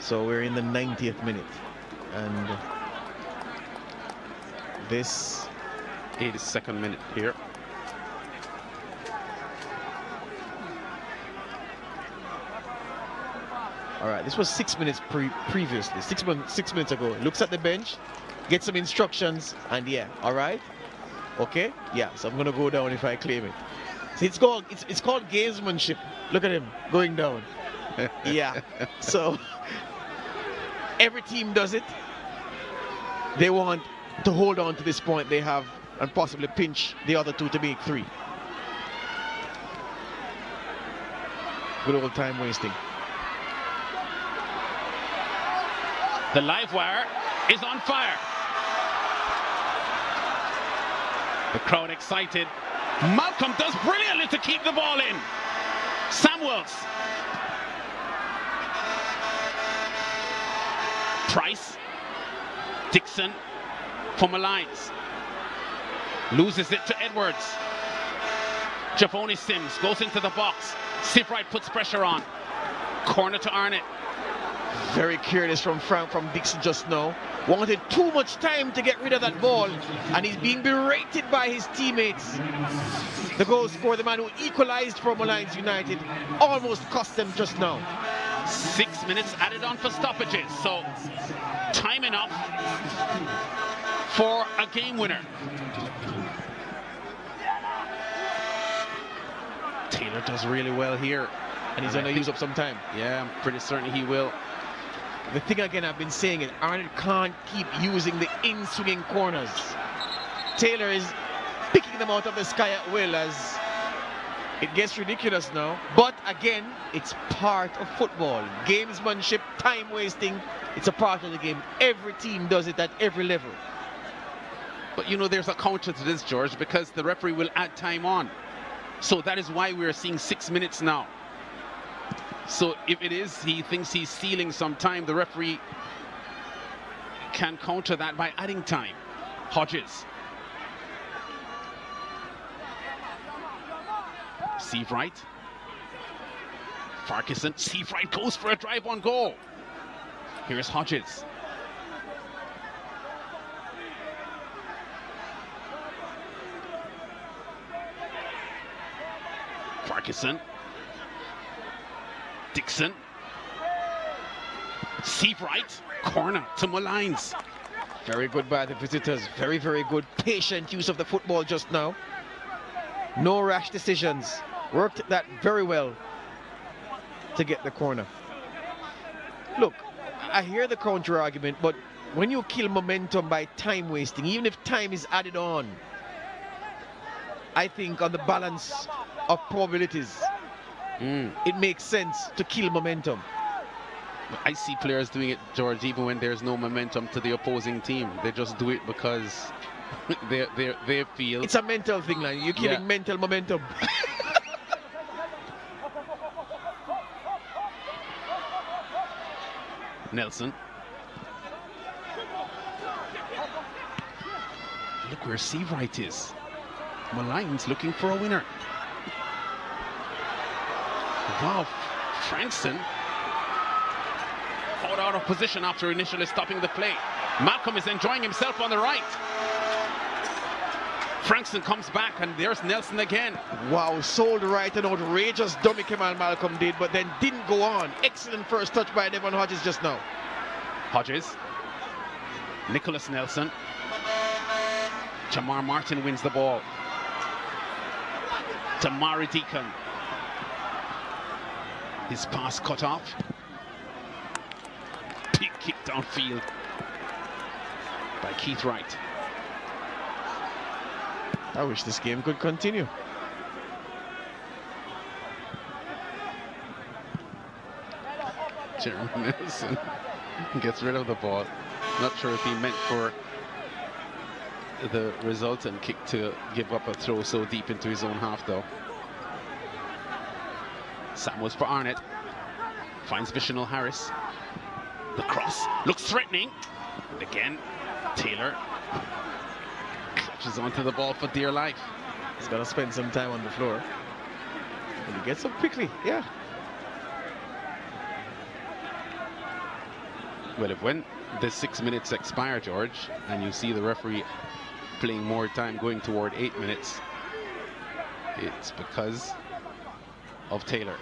So we're in the 90th minute, and this 82nd minute here. All right, this was 6 minutes previously, 6 minutes ago. Looks at the bench, gets some instructions, and yeah, all right, okay, yeah. So I'm gonna go down if I claim it. See, it's called gamesmanship. Look at him going down. Yeah. So every team does it. They want to hold on to this point they have and possibly pinch the other two to make 3. Good old time wasting. The live wire is on fire. The crowd excited. Malcolm does brilliantly to keep the ball in. Samuels. Price. Dixon for Molynes. Loses it to Edwards. Javoni Sims goes into the box. Sivrite puts pressure on. Corner to Arnett. Very careless from Dixon just now. Wanted too much time to get rid of that ball, and he's being berated by his teammates. The goal scorer, the man who equalized for Molynes United, almost cost them just now. 6 minutes added on for stoppages, so time enough for a game winner. Taylor does really well here, and he's going to use up some time. Yeah, I'm pretty certain he will. The thing again I've been saying is Arnett can't keep using the in-swinging corners. Taylor is picking them out of the sky at will as it gets ridiculous now. But again, it's part of football. Gamesmanship, time wasting, it's a part of the game. Every team does it at every level. But you know, there's a counter to this, George, because the referee will add time on. So that is why we're seeing 6 minutes now. So if it is, he thinks he's stealing some time, the referee can counter that by adding time. Hodges. Sivrite. Farquharson. Sivrite goes for a drive on goal. Here's Hodges. Farquharson. Dixon. Sivrite. Corner to Molynes. Very good by the visitors. Very, very good. Patient use of the football just now. No rash decisions. Worked that very well to get the corner. Look, I hear the counter argument, but when you kill momentum by time wasting, even if time is added on, I think on the balance of probabilities, it makes sense to kill momentum. I see players doing it, George, even when there's no momentum to the opposing team. They just do it because they feel it's a mental thing, like you're killing mental momentum. Nelson. Look where Sivrite is. Molynes looking for a winner. Wow, Frankston caught out of position after initially stopping the play. Malcolm is enjoying himself on the right. Frankston comes back, and there's Nelson again. Wow, sold right, an outrageous dummy Kamal Malcolm did, but then didn't go on. Excellent first touch by Devon Hodges just now. Hodges. Nicholas Nelson. Jamar Martin wins the ball. Tamari Deacon. His pass cut off. Big kick downfield by Keith Wright. I wish this game could continue. Jeremy Nelson gets rid of the ball. Not sure if he meant for the resultant kick to give up a throw so deep into his own half, though. Samuels for Arnett. Finds Visional Harris. The cross looks threatening. And again, Taylor clutches onto the ball for dear life. He's got to spend some time on the floor. And he gets up quickly, yeah. Well, if when the 6 minutes expire, George, and you see the referee playing more time going toward 8 minutes, it's because of Taylor.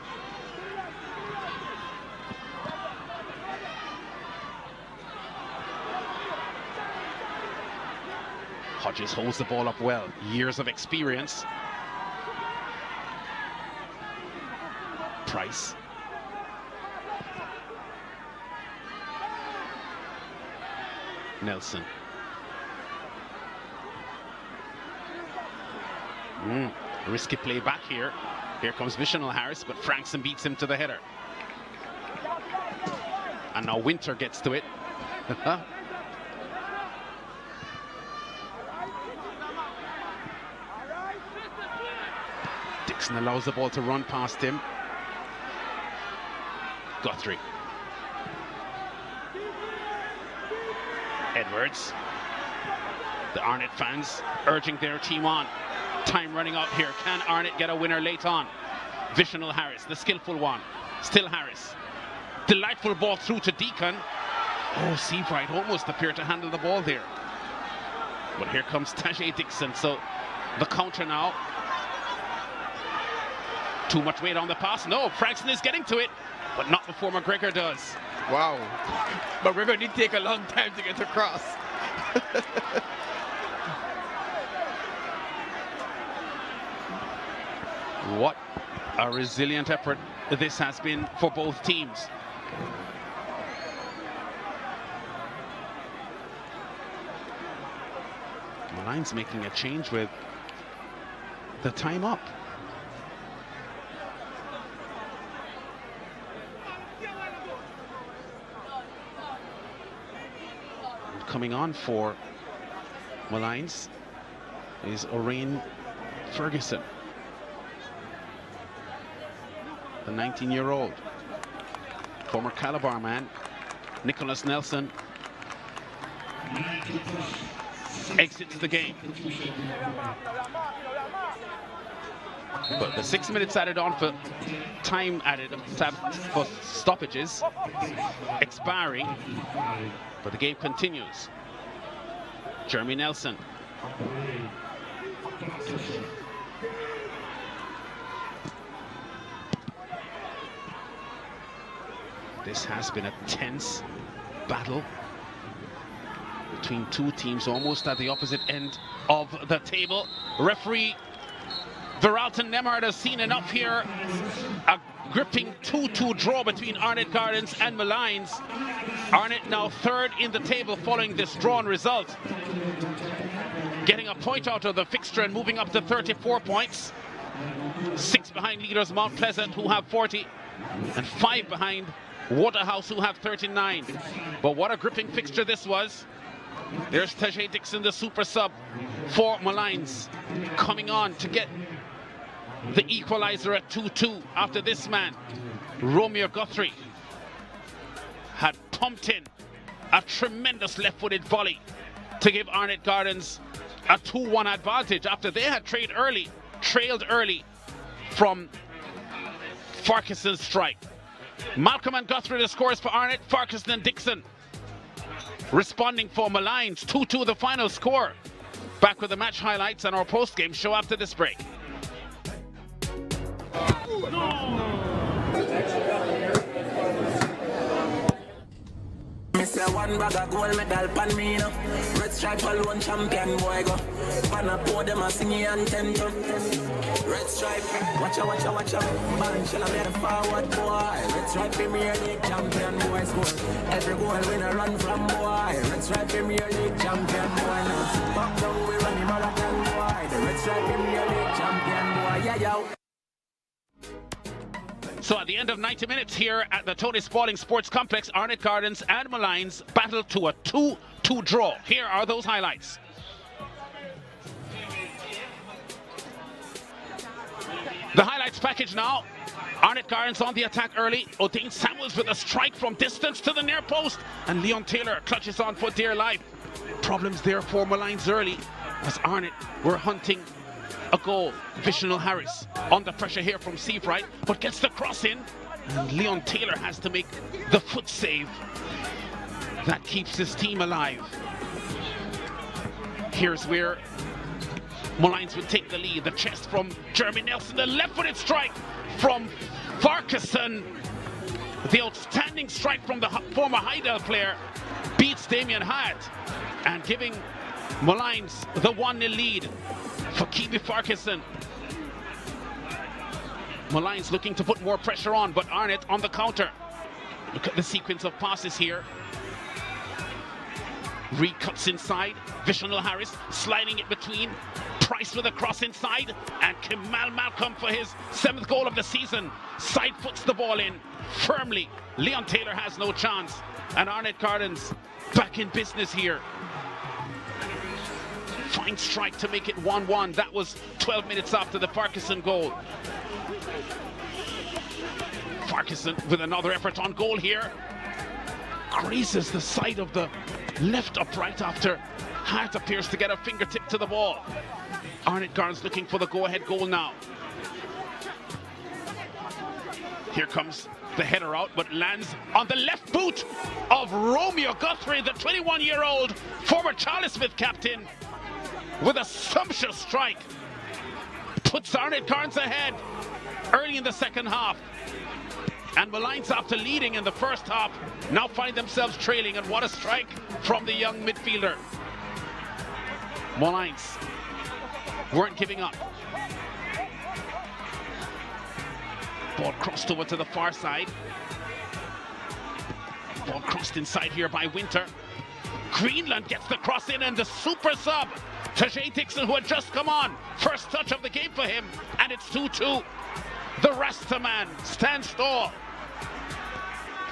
Hodges holds the ball up well. Years of experience. Price. Nelson. Risky play back here. Here comes Visional Harris, but Frankson beats him to the header. And now Winter gets to it. Dixon allows the ball to run past him. Guthrie. Edwards. The Arnett fans urging their team on. Time running out here. Can Arnett get a winner late on? Visional Harris, the skillful one. Still Harris. Delightful ball through to Deacon. Oh, Seabright almost appeared to handle the ball there. But here comes Tajay Dixon. So the counter now. Too much weight on the pass. No, Frankson is getting to it, but not before McGregor does. Wow. McGregor did take a long time to get across. What a resilient effort this has been for both teams. Molynes making a change with the time up. And coming on for Molynes is Orain Ferguson, the 19-year-old. Former Calabar man, Nicholas Nelson, exits the game. But the 6 minutes added on for time added for stoppages expiring, but the game continues. Jeremy Nelson. This has been a tense battle between two teams almost at the opposite end of the table. Referee Veralton Nemard has seen enough here. A gripping 2-2 draw between Arnett Gardens and Molynes. Arnett now third in the table following this drawn result, getting a point out of the fixture and moving up to 34 points. 6 behind leaders Mount Pleasant, who have 40, and 5 behind Waterhouse, who have 39. But what a gripping fixture this was. There's Tajay Dixon, the super sub for Molynes, coming on to get the equalizer at 2-2 after this man, Romeo Guthrie, had pumped in a tremendous left-footed volley to give Arnett Gardens a 2-1 advantage after they had trailed early from Farquharson's strike. Malcolm and Guthrie the scores for Arnett, Farquharson and Dixon responding for Molynes. 2-2 the final score. Back with the match highlights and our post-game show after this break. Mr. say one bag of gold medal pan me now. Red stripe alone champion boy go. Wanna pour them a sing anthem. Red stripe, watch out. Man shall I make forward boy. Red stripe Premier League champion boy score. Every goal winner run from boy. Red stripe Premier League champion boy now. Back down we run the marathon boy. The Red stripe Premier League champion boy. Yeah, yo. So at the end of 90 minutes here at the Tony Spalding Sports Complex, Arnett Gardens and Molynes battled to a 2-2 draw. Here are those highlights. The highlights package now. Arnett Gardens on the attack early. O'Dane Samuels with a strike from distance to the near post. And Leon Taylor clutches on for dear life. Problems there for Molynes early as Arnett were hunting a goal. Vishnu Harris under pressure here from Seafright, but gets the cross in. And Leon Taylor has to make the foot save. That keeps his team alive. Here's where Molynes would take the lead. The chest from Jeremy Nelson. The left-footed strike from Farquharson. The outstanding strike from the former Heidel player beats Damien Hyatt and giving Molynes the 1-0 lead for Kiwi Farquharson. Molynes looking to put more pressure on, but Arnett on the counter. Look at the sequence of passes here. Reed cuts inside. Vishnu Harris sliding it between. Price with a cross inside. And Kemal Malcolm for his 7th goal of the season. Side foots the ball in firmly. Leon Taylor has no chance. And Arnett Gardens back in business here. Fine strike to make it 1-1. That was 12 minutes after the Farquharson goal. Farquharson with another effort on goal here. Grazes the side of the left upright after Hart appears to get a fingertip to the ball. Arnett Gardens looking for the go-ahead goal now. Here comes the header out, but lands on the left boot of Romeo Guthrie, the 21-year-old former Charlie Smith captain, with a sumptuous strike. Puts Arnett Gardens ahead early in the second half. And Molynes, after leading in the first half, now find themselves trailing. And what a strike from the young midfielder. Molynes weren't giving up. Ball crossed over to the far side. Ball crossed inside here by Winter. Greenland gets the cross in, and the super sub, Tajay Dixon, who had just come on. First touch of the game for him, and it's 2-2. The Rasta man stands tall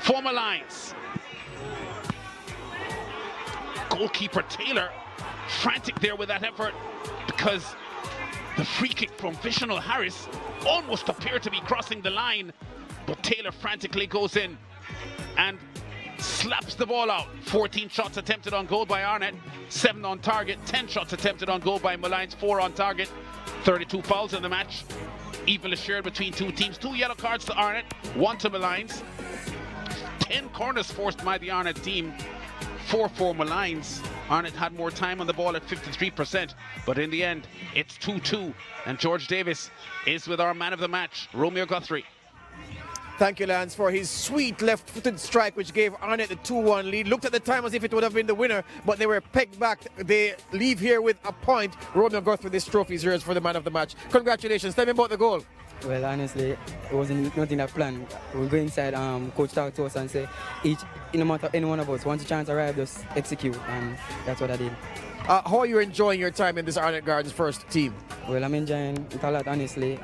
for Molynes. Goalkeeper Taylor frantic there with that effort, because the free kick from Vishnu Harris almost appeared to be crossing the line, but Taylor frantically goes in and slaps the ball out. 14 shots attempted on goal by Arnett, 7 on target, 10 shots attempted on goal by Molynes, 4 on target, 32 fouls in the match. Evenly shared between two teams. 2 yellow cards to Arnett, 1 to Molynes. 10 corners forced by the Arnett team, 4 for Molynes. Arnett had more time on the ball at 53%, but in the end, it's 2-2. And George Davis is with our man of the match, Romeo Guthrie. Thank you, Lance, for his sweet left-footed strike, which gave Arnett the 2-1 lead. Looked at the time as if it would have been the winner, but they were pegged back. They leave here with a point. Romeo Guthrie, this trophy is yours for the man of the match. Congratulations. Tell me about the goal. Well, honestly, it wasn't nothing I planned. We'll go inside, coach talked to us and say, no matter any one of us, once the chance arrives, just execute, and that's what I did. How are you enjoying your time in this Arnett Gardens first team? Well, I'm enjoying it a lot, honestly.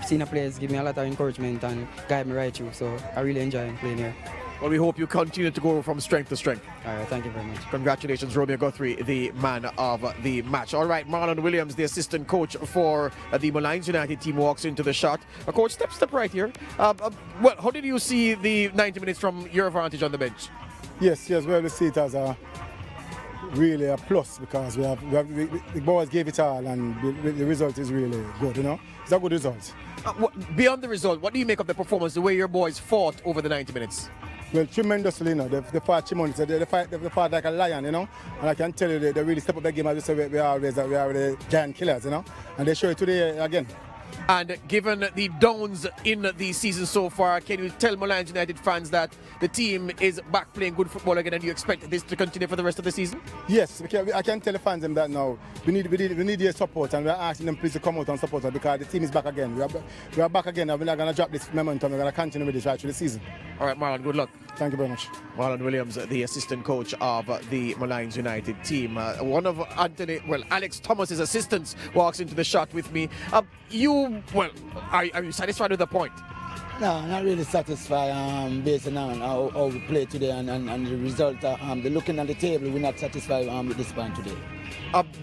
Senior players give me a lot of encouragement and guide me right through, so I really enjoy playing here. Well, we hope you continue to go from strength to strength. All right, thank you very much. Congratulations, Romeo Guthrie, the man of the match. All right, Marlon Williams, the assistant coach for the Molynes United team, walks into the shot. Coach, step right here. Well, how did you see the 90 minutes from your vantage on the bench? Yes, well, we see it as really a plus, because the boys gave it all, and the result is really good, you know. It's a good result. Beyond the result, what do you make of the performance, the way your boys fought over the 90 minutes? Well, tremendously, you know. They fought tremendous. They fought like a lion, you know. And I can tell you, they really step up their game. As you say, we are the giant killers, you know. And they show it today again. And given the downs in the season so far, can you tell Molynes United fans that the team is back playing good football again, and you expect this to continue for the rest of the season? Yes, I can tell the fans them that now. We need their support, and we're asking them please to come out and support us because the team is back again. We are back again, and we're not going to drop this momentum. We're going to continue with this right through the season. All right, Marlon, good luck. Thank you very much. Marlon Williams, the assistant coach of the Molynes United team. One of Alex Thomas's assistants walks into the shot with me. Are you satisfied with the point? No, not really satisfied based on how we play today and the result. Looking at the table, we're not satisfied with this point today.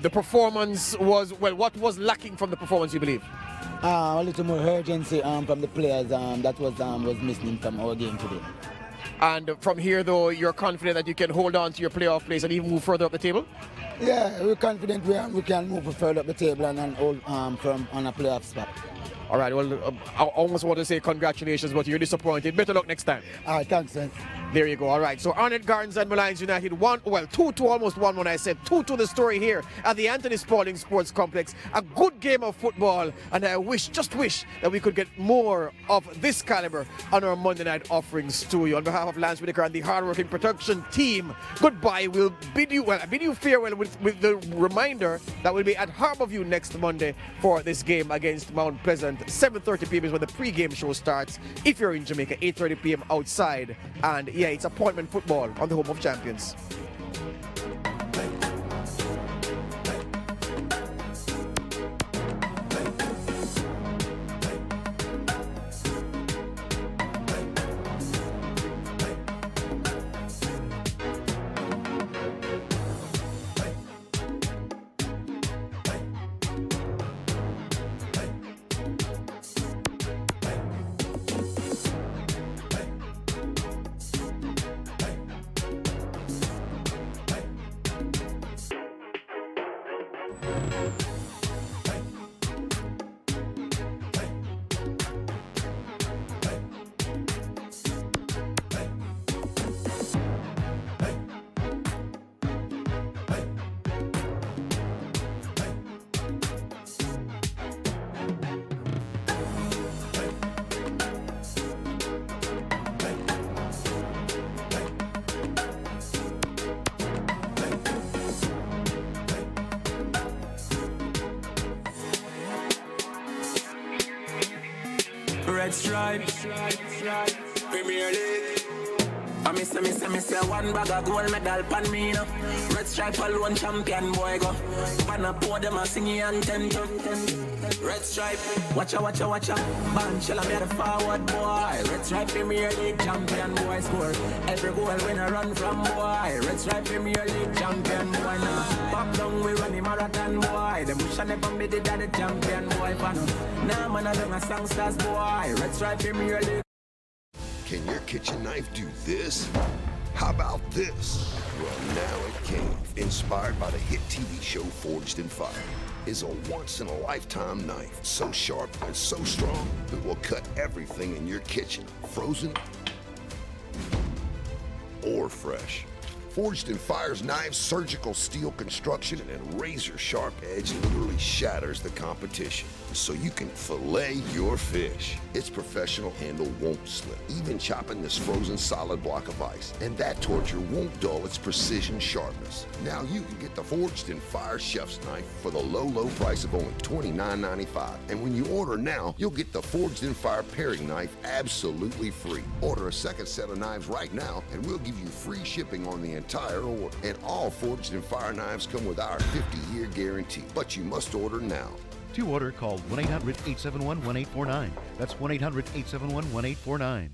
The performance was, what was lacking from the performance, you believe? A little more urgency from the players that was missing from our game today. And from here, though, you're confident that you can hold on to your playoff place and even move further up the table? Yeah, we're confident we can move further up the table and hold from on a playoff spot. All right, well, I almost want to say congratulations, but you're disappointed. Better luck next time. All right, thanks, man. There you go. All right, so Arnett Gardens and Molynes United 2-2, almost 1-1. I said 2-2 the story here at the Anthony Spalding Sports Complex. A good game of football, and I just wish that we could get more of this caliber on our Monday night offerings to you. On behalf of Lance Whitaker and the hardworking production team, goodbye. We'll bid you farewell with the reminder that we'll be at Harborview next Monday for this game against Mount Pleasant. 7:30 p.m. is when the pre-game show starts. If you're in Jamaica, 8:30 p.m. outside. And yeah, it's appointment football on the home of champions. Red Stripe, Premier League. I miss one bag of gold medal pan me now. Red Stripe alone champion boy go. Pan a pour them a singing anthem. Red Stripe, watch out. Banshell me the forward boy. Red Stripe Premier League champion boy score. Every goal when I run from boy. Red Stripe Premier League champion boy now. Pop down we run the marathon boy. Them wish I never made it that the champion boy fan. Now man I done a songsters boy. Red Stripe Premier League. Can your kitchen knife do this? How about this? Well, now at Cave, inspired by the hit TV show Forged in Fire, is a once-in-a-lifetime knife so sharp and so strong it will cut everything in your kitchen, frozen or fresh. Forged in Fire's knives, surgical steel construction, and razor-sharp edge literally shatters the competition, so you can fillet your fish. Its professional handle won't slip, even chopping this frozen solid block of ice, and that torture won't dull its precision sharpness. Now you can get the Forged in Fire chef's knife for the low price of only $29.95, and when you order now, you'll get the Forged in Fire paring knife absolutely free. Order a second set of knives right now, and we'll give you free shipping on the entire order. And all Forged in Fire knives come with our 50-year guarantee, but you must order now. To order, call 1-800-871-1849. That's 1-800-871-1849.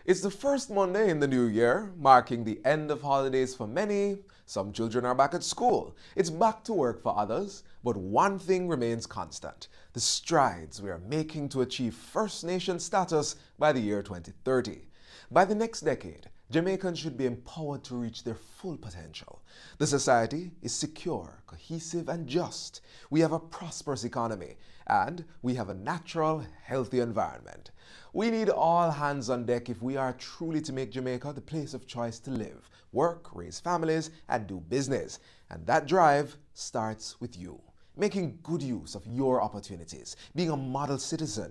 It's the first Monday in the new year, marking the end of holidays for many. Some children are back at school. It's back to work for others. But one thing remains constant: the strides we are making to achieve First Nation status by the year 2030. By the next decade, Jamaicans should be empowered to reach their full potential. The society is secure, cohesive, and just. We have a prosperous economy, and we have a natural, healthy environment. We need all hands on deck if we are truly to make Jamaica the place of choice to live, work, raise families, and do business. And that drive starts with you. Making good use of your opportunities, being a model citizen,